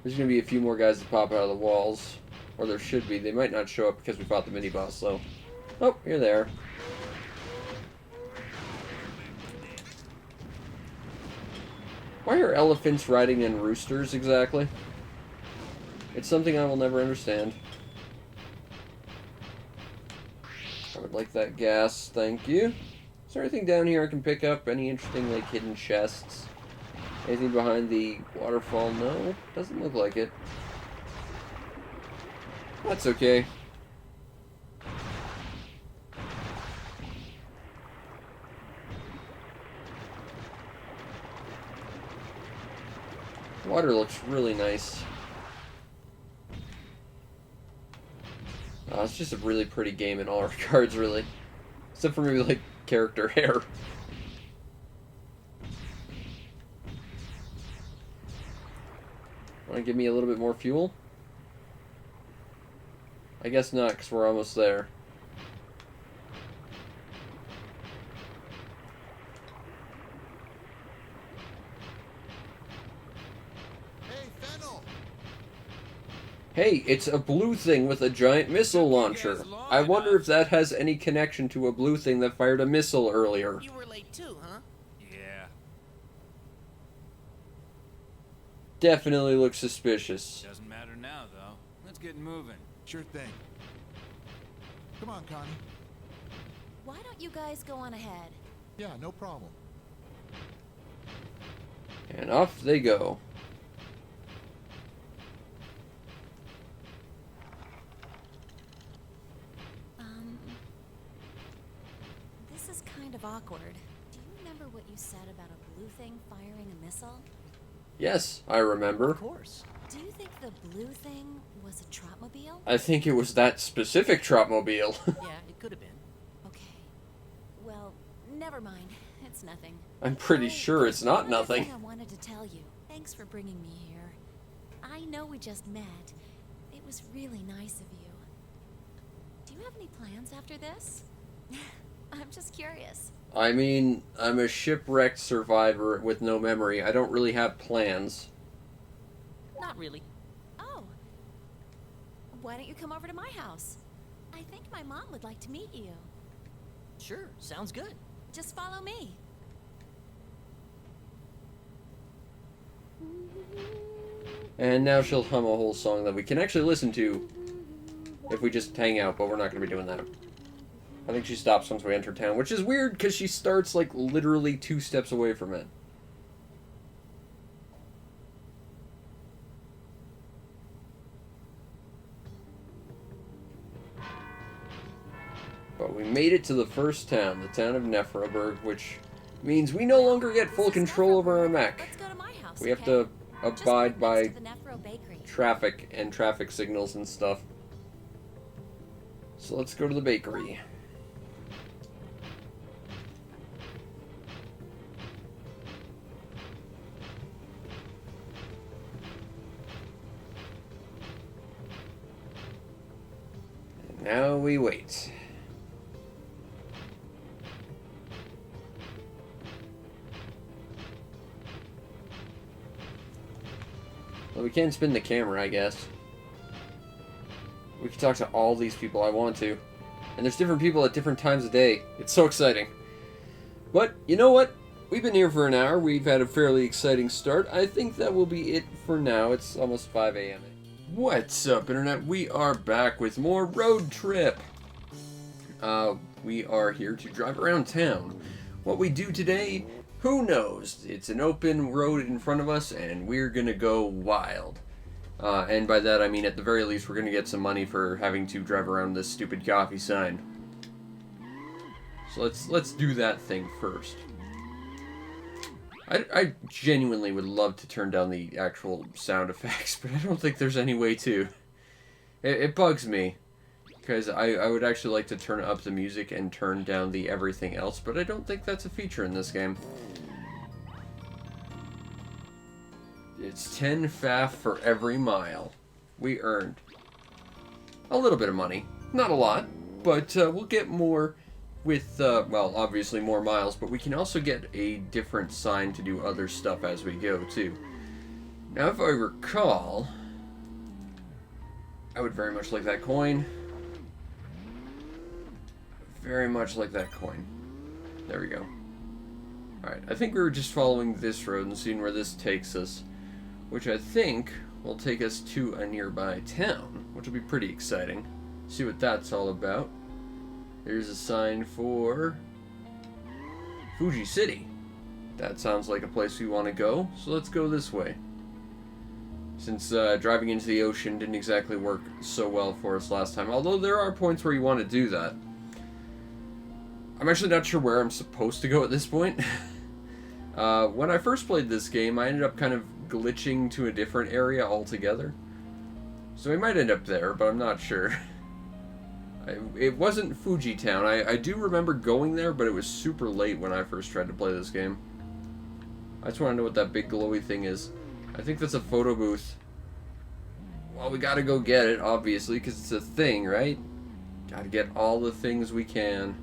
There's going to be a few more guys that pop out of the walls. Or there should be. They might not show up because we fought the mini-boss, though. Oh, you're there. Why are elephants riding in roosters, exactly? It's something I will never understand. I would like that gas, thank you. Is there anything down here I can pick up? Any interesting, like, hidden chests? Anything behind the waterfall? No, doesn't look like it. That's okay. Water looks really nice. It's just a really pretty game in all regards, really. Except for maybe, like, character hair. Want to give me a little bit more fuel? I guess not, because we're almost there. Hey, Fennel! Hey, it's a blue thing with a giant missile launcher. I wonder if that has any connection to a blue thing that fired a missile earlier. You were late too, huh? Yeah. Definitely looks suspicious. Doesn't matter now, though. Let's get moving. Sure thing. Come on, Connie. Why don't you guys go on ahead? Yeah, no problem. And off they go. This is kind of awkward. Do you remember what you said about a blue thing firing a missile? Yes, I remember. Of course. Do you think the blue thing was a Tropmobile? I think it was that specific Tropmobile. Yeah, it could have been. Okay. Well, never mind. It's nothing. I'm pretty Oh, sure it's not one other nothing. thing I wanted to tell you. Thanks for bringing me here. I know we just met. It was really nice of you. Do you have any plans after this? I'm just curious. I mean, I'm a shipwrecked survivor with no memory. I don't really have plans. Not really. Oh. Why don't you come over to my house? I think my mom would like to meet you. Sure, sounds good. Just follow me. And now she'll hum a whole song that we can actually listen to if we just hang out, but we're not going to be doing that. I think she stops once we enter town, which is weird because she starts like literally 2 steps away from it. But we made it to the first town, the town of Nephroburg, which means we no longer get full control over our mech. Let's go to my house. We have okay? to Just abide right by next to the Nephro Bakery. traffic and traffic signals and stuff. So let's go to the bakery. And now we wait. Well, we can spin the camera, I guess. We can talk to all these people I want to. And there's different people at different times of day. It's so exciting. But, you know what? We've been here for an hour. We've had a fairly exciting start. I think that will be it for now. It's almost 5 a.m. What's up, Internet? We are back with more Road Trip. We are here to drive around town. What we do today, who knows? It's an open road in front of us, and we're gonna go wild. And by that I mean, at the very least, we're gonna get some money for having to drive around this stupid coffee sign. So let's do that thing first. I genuinely would love to turn down the actual sound effects, but I don't think there's any way to. It bugs me, because I would actually like to turn up the music and turn down the everything else, but I don't think that's a feature in this game. It's 10 FAF for every mile. We earned a little bit of money. Not a lot, but we'll get more with, well, obviously more miles, but we can also get a different sign to do other stuff as we go, too. Now, if I recall, I would very much like that coin. Very much like that coin. There we go. Alright, I think we were just following this road and seeing where this takes us, which I think will take us to a nearby town, which will be pretty exciting. See what that's all about. There's a sign for Fuji City. That sounds like a place we want to go, so let's go this way. Since driving into the ocean didn't exactly work so well for us last time, although there are points where you want to do that. I'm actually not sure where I'm supposed to go at this point. When I first played this game, I ended up kind of glitching to a different area altogether. So we might end up there, but I'm not sure. It wasn't Fuji Town. I do remember going there, but it was super late when I first tried to play this game. I just want to know what that big glowy thing is. I think that's a photo booth. Well, we gotta go get it, obviously, because it's a thing, right? Gotta get all the things we can.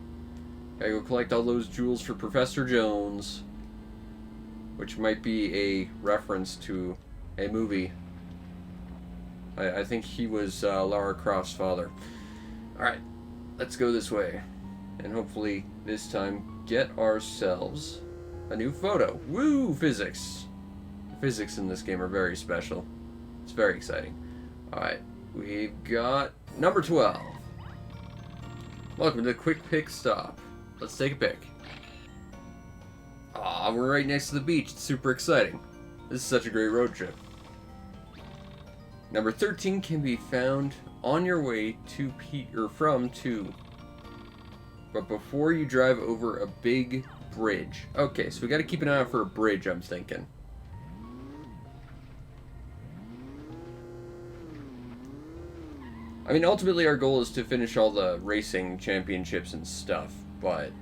Gotta go collect all those jewels for Professor Jones. Which might be a reference to a movie. I think he was Lara Croft's father. Alright, let's go this way. And hopefully, this time, get ourselves a new photo. Woo! Physics. The physics in this game are very special. It's very exciting. Alright, we've got number 12. Welcome to the Quick Pick Stop. Let's take a pick. Aw, we're right next to the beach. It's super exciting. This is such a great road trip. Number 13 can be found on your way to from 2. But before you drive over a big bridge. Okay, so we gotta keep an eye out for a bridge, I'm thinking. I mean, ultimately our goal is to finish all the racing championships and stuff, but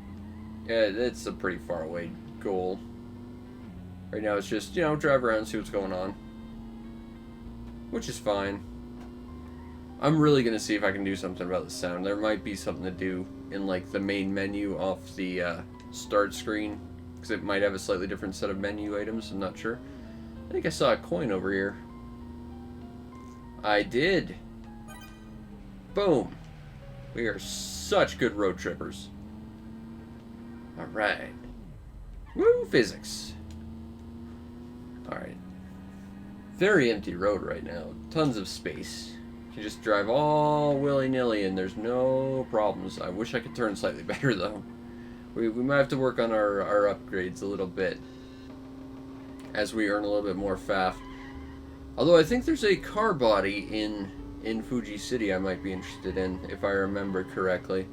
yeah, it's a pretty far away goal. Right now it's just, you know, drive around and see what's going on. Which is fine. I'm really gonna see if I can do something about the sound. There might be something to do in, like, the main menu off the start screen, because it might have a slightly different set of menu items. I'm not sure. I think I saw a coin over here. I did. Boom. We are such good road trippers. Alright. Woo, physics. Alright. Very empty road right now. Tons of space. You can just drive all willy-nilly and there's no problems. I wish I could turn slightly better though. We might have to work on our upgrades a little bit as we earn a little bit more FAF. Although I think there's a car body in Fuji City I might be interested in, if I remember correctly.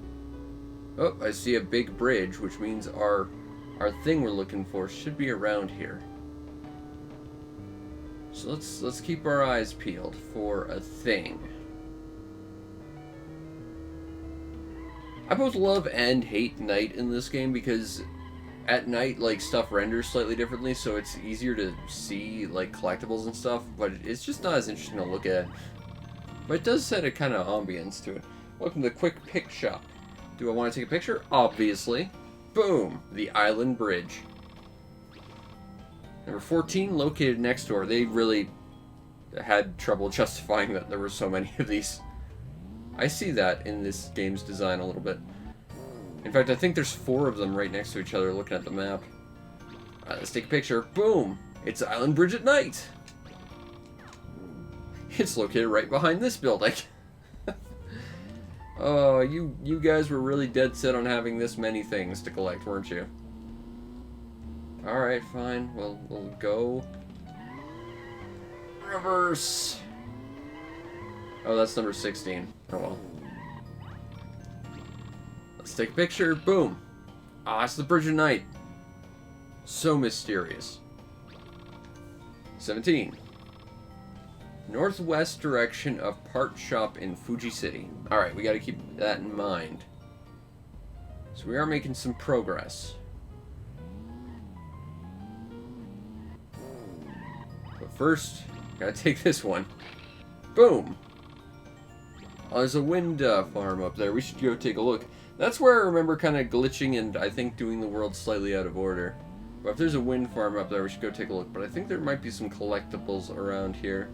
Oh, I see a big bridge, which means our thing we're looking for should be around here. So let's keep our eyes peeled for a thing. I both love and hate night in this game because at night, like, stuff renders slightly differently, so it's easier to see, like, collectibles and stuff, but it's just not as interesting to look at. But it does set a kind of ambience to it. Welcome to the Quick Pick Shop. Do I want to take a picture? Obviously. Boom! The Island Bridge. Number 14, located next door. They really had trouble justifying that there were so many of these. I see that in this game's design a little bit. In fact, I think there's 4 of them right next to each other looking at the map. Alright, let's take a picture. Boom! It's Island Bridge at night! It's located right behind this building. Oh, you guys were really dead set on having this many things to collect, weren't you? Alright, fine. We'll go. Reverse. Oh, that's number 16. Oh well. Let's take a picture. Boom. Ah, it's the Bridge of Night. So mysterious. 17. Northwest direction of Part Shop in Fuji City. Alright, we gotta keep that in mind. So we are making some progress. But first, gotta take this one. Boom! Oh, there's a wind farm up there. We should go take a look. That's where I remember kind of glitching and I think doing the world slightly out of order. But if there's a wind farm up there, we should go take a look. But I think there might be some collectibles around here.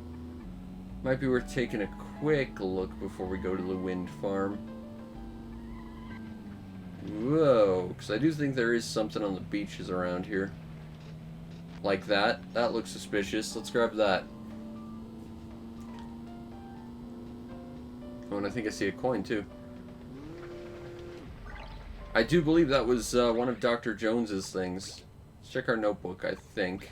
Might be worth taking a quick look before we go to the wind farm. Whoa, because I do think there is something on the beaches around here. Like that. That looks suspicious. Let's grab that. Oh, and I think I see a coin too. I do believe that was one of Dr. Jones's things. Let's check our notebook, I think.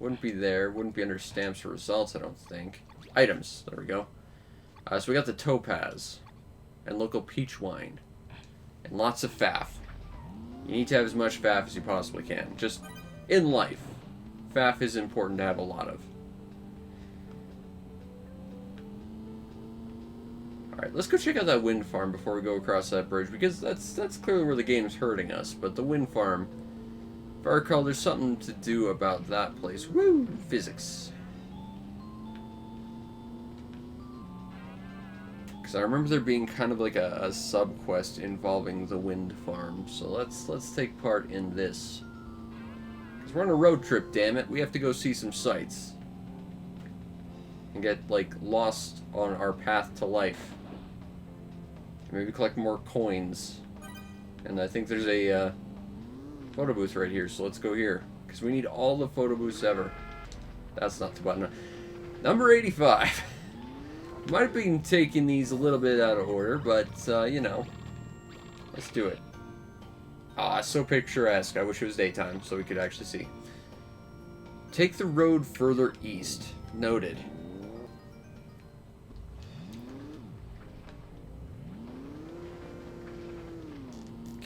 Wouldn't be there. Wouldn't be under stamps or results, I don't think. Items. There we go. So we got the topaz. And local peach wine. And lots of faff. You need to have as much faff as you possibly can. Just in life. Faff is important to have a lot of. Alright, let's go check out that wind farm before we go across that bridge, because that's clearly where the game's hurting us. But the wind farm, if I recall, there's something to do about that place. Woo! Physics. Because I remember there being kind of like a sub-quest involving the wind farm. So let's take part in this. Because we're on a road trip, damn it. We have to go see some sights. And get, like, lost on our path to life. Maybe collect more coins. And I think there's a photo booth right here, so let's go here. Because we need all the photo booths ever. That's not the button. Number 85. Might have been taking these a little bit out of order, but, you know. Let's do it. Ah, so picturesque. I wish it was daytime so we could actually see. Take the road further east. Noted.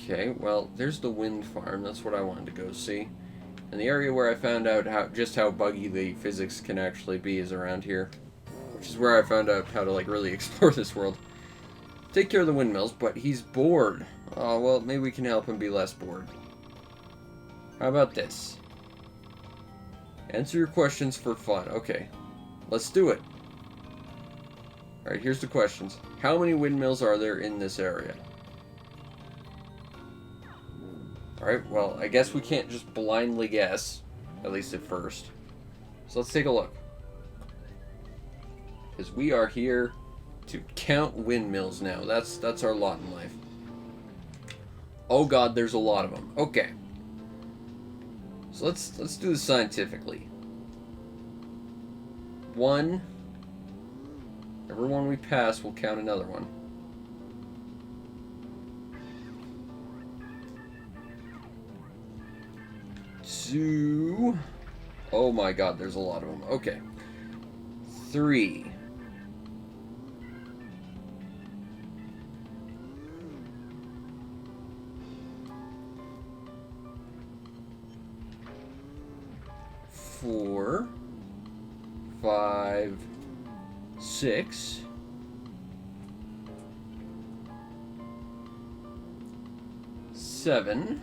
Okay, well, there's the wind farm. That's what I wanted to go see. And the area where I found out just how buggy the physics can actually be is around here. Which is where I found out how to, like, really explore this world. Take care of the windmills, but he's bored. Oh, well, maybe we can help him be less bored. How about this? Answer your questions for fun. Okay, let's do it. Alright, here's the questions. How many windmills are there in this area? Alright, well, I guess we can't just blindly guess. At least at first. So let's take a look. Because we are here to count windmills now. That's our lot in life. Oh god, there's a lot of them. Okay. So let's do this scientifically. 1. Every one we pass, we'll count another one. 2. Oh my god, there's a lot of them. Okay. 3. 4. 5. 6. 7.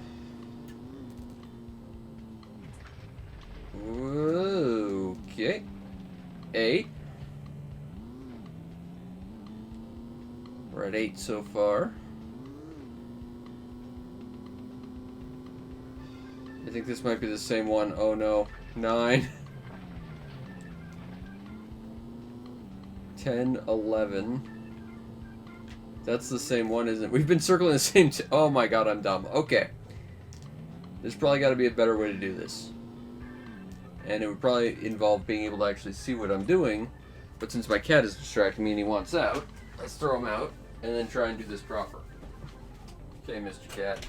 Okay. 8. We're at 8 so far. I think this might be the same one. Oh no. 9. 10, 11. That's the same one, isn't it? We've been circling the same oh my god, I'm dumb. Okay. There's probably got to be a better way to do this. And it would probably involve being able to actually see what I'm doing But since my cat is distracting me and he wants out, let's throw him out and then try and do this proper. Okay, Mr. Cat.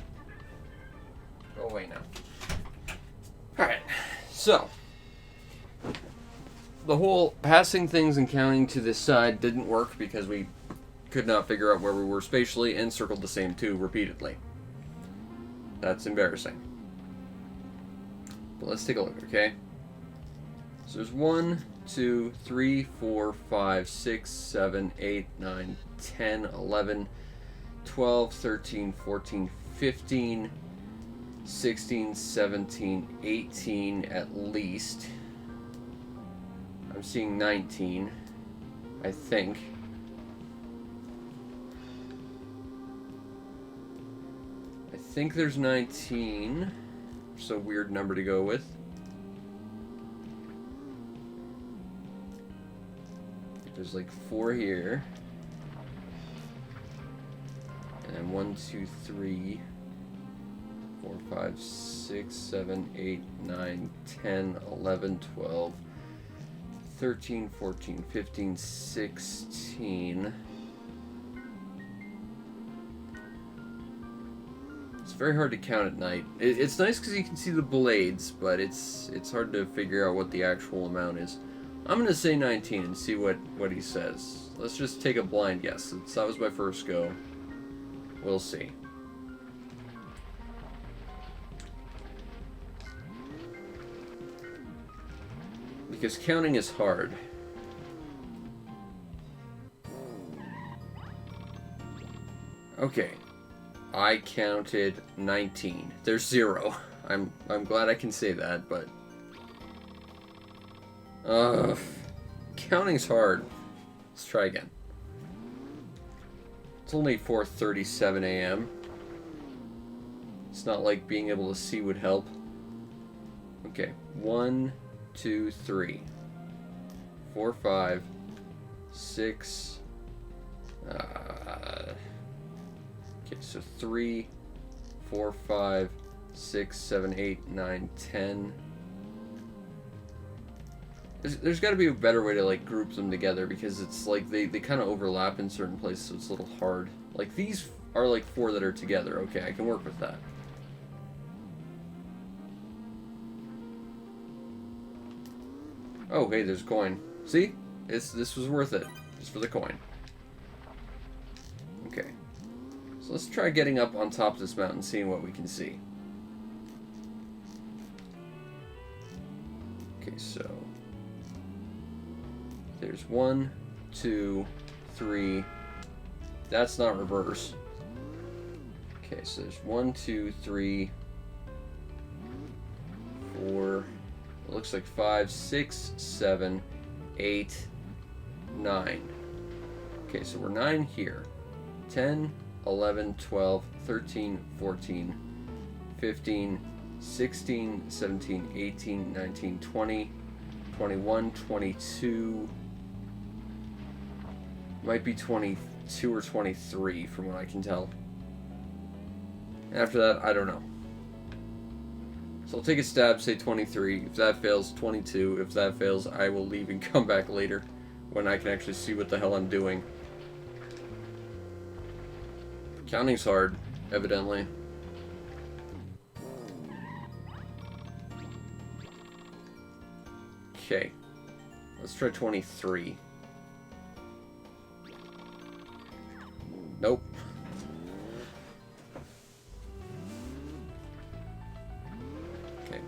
Go away now. Alright, so the whole passing things and counting to this side didn't work because we could not figure out where we were spatially and circled the same 2 repeatedly. That's embarrassing. But let's take a look, okay? So there's 1, 2, 3, 4, 5, 6, 7, 8, 9, 10, 11, 12, 13, 14, 15, 16, 17, 18 at least. I'm seeing 19, I think. I think there's 19. It's a weird number to go with. There's like 4 here. And then 1, 2, 3, 4, 5, 6, 7, 8, 9, 10, 11, 12, 13, 14, 15, 16. It's very hard to count at night. It's nice because you can see the blades, but it's hard to figure out what the actual amount is. I'm going to say 19 and see what he says. Let's just take a blind guess. That was my first go. We'll see. Because counting is hard. Okay. I counted 19. There's 0. I'm glad I can say that, but counting's hard. Let's try again. It's only 4:37 a.m. It's not like being able to see would help. Okay, 1, 2, 3, 4, 5, 6. Okay, so 3, 4, 5, 6, 7, 8, 9, 10. There's got to be a better way to like group them together because it's like they kind of overlap in certain places, so it's a little hard. Like these are like 4 that are together. Okay, I can work with that. Oh, hey, there's a coin. See? This was worth it. Just for the coin. Okay. So let's try getting up on top of this mountain, seeing what we can see. Okay, so there's 1, 2, 3. That's not reverse. Okay, so there's 1, 2, 3, 4. It looks like 5, 6, 7, 8, 9. Okay, so we're 9 here. 10, 11, 12, 13, 14, 15, 16, 17, 18, 19, 20, 21, 22. Might be 22 or 23 from what I can tell. After that, I don't know. So I'll take a stab, say 23. If that fails, 22. If that fails, I will leave and come back later when I can actually see what the hell I'm doing. Counting's hard, evidently. Okay. Let's try 23. Nope. Okay.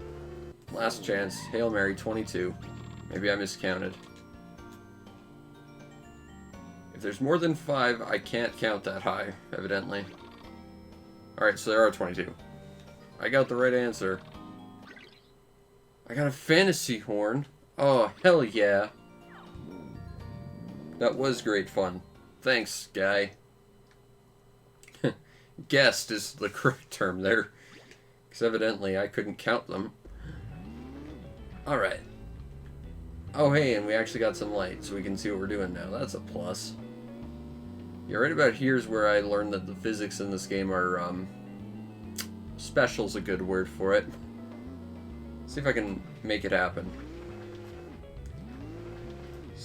Last chance. Hail Mary, 22. Maybe I miscounted. If there's more than 5, I can't count that high, evidently. Alright, so there are 22. I got the right answer. I got a fantasy horn. Oh, hell yeah. That was great fun. Thanks, guy. Guessed is the correct term there. Because evidently I couldn't count them. Alright. Oh, hey, and we actually got some light, so we can see what we're doing now. That's a plus. Yeah, right about here is where I learned that the physics in this game are, special's a good word for it. See if I can make it happen.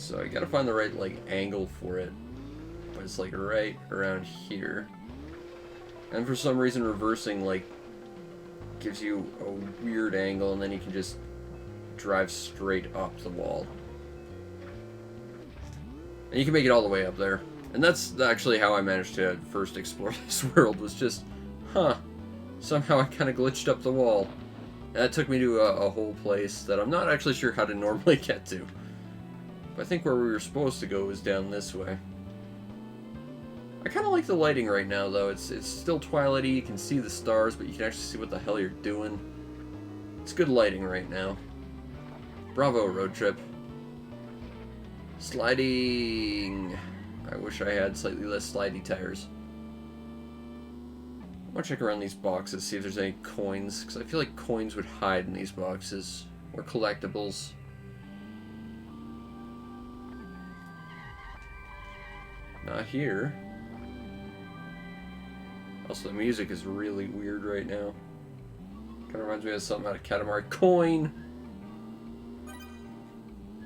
So I gotta find the right, like, angle for it. But it's, like, right around here. And for some reason, reversing, like, gives you a weird angle, and then you can just drive straight up the wall. And you can make it all the way up there. And that's actually how I managed to first explore this world, was just, somehow I kind of glitched up the wall. And that took me to a whole place that I'm not actually sure how to normally get to. But I think where we were supposed to go is down this way. I kind of like the lighting right now, though. It's still twilighty, you can see the stars, but you can actually see what the hell you're doing. It's good lighting right now. Bravo, road trip. Sliding. I wish I had slightly less slidey tires. I want to check around these boxes, see if there's any coins, because I feel like coins would hide in these boxes, or collectibles. Not here. Also, the music is really weird right now. Kind of reminds me of something out of Katamari. Coin!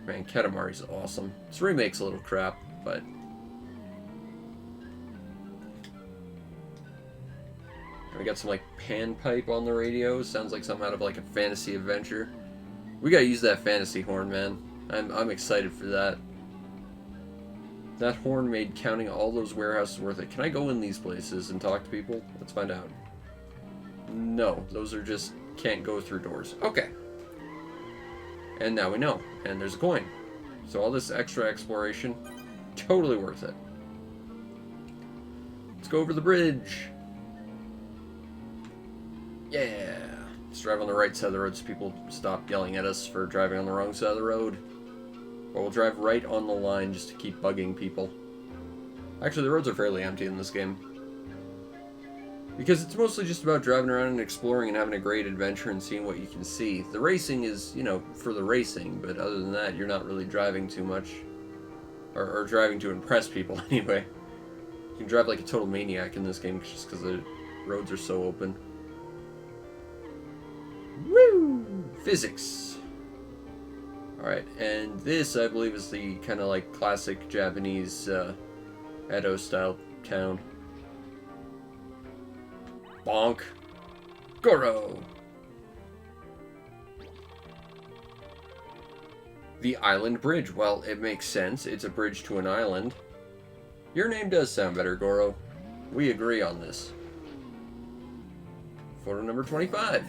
Man, Katamari's awesome. This remake's a little crap, but... we got some, like, panpipe on the radio. Sounds like something out of, like, a fantasy adventure. We gotta use that fantasy horn, man. I'm excited for that. That horn made counting all those warehouses worth it. Can I go in these places and talk to people? Let's find out. No, those are just can't go through doors. Okay. And now we know. And there's a coin. So all this extra exploration, totally worth it. Let's go over the bridge. Yeah. Let's drive on the right side of the road so people stop yelling at us for driving on the wrong side of the road. But we'll drive right on the line just to keep bugging people. Actually, the roads are fairly empty in this game. Because it's mostly just about driving around and exploring and having a great adventure and seeing what you can see. The racing is, you know, for the racing, but other than that, you're not really driving too much. Or driving to impress people, anyway. You can drive like a total maniac in this game just because the roads are so open. Woo! Physics! Alright, and this, I believe, is the kind of like classic Japanese Edo-style town. Bonk. Goro! The Island Bridge. Well, it makes sense. It's a bridge to an island. Your name does sound better, Goro. We agree on this. Photo number 25.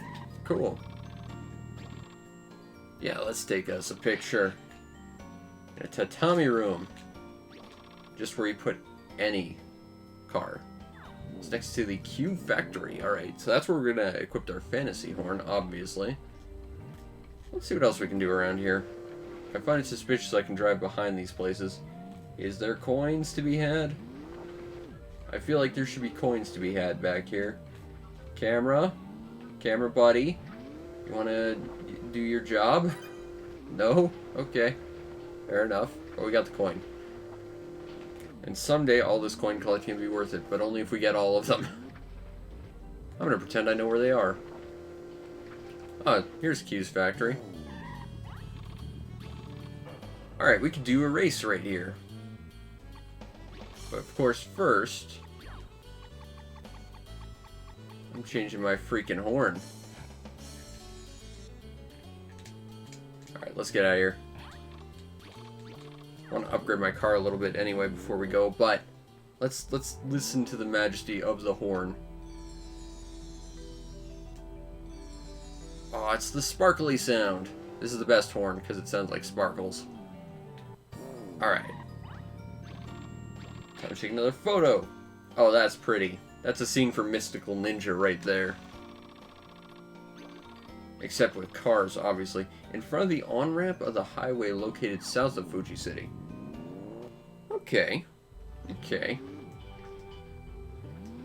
Cool. Yeah, let's take us a picture. In a tatami room. Just where you put any car. It's next to the Cube Factory. Alright, so that's where we're going to equip our fantasy horn, obviously. Let's see what else we can do around here. If I find it suspicious, I can drive behind these places. Is there coins to be had? I feel like there should be coins to be had back here. Camera? Camera buddy? You want to do your job? No? Okay. Fair enough. But we got the coin. And someday all this coin collecting will be worth it, but only if we get all of them. I'm gonna pretend I know where they are. Oh, here's Q's factory. Alright, we could do a race right here. But of course, first... I'm changing my freaking horn. Alright, let's get out of here. I want to upgrade my car a little bit anyway before we go, but let's listen to the majesty of the horn. Oh, it's the sparkly sound. This is the best horn because it sounds like sparkles. Alright. Time to take another photo. Oh, that's pretty. That's a scene for Mystical Ninja right there. Except with cars, obviously. In front of the on-ramp of the highway located south of Fuji City. Okay. Okay.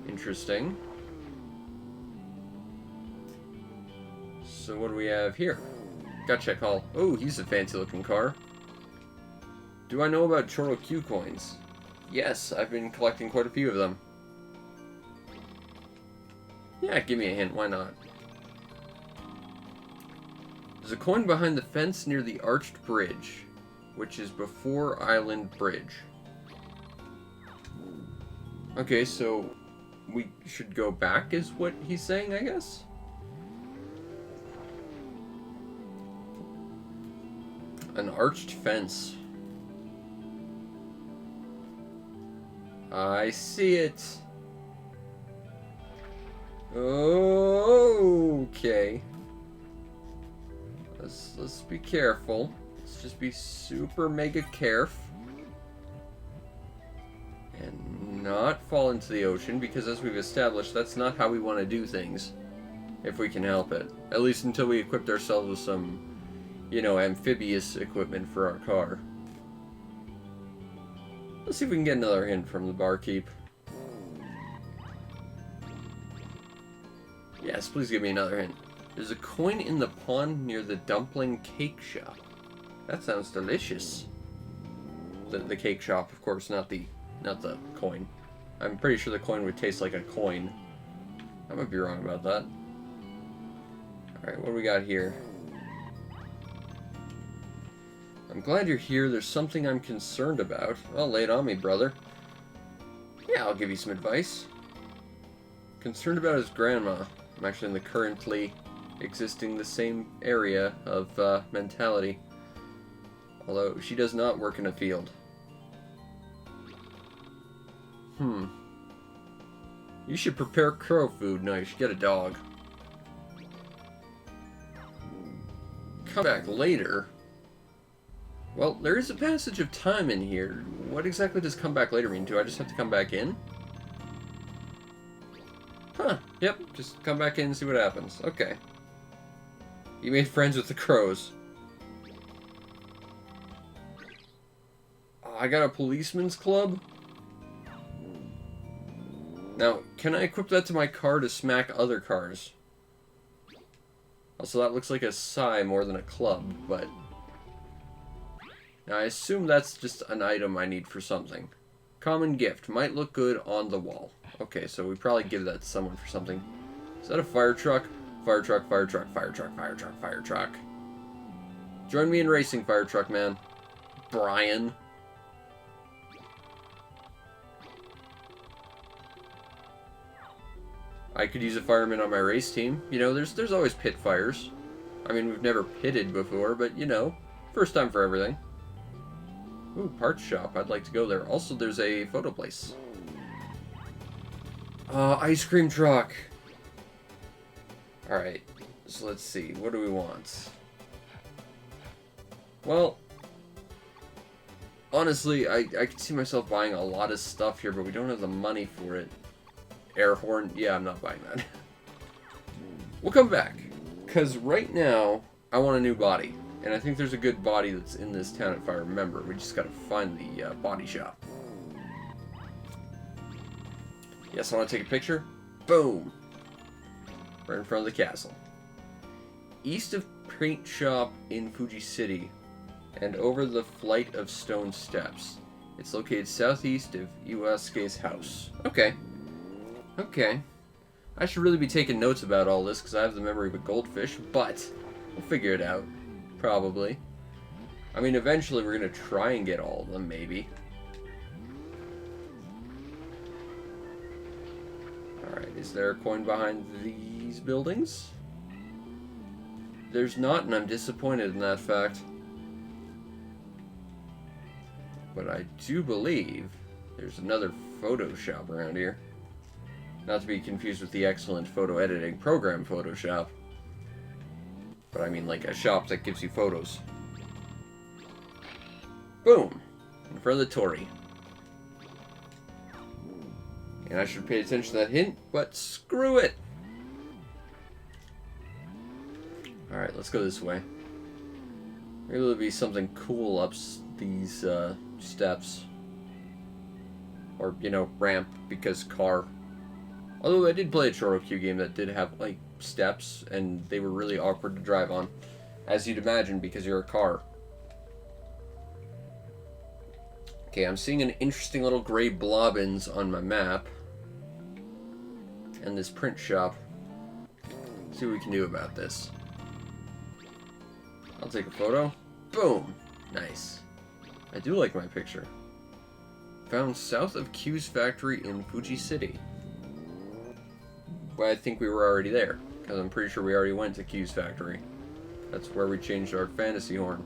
Interesting. So what do we have here? Gotcha Hall. Oh, he's a fancy-looking car. Do I know about Choro Q coins? Yes, I've been collecting quite a few of them. Yeah, give me a hint, why not? There's a coin behind the fence near the arched bridge. which is before Island Bridge. Okay, so we should go back is what he's saying, I guess? An arched fence. I see it. Okay. Let's be careful. Let's just be super mega caref. And not fall into the ocean, because as we've established, that's not how we want to do things. If we can help it. At least until we equipped ourselves with some, you know, amphibious equipment for our car. Let's see if we can get another hint from the barkeep. Yes, please give me another hint. There's a coin in the pond near the dumpling cake shop. That sounds delicious. The cake shop, of course, not the coin. I'm pretty sure the coin would taste like a coin. I might be wrong about that. Alright, what do we got here? I'm glad you're here. There's something I'm concerned about. Well, lay it on me, brother. Yeah, I'll give you some advice. Concerned about his grandma. I'm actually in the currently existing the same area of mentality. Although she does not work in a field. You should prepare crow food. No, you should get a dog. Come back later. Well, there is a passage of time in here. What exactly does come back later mean? Do I just have to come back in? Huh. Yep. Just come back in and see what happens. Okay. You made friends with the crows. I got a policeman's club? Now, can I equip that to my car to smack other cars? Also, that looks like a sigh more than a club, but... Now, I assume that's just an item I need for something. Common gift. Might look good on the wall. Okay, so we probably give that to someone for something. Is that a fire truck? Fire truck, fire truck, fire truck, fire truck, fire truck. Join me in racing, fire truck man. Brian. I could use a fireman on my race team. You know, there's always pit fires. I mean, we've never pitted before, but, you know, first time for everything. Ooh, parts shop. I'd like to go there. Also, there's a photo place. Ice cream truck. Alright, so let's see. What do we want? Well, honestly, I can see myself buying a lot of stuff here, but we don't have the money for it. Air horn. Yeah, I'm not buying that. We'll come back. Because right now, I want a new body. And I think there's a good body that's in this town if I remember. We just gotta find the body shop. Yes, I want to take a picture. Boom! Right in front of the castle. East of paint shop in Fuji City. And over the flight of stone steps. It's located southeast of Iwasuke's house. Okay. Okay. I should really be taking notes about all this because I have the memory of a goldfish, but we'll figure it out. Probably. I mean, eventually we're going to try and get all of them, maybe. Alright, is there a coin behind these buildings? There's not, and I'm disappointed in that fact. But I do believe there's another photo shop around here. Not to be confused with the excellent photo editing program Photoshop. But I mean like a shop that gives you photos. Boom! In front of the Torii. And I should pay attention to that hint, but screw it! Alright, let's go this way. Maybe there'll be something cool up these steps. Or, you know, ramp, because car. Although I did play a Chorokyu game that did have, like, steps, and they were really awkward to drive on. As you'd imagine, because you're a car. Okay, I'm seeing an interesting little gray blobbins on my map. And this print shop. Let's see what we can do about this. I'll take a photo. Boom! Nice. I do like my picture. Found south of Q's factory in Fuji City. Well, I think we were already there, because I'm pretty sure we already went to Q's factory. That's where we changed our fantasy horn.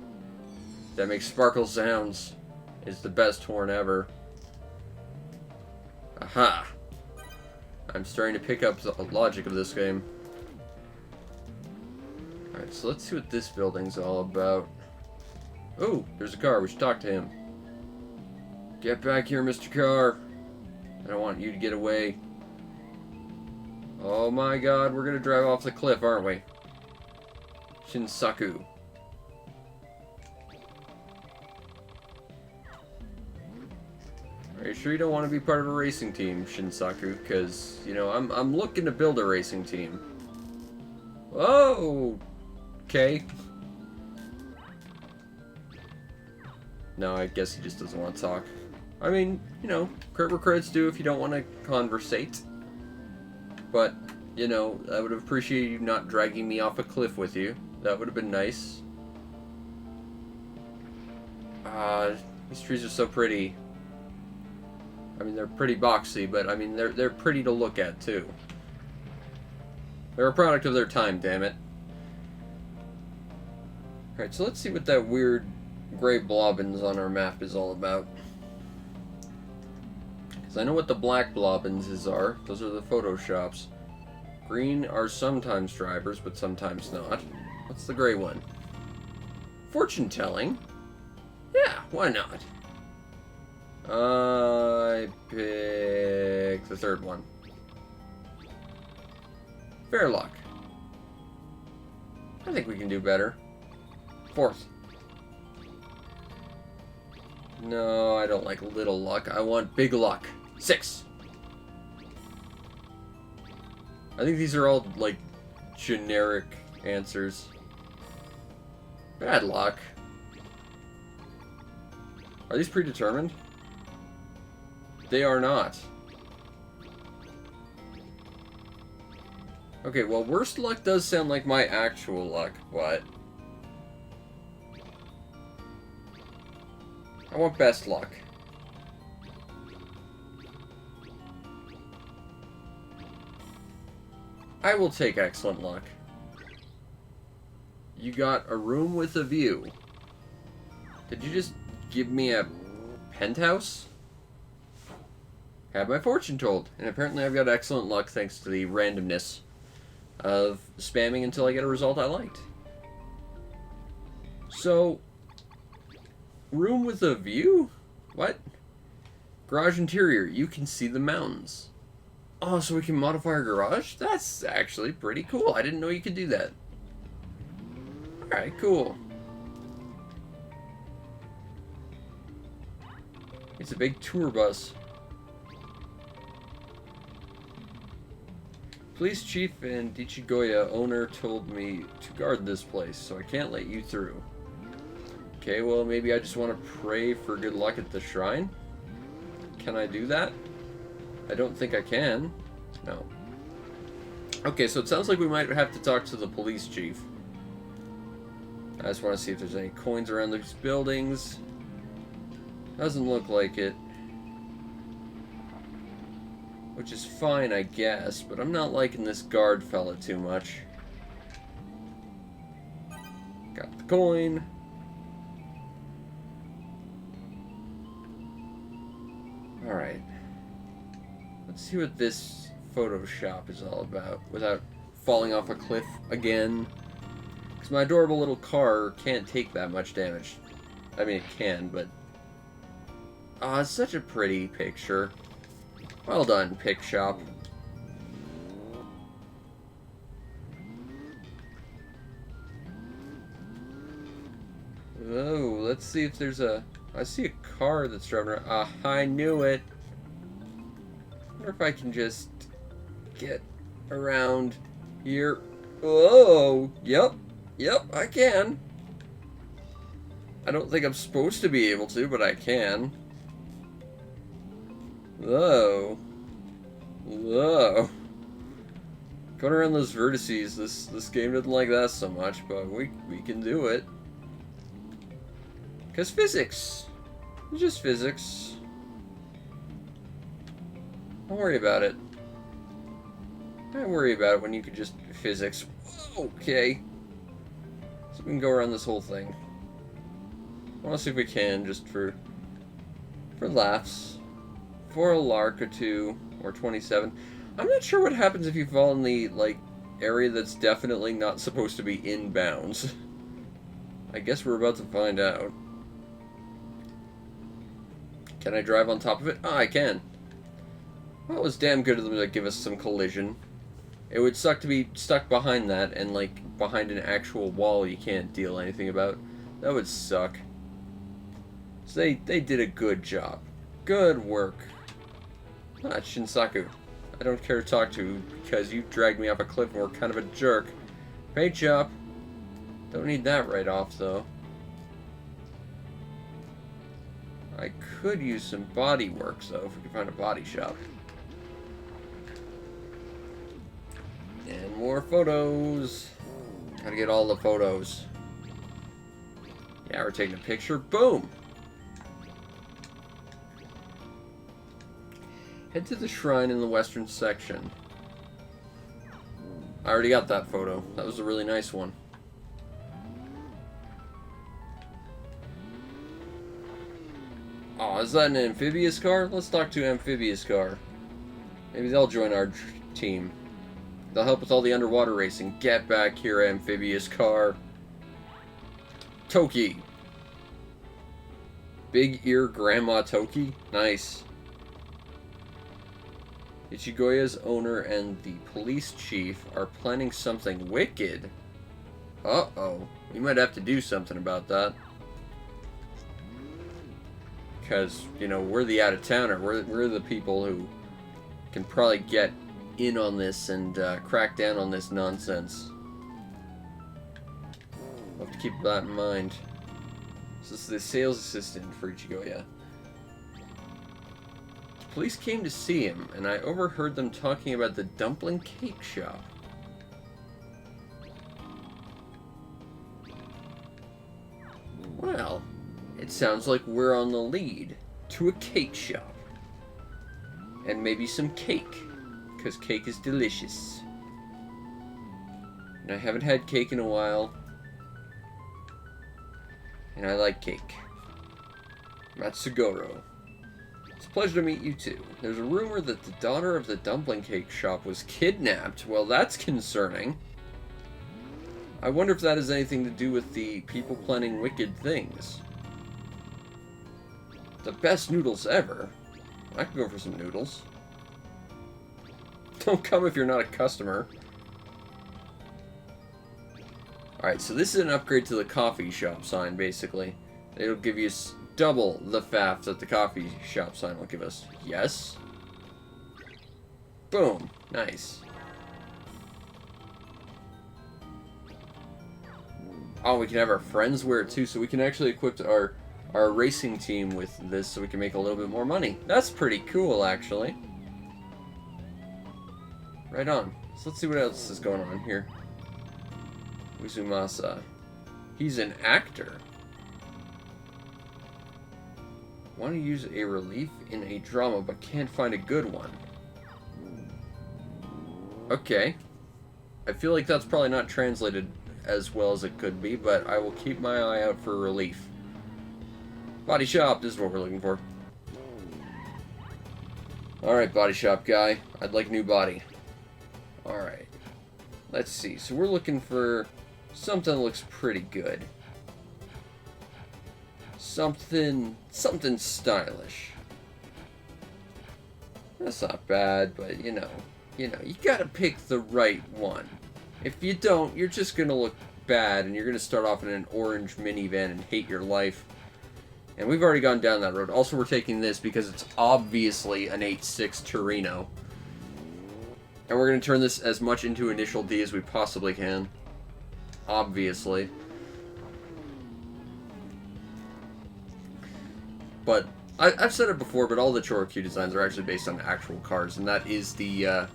That makes sparkle sounds. It's the best horn ever. Aha! I'm starting to pick up the logic of this game. Alright, so let's see what this building's all about. Oh, there's a car. We should talk to him. Get back here, Mr. Car. I don't want you to get away. Oh my god, we're gonna drive off the cliff, aren't we? Shinsaku. Are you sure you don't want to be part of a racing team, Shinsaku? Because, you know, I'm looking to build a racing team. Oh! Okay. No, I guess he just doesn't want to talk. I mean, you know, credit where credit's due if you don't want to conversate. But, you know, I would have appreciated you not dragging me off a cliff with you. That would have been nice. These trees are so pretty. I mean, they're pretty boxy, but I mean, they're pretty to look at, too. They're a product of their time, damn it. Alright, so let's see what that weird gray blobbins on our map is all about. Because I know what the black blobbins are. Those are the photoshops. Green are sometimes drivers, but sometimes not. What's the gray one? Fortune telling? Yeah, why not? I pick the third one. Fair luck. I think we can do better. Fourth. No, I don't like little luck. I want big luck. 6. I think these are all, like, generic answers. Bad luck. Are these predetermined? They are not. Okay, well, worst luck does sound like my actual luck, but... I want best luck. I will take excellent luck. You got a room with a view. Did you just give me a penthouse? Have my fortune told. And apparently I've got excellent luck thanks to the randomness of spamming until I get a result I liked. So, room with a view? What? Garage interior. You can see the mountains. Oh, so we can modify our garage? That's actually pretty cool. I didn't know you could do that. Alright, cool. It's a big tour bus. Police chief and Ichigoya owner told me to guard this place, so I can't let you through. Okay, well, maybe I just want to pray for good luck at the shrine? Can I do that? I don't think I can. No. Okay, so it sounds like we might have to talk to the police chief. I just want to see if there's any coins around these buildings. Doesn't look like it. Which is fine, I guess, but I'm not liking this guard fella too much. Got the coin. Alright. Let's see what this Photoshop is all about without falling off a cliff again. Because my adorable little car can't take that much damage. I mean, it can, but... Ah, it's such a pretty picture. Well done, Pick Shop. Oh, let's see if there's a... I see a car that's driving around. Ah, I knew it. I wonder if I can just get around here. Oh, yep, I can. I don't think I'm supposed to be able to, but I can. Whoa. Whoa. Going around those vertices, this game doesn't like that so much, but we can do it. Because physics. It's just physics. Don't worry about it. Don't worry about it when you could just physics. Okay. So we can go around this whole thing. I want to see if we can, just for laughs. For a lark or two, or 27. I'm not sure what happens if you fall in the, like, area that's definitely not supposed to be in bounds. I guess we're about to find out. Can I drive on top of it? Ah, I can. Well, it was damn good of them to give us some collision. It would suck to be stuck behind that and, like, behind an actual wall you can't deal anything about. That would suck. So they did a good job. Good work. Ah, Shinsaku. I don't care to talk to because you dragged me off a cliff and were kind of a jerk. Paint job. Don't need that right off, though. I could use some body work, though, if we can find a body shop. And more photos. Gotta get all the photos. Yeah, we're taking a picture. Boom! Head to the shrine in the western section. I already got that photo. That was a really nice one. Oh, is that an amphibious car? Let's talk to amphibious car. Maybe they'll join our team. They'll help with all the underwater racing. Get back here, amphibious car. Toki. Big ear grandma Toki. Nice. Ichigoya's owner and the police chief are planning something wicked. Uh-oh. We might have to do something about that. Because, you know, we're the out-of-towner. We're the people who can probably get in on this and crack down on this nonsense. We'll have to keep that in mind. So this is the sales assistant for Ichigoya. Police came to see him, and I overheard them talking about the dumpling cake shop. Well, it sounds like we're on the lead to a cake shop. And maybe some cake, because cake is delicious. And I haven't had cake in a while. And I like cake. Matsugoro. It's a pleasure to meet you too. There's a rumor that the daughter of the dumpling cake shop was kidnapped. Well, that's concerning. I wonder if that has anything to do with the people planning wicked things. The best noodles ever. I could go for some noodles. Don't come if you're not a customer. Alright, so this is an upgrade to the coffee shop sign, basically. It'll give you double the faff that the coffee shop sign will give us. Yes. Boom. Nice. Oh, we can have our friends wear it too, so we can actually equip our racing team with this so we can make a little bit more money. That's pretty cool, actually. Right on. So let's see what else is going on here. Uzumasa. He's an actor. Want to use a relief in a drama, but can't find a good one. Okay. I feel like that's probably not translated as well as it could be, but I will keep my eye out for relief. Body shop, this is what we're looking for. Alright, body shop guy. I'd like new body. Alright. Let's see. So we're looking for something that looks pretty good. Something stylish. That's not bad, but you know, you gotta pick the right one. If you don't, you're just gonna look bad, and you're gonna start off in an orange minivan and hate your life. And we've already gone down that road. Also, we're taking this because it's obviously an 8.6 Torino. And we're gonna turn this as much into Initial D as we possibly can. Obviously. But, I've said it before, but all the Chorokyu designs are actually based on actual cars, and that is the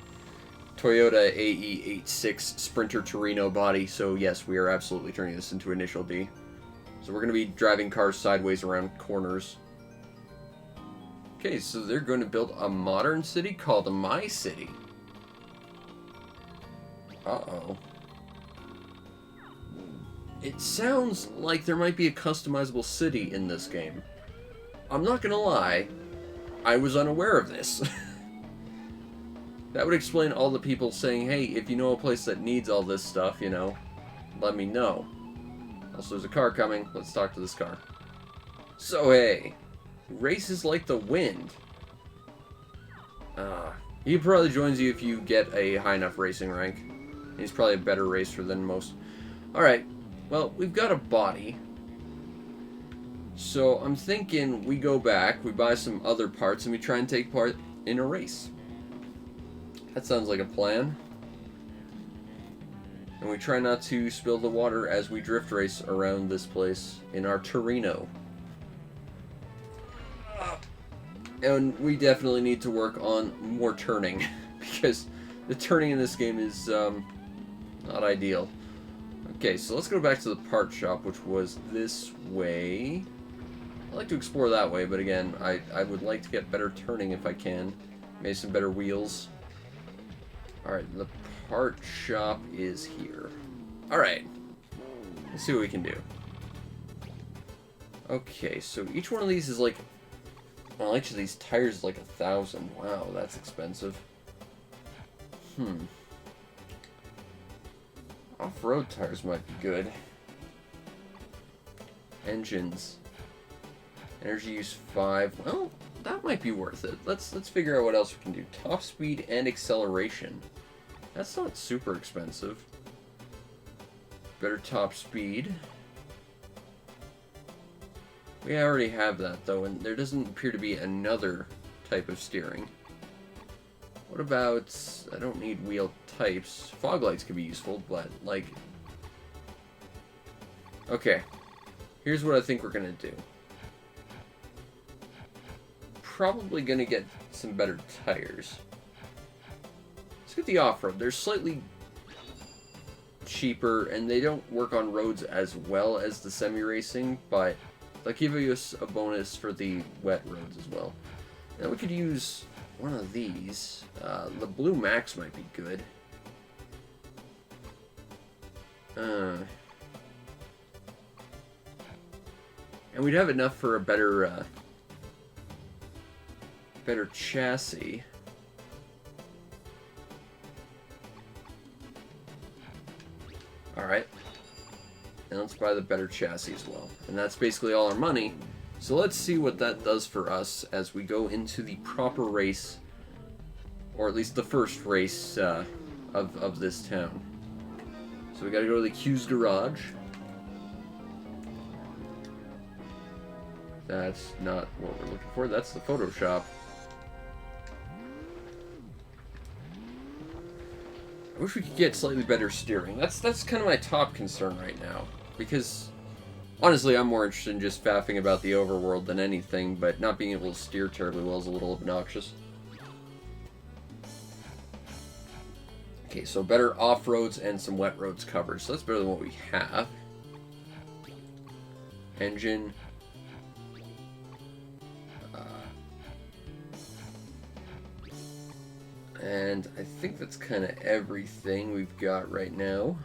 Toyota AE86 Sprinter Torino body, so yes, we are absolutely turning this into Initial D. So we're going to be driving cars sideways around corners. Okay, so they're going to build a modern city called My City. Uh-oh. It sounds like there might be a customizable city in this game. I'm not gonna lie, I was unaware of this. That would explain all the people saying, hey, if you know a place that needs all this stuff, you know, let me know. Also, there's a car coming. Let's talk to this car. So, hey, race is like the wind. He probably joins you if you get a high enough racing rank. He's probably a better racer than most. Alright, well, we've got a body. So, I'm thinking we go back, we buy some other parts, and we try and take part in a race. That sounds like a plan. And we try not to spill the water as we drift race around this place in our Torino. And we definitely need to work on more turning, because the turning in this game is not ideal. Okay, so let's go back to the part shop, which was this way. I like to explore that way, but again, I would like to get better turning if I can. Maybe some better wheels. Alright, the part shop is here. Alright. Let's see what we can do. Okay, so each one of these is like... Well, each of these tires is like 1,000. Wow, that's expensive. Off-road tires might be good. Engines. Energy use 5. Well, that might be worth it. Let's figure out what else we can do. Top speed and acceleration. That's not super expensive. Better top speed. We already have that though, and there doesn't appear to be another type of steering. What about... I don't need wheel types. Fog lights could be useful, but like... Okay. Here's what I think we're gonna do. Probably gonna get some better tires. Let's get the off-road. They're slightly cheaper, and they don't work on roads as well as the semi-racing, but they'll give you a bonus for the wet roads as well. Now we could use one of these. The Blue Max might be good. And we'd have enough for a better chassis. Alright. And let's buy the better chassis as well. And that's basically all our money. So let's see what that does for us as we go into the proper race. Or at least the first race of this town. So we gotta go to the Q's garage. That's not what we're looking for. That's the photo shop. I wish we could get slightly better steering. That's kind of my top concern right now. Because, honestly, I'm more interested in just faffing about the overworld than anything, but not being able to steer terribly well is a little obnoxious. Okay, so better off-roads and some wet roads covered. So that's better than what we have. Engine. And I think that's kind of everything we've got right now.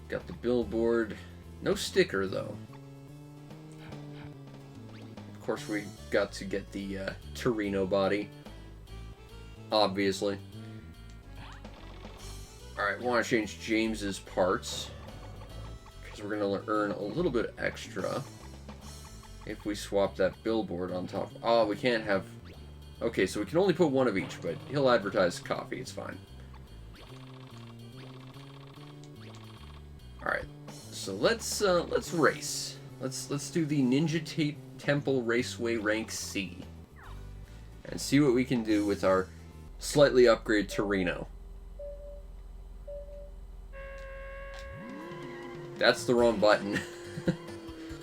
Got the billboard. No sticker, though. Of course, we got to get the Torino body. Obviously. Alright, want to change James's parts. Because we're going to earn a little bit extra. If we swap that billboard on top. Oh, we can't have... Okay, so we can only put one of each, but he'll advertise coffee. It's fine. All right, so let's race. Let's do the Ninja Temple Raceway Rank C, and see what we can do with our slightly upgraded Torino. That's the wrong button.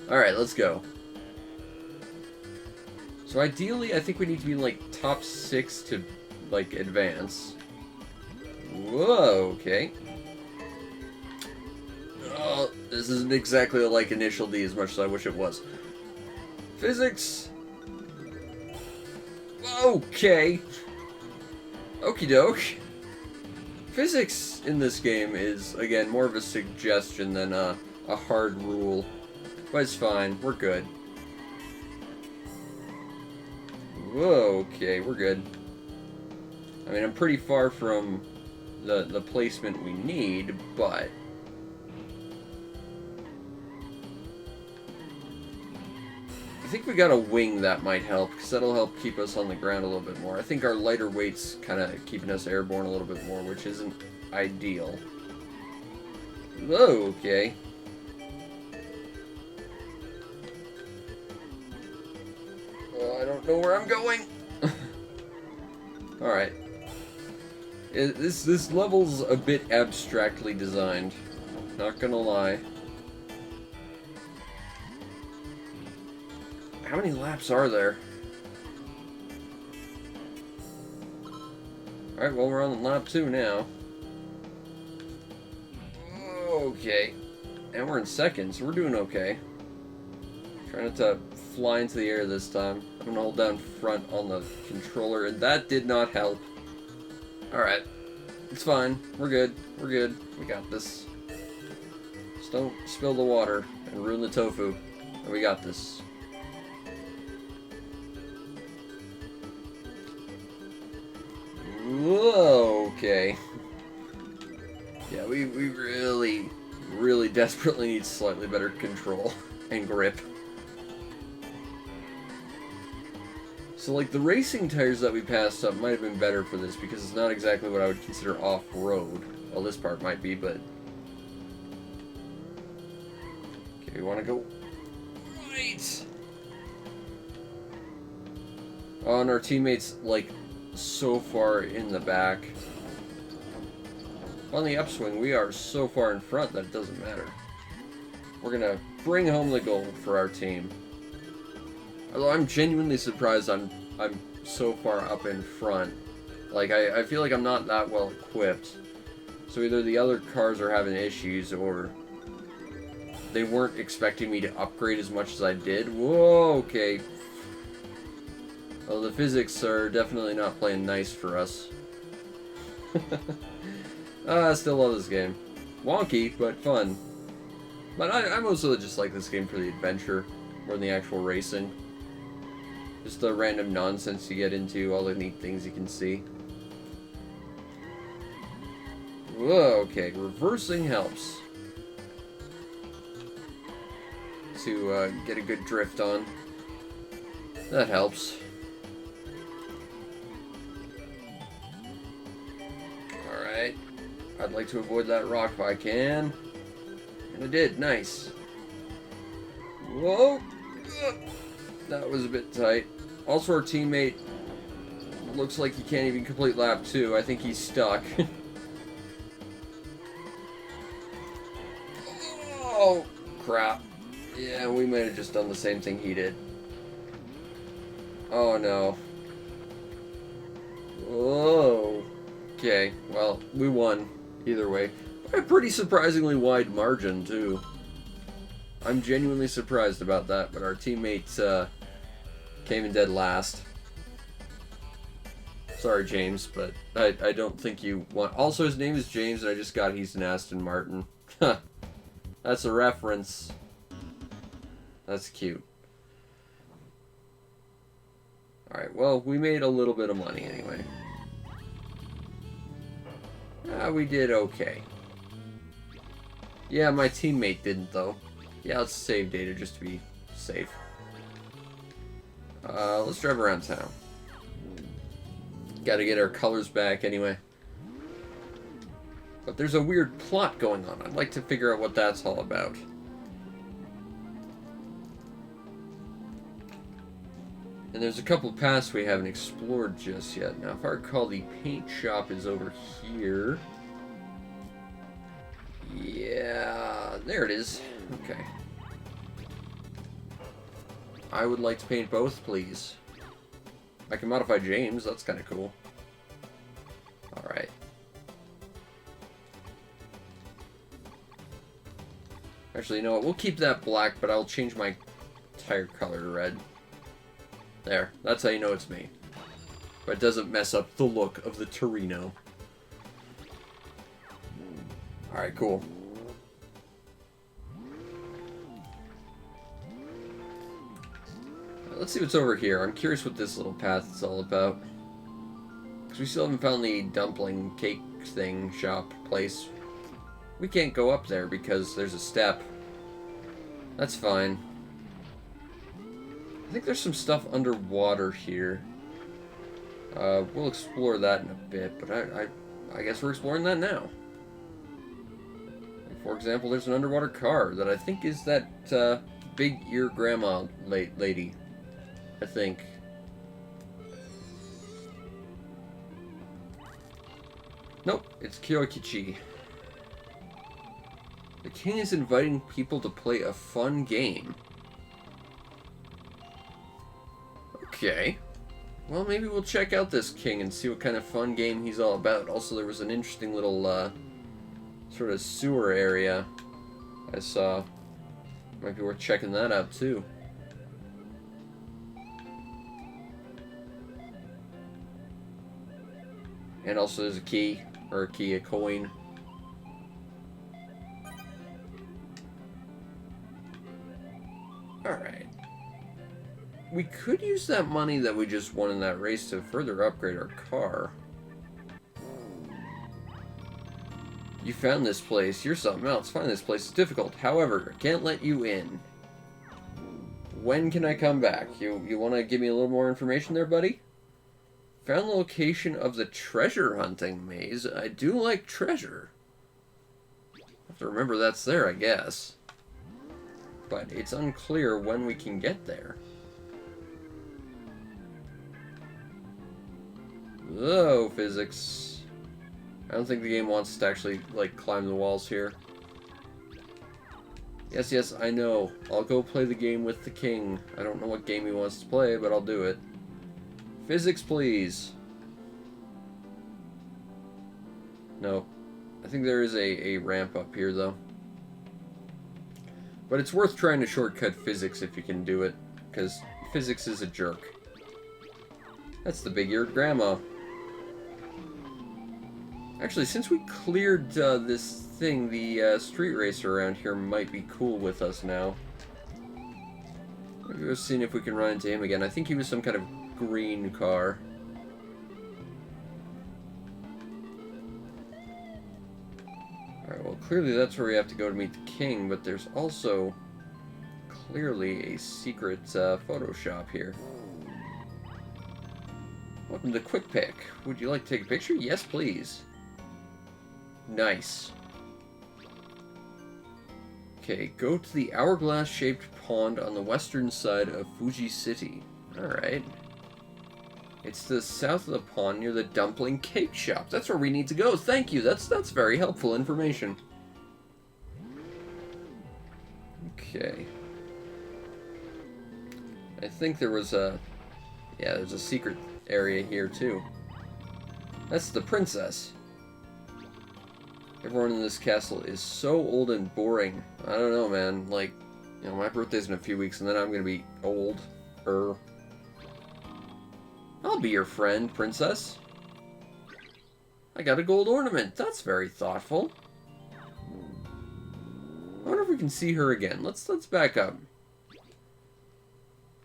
All right, let's go. So ideally, I think we need to be in, like, top 6 to, like, advance. Whoa, okay. Oh, this isn't exactly like Initial D as much as I wish it was. Physics! Okay. Okie doke. Physics in this game is, again, more of a suggestion than a hard rule. But it's fine. We're good. Whoa, okay, we're good. I mean, I'm pretty far from the placement we need, but... I think we got a wing that might help, because that'll help keep us on the ground a little bit more. I think our lighter weight's kind of keeping us airborne a little bit more, which isn't ideal. Whoa, okay. I don't know where I'm going. Alright. This level's a bit abstractly designed. Not gonna lie. How many laps are there? Alright, well, we're on lap 2 now. Okay. And we're in second, so we're doing okay. Trying not to fly into the air this time. I'm gonna hold down front on the controller, and that did not help. Alright. It's fine. We're good. We're good. We got this. Just don't spill the water and ruin the tofu. And we got this. Whoa, okay. Yeah, we really, really desperately need slightly better control and grip. So, like, the racing tires that we passed up might have been better for this, because it's not exactly what I would consider off-road. Well, this part might be, but... Okay, we want to go right! Oh, and our teammates, like, so far in the back. On the upswing, we are so far in front that it doesn't matter. We're gonna bring home the gold for our team. Although I'm genuinely surprised I'm so far up in front. Like, I feel like I'm not that well equipped. So either the other cars are having issues, or they weren't expecting me to upgrade as much as I did. Whoa, okay. Well, the physics are definitely not playing nice for us. I still love this game. Wonky, but fun. But I mostly just like this game for the adventure, more than the actual racing. Just the random nonsense you get into, all the neat things you can see. Whoa, okay, reversing helps. To get a good drift on. That helps. Alright. I'd like to avoid that rock if I can. And I did, nice. Whoa! That was a bit tight. Also, our teammate looks like he can't even complete lap 2. I think he's stuck. Oh, crap. Yeah, we might have just done the same thing he did. Oh, no. Whoa. Okay, well, we won. Either way. By a pretty surprisingly wide margin, too. I'm genuinely surprised about that, but our teammates came in dead last. Sorry, James, but I don't think you want... Also, his name is James, and I just got he's an Aston Martin. Huh. That's a reference. That's cute. Alright, well, we made a little bit of money anyway. We did okay. Yeah, my teammate didn't, though. Yeah, let's save data just to be safe. Let's drive around town. Gotta get our colors back anyway. But there's a weird plot going on. I'd like to figure out what that's all about. And there's a couple paths we haven't explored just yet. Now, if I recall, the paint shop is over here. Yeah, there it is. Okay. I would like to paint both, please. I can modify James, that's kind of cool. Alright. Actually, you know what? We'll keep that black, but I'll change my tire color to red. There. That's how you know it's me. But it doesn't mess up the look of the Torino. Alright, cool. Let's see what's over here. I'm curious what this little path is all about. Because we still haven't found the dumpling cake thing, shop, place. We can't go up there because there's a step. That's fine. I think there's some stuff underwater here. We'll explore that in a bit, but I guess we're exploring that now. For example, there's an underwater car that I think is that big ear grandma lady. I think. Nope, it's Kyokichi. The king is inviting people to play a fun game. Okay. Well, maybe we'll check out this king and see what kind of fun game he's all about. Also, there was an interesting little, sort of sewer area I saw. Might be worth checking that out, too. And also there's a key, or a coin. Alright. We could use that money that we just won in that race to further upgrade our car. You found this place. You're something else. Finding this place is difficult. However, I can't let you in. When can I come back? You want to give me a little more information there, buddy? Found the location of the treasure hunting maze. I do like treasure. Have to remember that's there, I guess. But it's unclear when we can get there. Whoa, physics. I don't think the game wants us to actually, like, climb the walls here. Yes, I know. I'll go play the game with the king. I don't know what game he wants to play, but I'll do it. Physics, please. No. I think there is a ramp up here, though. But it's worth trying to shortcut physics if you can do it, because physics is a jerk. That's the big-eared grandma. Actually, since we cleared this thing, the street racer around here might be cool with us now. Maybe we're seeing if we can run into him again. I think he was some kind of green car. Alright, well, clearly that's where we have to go to meet the king, but there's also clearly a secret photo shop here. Welcome to Quick Pick. Would you like to take a picture? Yes, please. Nice. Okay, go to the hourglass-shaped pond on the western side of Fuji City. Alright. It's the south of the pond near the dumpling cake shop. That's where we need to go. Thank you. That's very helpful information. Okay. I think there was a... Yeah, there's a secret area here, too. That's the princess. Everyone in this castle is so old and boring. I don't know, man. Like, you know, my birthday's in a few weeks, and then I'm gonna be old. I'll be your friend, princess. I got a gold ornament. That's very thoughtful. I wonder if we can see her again. Let's back up.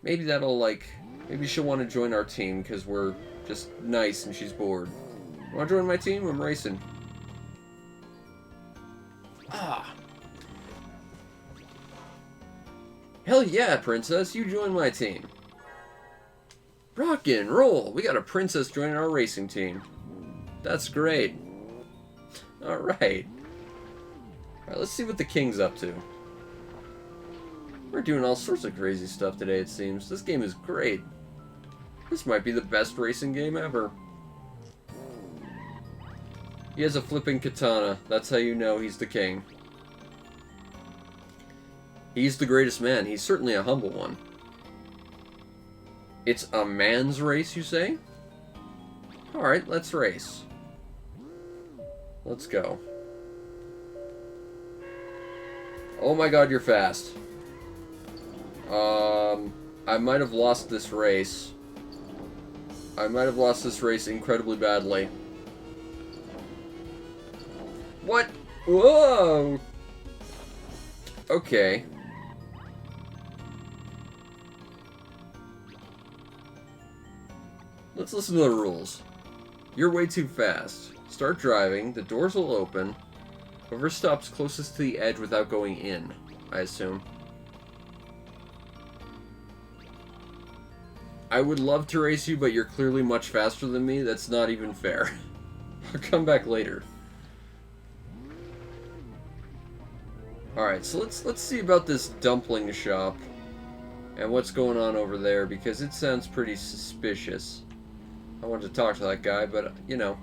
Maybe that'll, like... Maybe she'll want to join our team, because we're just nice and she's bored. Want to join my team? I'm racing. Ah. Hell yeah, princess. You join my team. Rock and roll. We got a princess joining our racing team. That's great. Alright. Alright, let's see what the king's up to. We're doing all sorts of crazy stuff today, it seems. This game is great. This might be the best racing game ever. He has a flipping katana. That's how you know he's the king. He's the greatest man. He's certainly a humble one. It's a man's race, you say? Alright, let's race. Let's go. Oh my god, you're fast. I might have lost this race. I might have lost this race incredibly badly. What? Whoa! Okay. Let's listen to the rules. You're way too fast. Start driving, the doors will open. Whoever stops closest to the edge without going in, I assume. I would love to race you, but you're clearly much faster than me. That's not even fair. I'll come back later. Alright, so let's see about this dumpling shop and what's going on over there, because it sounds pretty suspicious. I wanted to talk to that guy, but, you know,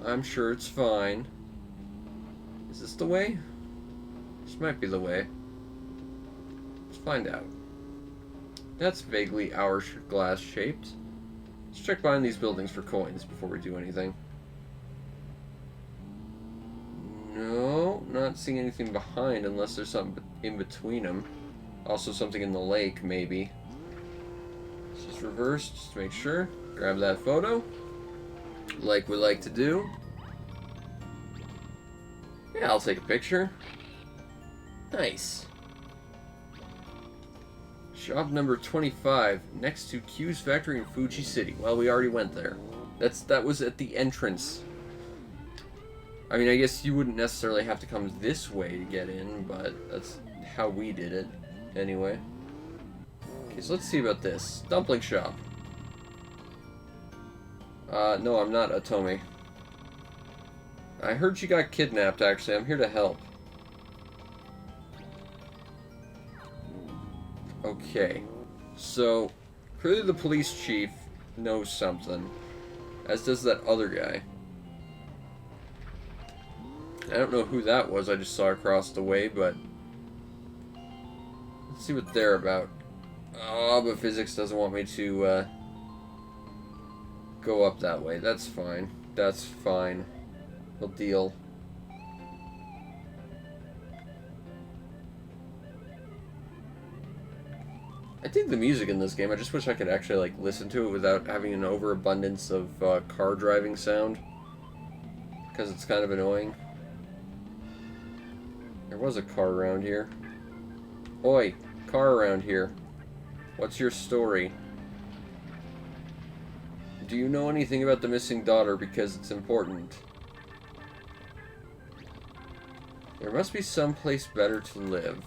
I'm sure it's fine. Is this the way? This might be the way. Let's find out. That's vaguely hourglass shaped. Let's check behind these buildings for coins before we do anything. No, not seeing anything behind unless there's something in between them. Also something in the lake, maybe. Let's just reverse, just to make sure. Grab that photo, like we like to do. Yeah, I'll take a picture. Nice. Shop number 25, next to Q's factory in Fuji City. Well, we already went there. That was at the entrance. I mean, I guess you wouldn't necessarily have to come this way to get in, but that's how we did it, anyway. Okay, so let's see about this. Dumpling shop. No, I'm not Otome. I heard she got kidnapped, actually. I'm here to help. Okay. So, clearly the police chief knows something. As does that other guy. I don't know who that was I just saw across the way, but... let's see what they're about. Oh, but physics doesn't want me to, go up that way. That's fine. That's fine. We'll deal. I dig the music in this game. I just wish I could actually, like, listen to it without having an overabundance of car driving sound. Because it's kind of annoying. There was a car around here. Oi, car around here. What's your story? Do you know anything about the missing daughter, because it's important? There must be some place better to live.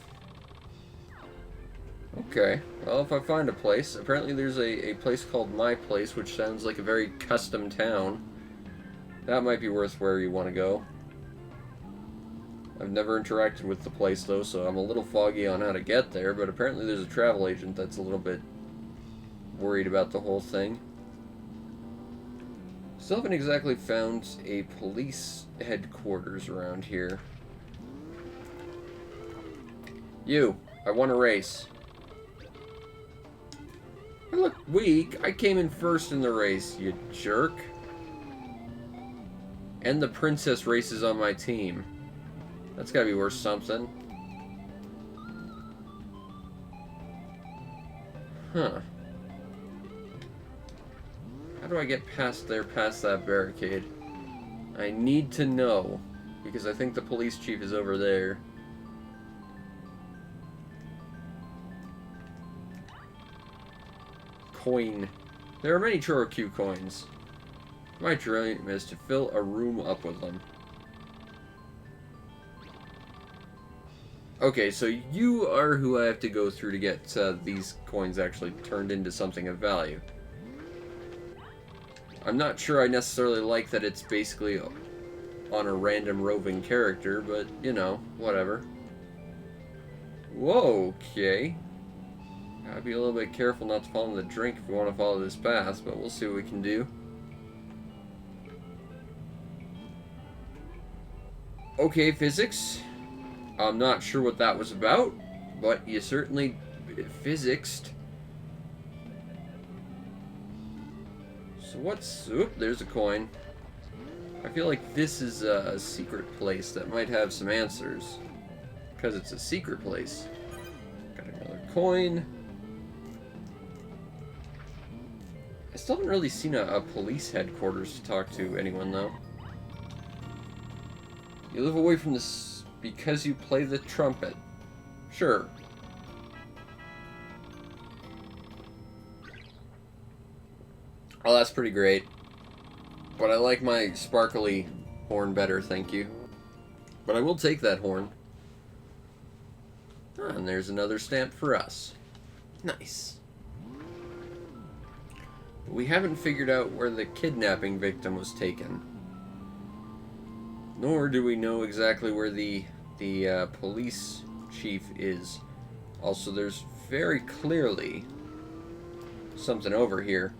Okay, well, if I find a place, apparently there's a place called My Place, which sounds like a very custom town. That might be worth where you want to go. I've never interacted with the place, though, so I'm a little foggy on how to get there, but apparently there's a travel agent that's a little bit worried about the whole thing. Still haven't exactly found a police headquarters around here. You, I want a race. I look weak. I came in first in the race, you jerk. And the princess races on my team. That's gotta be worth something. Huh. How do I get past that barricade? I need to know, because I think the police chief is over there. Coin. There are many Chorokyu coins. My dream is to fill a room up with them. Okay, so you are who I have to go through to get these coins actually turned into something of value. I'm not sure I necessarily like that it's basically on a random roving character, but, you know, whatever. Whoa, okay. Gotta be a little bit careful not to fall in the drink if we want to follow this path, but we'll see what we can do. Okay, physics. I'm not sure what that was about, but you certainly physicsed. So what's... oop, there's a coin. I feel like this is a secret place that might have some answers. Because it's a secret place. Got another coin. still haven't really seen a police headquarters to talk to anyone, though. You live away from this because you play the trumpet. Sure. Oh, that's pretty great. But I like my sparkly horn better, thank you. But I will take that horn. Ah, and there's another stamp for us. Nice. But we haven't figured out where the kidnapping victim was taken. Nor do we know exactly where the police chief is. Also, there's very clearly something over here.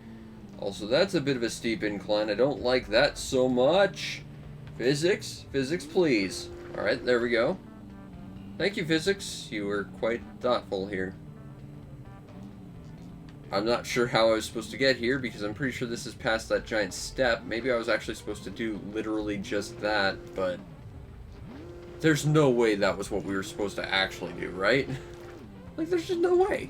Also, that's a bit of a steep incline. I don't like that so much. Physics? Physics, please. Alright, there we go. Thank you, physics. You were quite thoughtful here. I'm not sure how I was supposed to get here, because I'm pretty sure this is past that giant step. Maybe I was actually supposed to do literally just that, but there's no way that was what we were supposed to actually do, right? Like, there's just no way.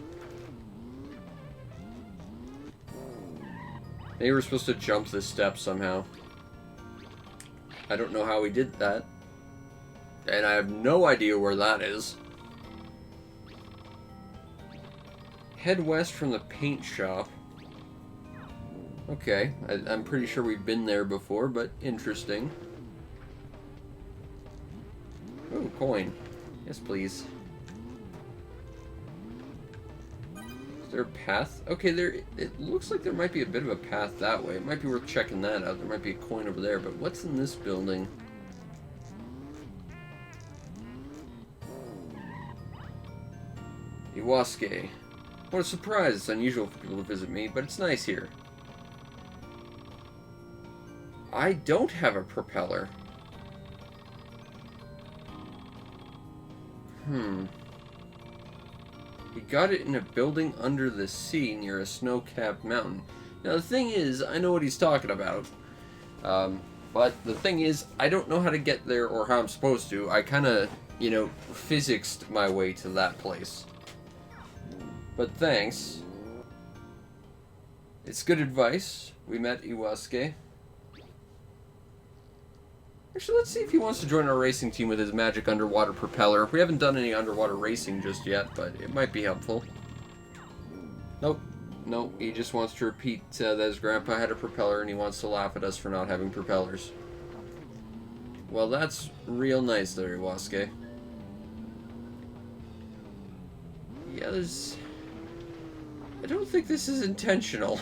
Maybe we're supposed to jump this step somehow. I don't know how we did that. And I have no idea where that is. Head west from the paint shop. Okay, I'm pretty sure we've been there before, but interesting. Ooh, coin. Yes, please. Is there a path? Okay, it looks like there might be a bit of a path that way. It might be worth checking that out. There might be a coin over there, but what's in this building? Iwasuke. What a surprise. It's unusual for people to visit me, but it's nice here. I don't have a propeller. He got it in a building under the sea near a snow-capped mountain. Now, the thing is, I know what he's talking about. But the thing is, I don't know how to get there or how I'm supposed to. I kind of, you know, physicsed my way to that place. But thanks. It's good advice. We met Iwasuke. Actually, let's see if he wants to join our racing team with his magic underwater propeller. We haven't done any underwater racing just yet, but it might be helpful. Nope. Nope, he just wants to repeat that his grandpa had a propeller and he wants to laugh at us for not having propellers. Well, that's real nice there, Iwasuke. Yeah, I don't think this is intentional.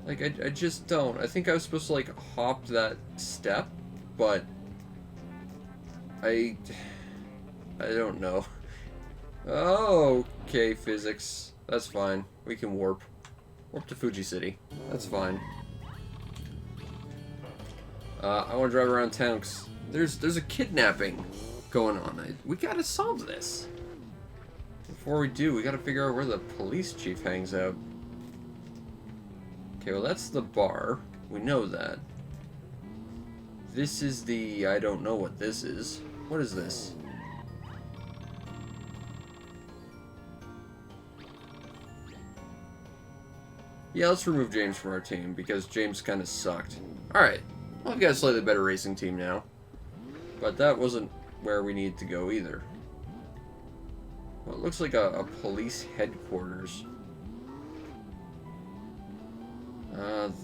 Like, I just don't. I think I was supposed to, like, hop that step, but I don't know. Oh, okay, physics. That's fine. We can warp. Warp to Fuji City. That's fine. I want to drive around town because there's a kidnapping going on. We gotta solve this. Before we do, we gotta figure out where the police chief hangs out. Okay, well that's the bar. We know that. This is the... I don't know what this is. What is this? Yeah, let's remove James from our team, because James kind of sucked. Alright, well, we've got a slightly better racing team now. But that wasn't where we needed to go either. Well, it looks like a police headquarters.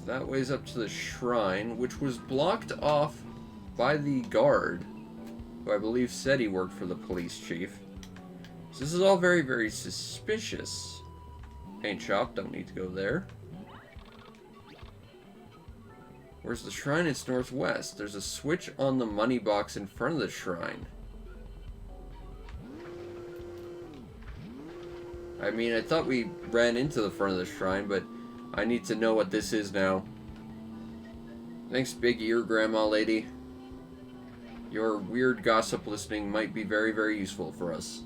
That way's up to the shrine, which was blocked off by the guard, who I believe said he worked for the police chief. So this is all very, very suspicious. Paint shop, don't need to go there. Where's the shrine? It's northwest. There's a switch on the money box in front of the shrine. I mean, I thought we ran into the front of the shrine, but I need to know what this is now. Thanks, big ear grandma lady. Your weird gossip listening might be very, very useful for us.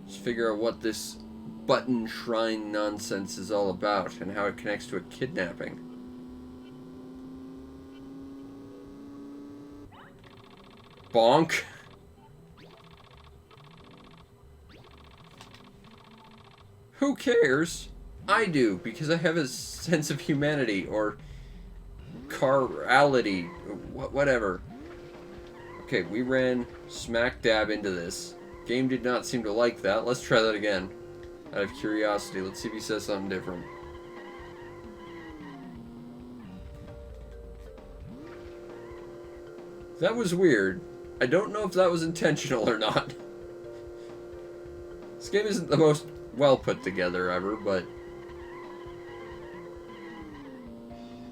Let's figure out what this button shrine nonsense is all about and how it connects to a kidnapping. Bonk. Who cares? I do, because I have a sense of humanity, or carality, whatever. Okay, we ran smack dab into this. Game did not seem to like that. Let's try that again. Out of curiosity, let's see if he says something different. That was weird. I don't know if that was intentional or not. This game isn't the most well put together ever, but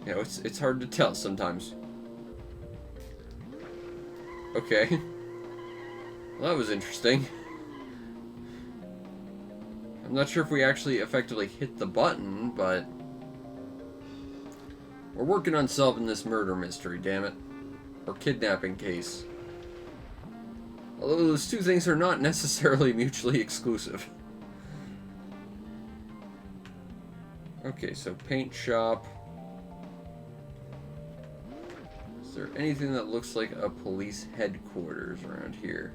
you know, it's hard to tell sometimes. Okay. Well, that was interesting. I'm not sure if we actually effectively hit the button, but we're working on solving this murder mystery, damn it. Or kidnapping case. Although those two things are not necessarily mutually exclusive. Okay, so paint shop. Is there anything that looks like a police headquarters around here?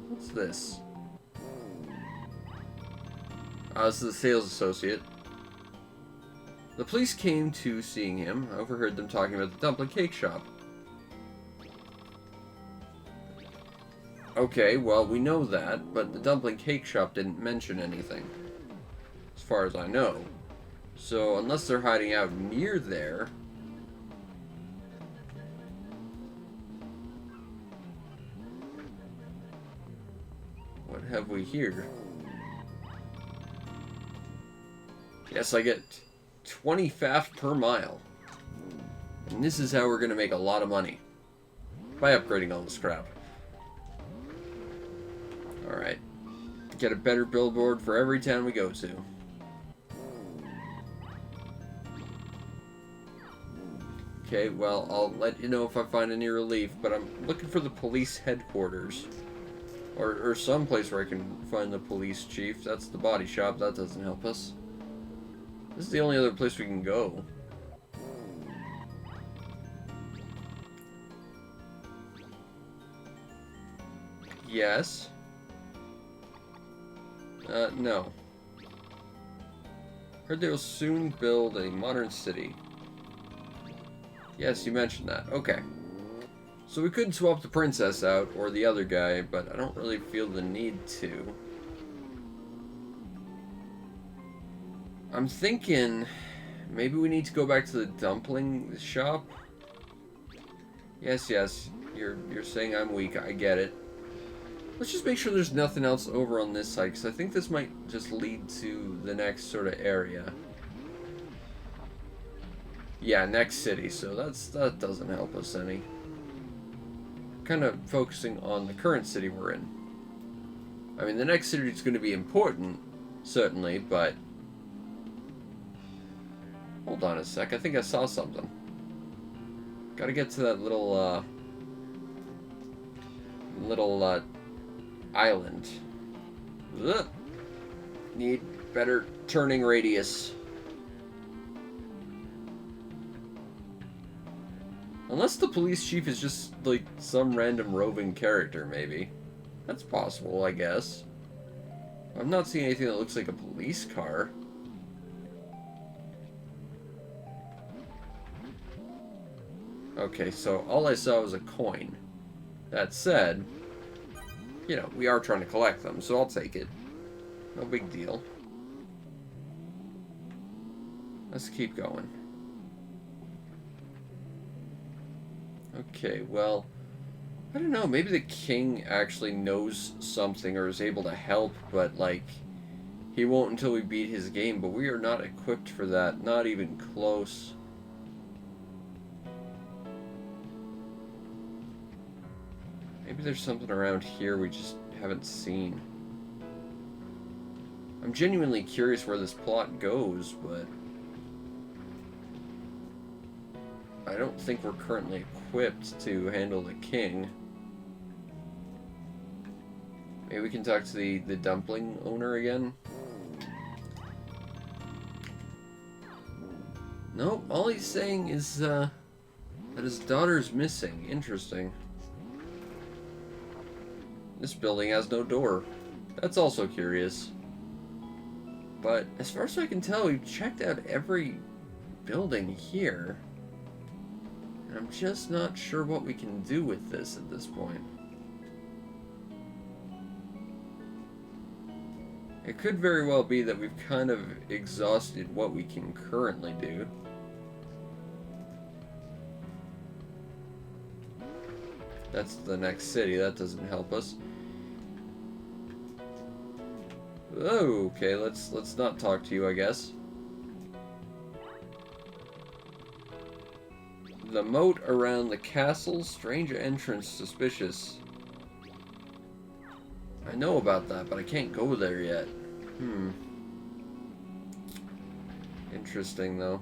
What's this? This is the sales associate. The police came to seeing him. I overheard them talking about the dumpling cake shop. Okay, well, we know that, but the dumpling cake shop didn't mention anything, as far as I know. So, unless they're hiding out near there... What have we here? Yes, I get 20 faff per mile. And this is how we're going to make a lot of money. By upgrading all this crap. Alright. Get a better billboard for every town we go to. Okay, well, I'll let you know if I find any relief, but I'm looking for the police headquarters. Or some place where I can find the police chief. That's the body shop. That doesn't help us. This is the only other place we can go. Yes. No. Heard they will soon build a modern city. Yes, you mentioned that. Okay. So we could swap the princess out, or the other guy, but I don't really feel the need to. I'm thinking maybe we need to go back to the dumpling shop. Yes, you're saying I'm weak. I get it. Let's just make sure there's nothing else over on this side, because I think this might just lead to the next sort of area. Yeah, next city, so that doesn't help us any. Kind of focusing on the current city we're in. I mean, the next city is going to be important, certainly, but... Hold on a sec, I think I saw something. Gotta get to that little island. Ugh. Need better turning radius. Unless the police chief is just, like, some random roving character, maybe. That's possible, I guess. I'm not seeing anything that looks like a police car. Okay, so all I saw was a coin. That said, you know, we are trying to collect them, so I'll take it. No big deal. Let's keep going. Okay, well, I don't know, maybe the king actually knows something or is able to help, but, like, he won't until we beat his game, but we are not equipped for that, not even close. Maybe there's something around here we just haven't seen. I'm genuinely curious where this plot goes, but I don't think we're currently equipped to handle the king. Maybe we can talk to the dumpling owner again? Nope, all he's saying is that his daughter's missing. Interesting. This building has no door. That's also curious. But as far as I can tell, we've checked out every building here. And I'm just not sure what we can do with this at this point. It could very well be that we've kind of exhausted what we can currently do. That's the next city. That doesn't help us. Oh, okay, let's not talk to you, I guess. The moat around the castle, strange entrance, suspicious. I know about that, but I can't go there yet. Interesting, though.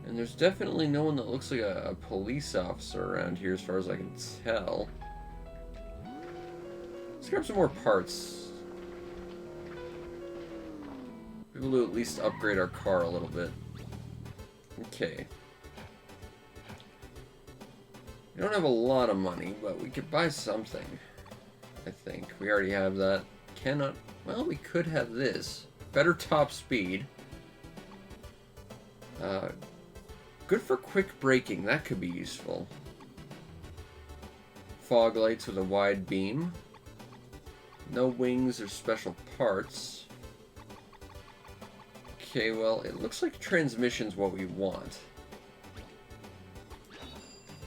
And there's definitely no one that looks like a police officer around here, as far as I can tell. Let's grab some more parts. Be able to at least upgrade our car a little bit. Okay. We don't have a lot of money, but we could buy something. I think. We already have that. Cannot... Well, we could have this. Better top speed. Good for quick braking. That could be useful. Fog lights with a wide beam. No wings or special parts. Okay, well, it looks like transmission's what we want.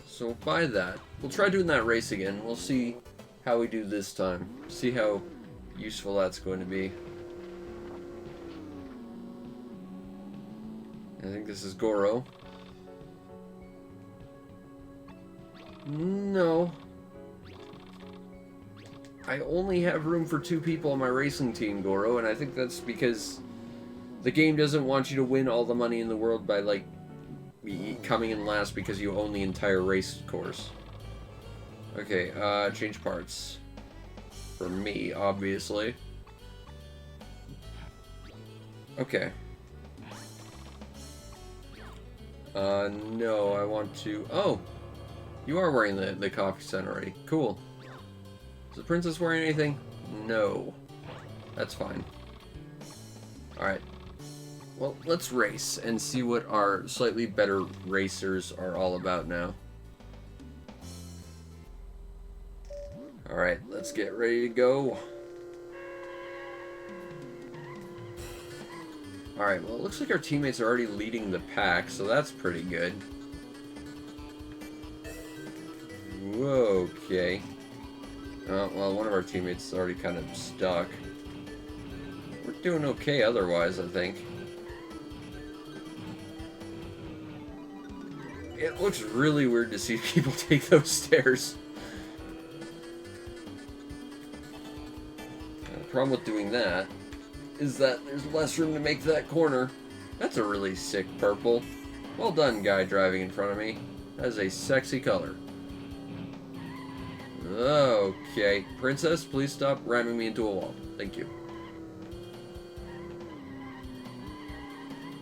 So we'll buy that. We'll try doing that race again. We'll see how we do this time. See how useful that's going to be. I think this is Goro. No. I only have room for 2 people on my racing team, Goro, and I think that's because the game doesn't want you to win all the money in the world by, like, coming in last because you own the entire race course. Okay, change parts. For me, obviously. Okay. No, I want to... Oh! You are wearing the coffee scent already. Cool. Is the princess wearing anything? No. That's fine. Alright. Well, let's race and see what our slightly better racers are all about now. Alright, let's get ready to go. Alright, well, it looks like our teammates are already leading the pack, so that's pretty good. Whoa, okay. Well, one of our teammates is already kind of stuck. We're doing okay otherwise, I think. It looks really weird to see people take those stairs. The problem with doing that is that there's less room to make that corner. That's a really sick purple. Well done, guy driving in front of me. That is a sexy color. Okay. Princess, please stop ramming me into a wall. Thank you.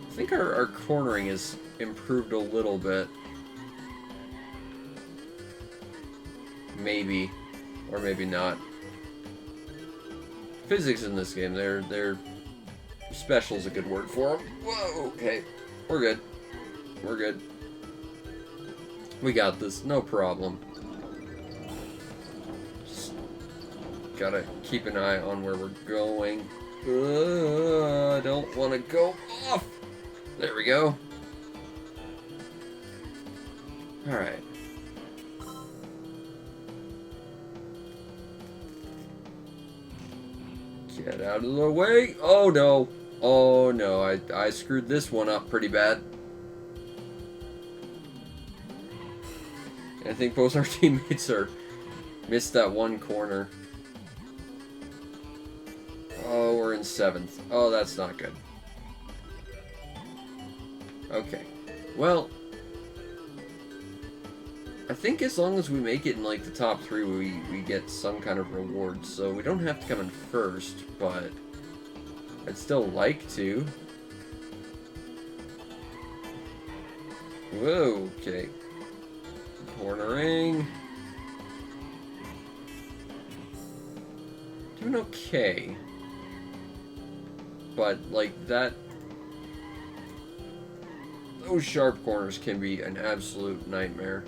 I think our cornering has improved a little bit. Maybe. Or maybe not. Physics in this game, they're special's a good word for them. Whoa, okay. We're good. We're good. We got this, no problem. Just gotta keep an eye on where we're going. I don't want to go off. There we go. Alright. Get out of the way. Oh no. Oh no, I screwed this one up pretty bad. I think both our teammates missed that one corner. Oh, we're in 7th. Oh, that's not good. Okay. Well, I think as long as we make it in like the top 3, we get some kind of reward. So we don't have to come in first, but I'd still like to. Whoa, okay. Cornering. doing okay. But, like, that... those sharp corners can be an absolute nightmare.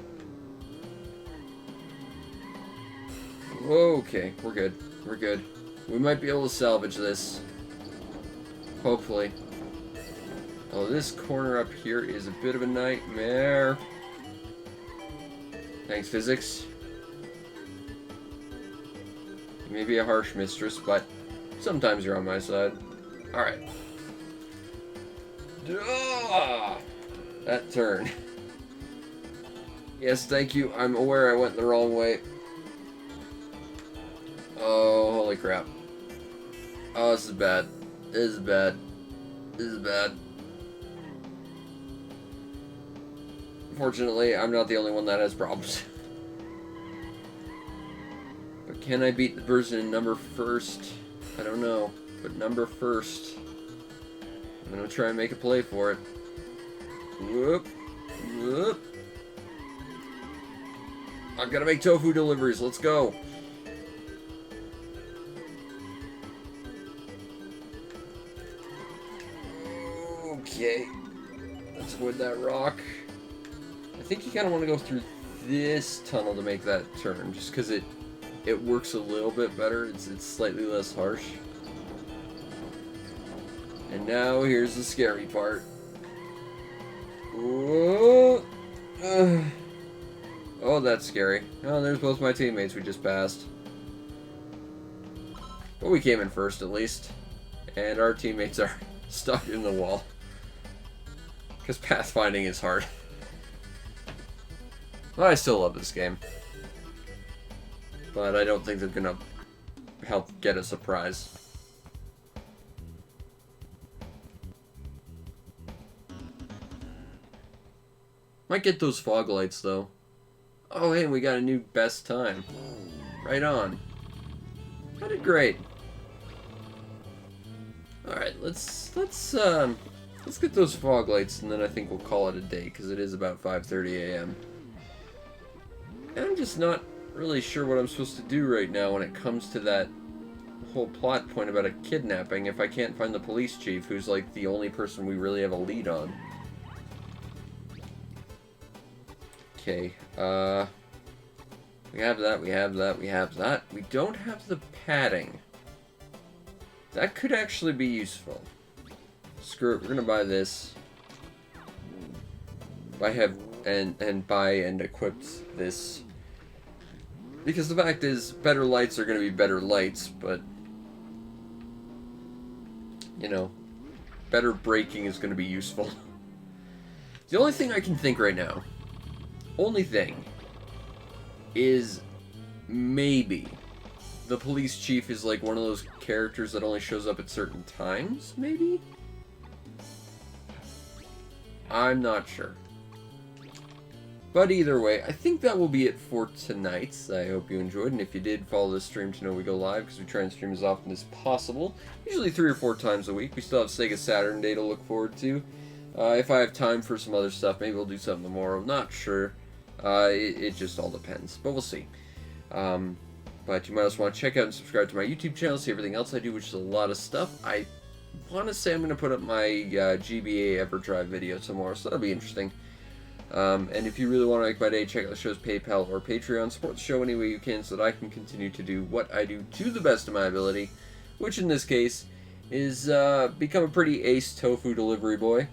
Okay, we're good. We're good. We might be able to salvage this. Hopefully. Oh, this corner up here is a bit of a nightmare. Thanks, physics. You may be a harsh mistress, but sometimes you're on my side. Alright. That turn. Yes, thank you. I'm aware I went the wrong way. Oh, holy crap. Oh, this is bad. This is bad. This is bad. Fortunately, I'm not the only one that has problems. But can I beat the person in number first? I don't know. But number first. I'm gonna try and make a play for it. Whoop. Whoop. I've gotta make tofu deliveries. Let's go. Okay. Let's avoid that rock. I think you kind of want to go through this tunnel to make that turn, just because it works a little bit better. It's slightly less harsh. And now here's the scary part. Whoa. Oh, that's scary. Oh, there's both my teammates we just passed. But we came in first, at least. And our teammates are stuck in the wall. Because pathfinding is hard. Well, I still love this game. But I don't think they're gonna help get a surprise. Might get those fog lights, though. Oh, hey, we got a new best time. Right on. I did great. Alright, let's get those fog lights, and then I think we'll call it a day, because it is about 5:30 a.m. And I'm just not really sure what I'm supposed to do right now when it comes to that whole plot point about a kidnapping if I can't find the police chief, who's like the only person we really have a lead on. Okay, we have that, we have that, we have that. We don't have the padding. That could actually be useful. Screw it, we're gonna buy this. Buy and equip this. Because the fact is, better lights are gonna be better lights, but you know, better braking is gonna be useful. The only thing I can think right now, is maybe the police chief is like one of those characters that only shows up at certain times, maybe? I'm not sure. But either way, I think that will be it for tonight. I hope you enjoyed, and if you did, follow this stream to know we go live, because we try and stream as often as possible. Usually 3 or 4 times a week. We still have Sega Saturn Day to look forward to. If I have time for some other stuff, maybe we'll do something tomorrow. Not sure. It just all depends, but we'll see. But you might also want to check out and subscribe to my YouTube channel, see everything else I do, which is a lot of stuff. I want to say I'm going to put up my GBA Everdrive video tomorrow, so that'll be interesting. And if you really want to make my day, check out the show's PayPal or Patreon. Support the show any way you can so that I can continue to do what I do to the best of my ability, which in this case is become a pretty ace tofu delivery boy.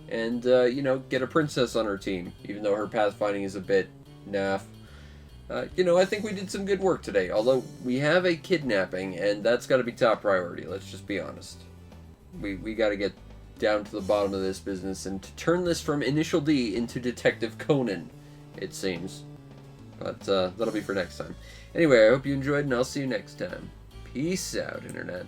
And, you know, get a princess on her team, even though her pathfinding is a bit naff. You know, I think we did some good work today, although we have a kidnapping, and that's got to be top priority, let's just be honest. We got to get down to the bottom of this business and to turn this from Initial D into Detective Conan, it seems. But that'll be for next time. Anyway, I hope you enjoyed, and I'll see you next time. Peace out, Internet.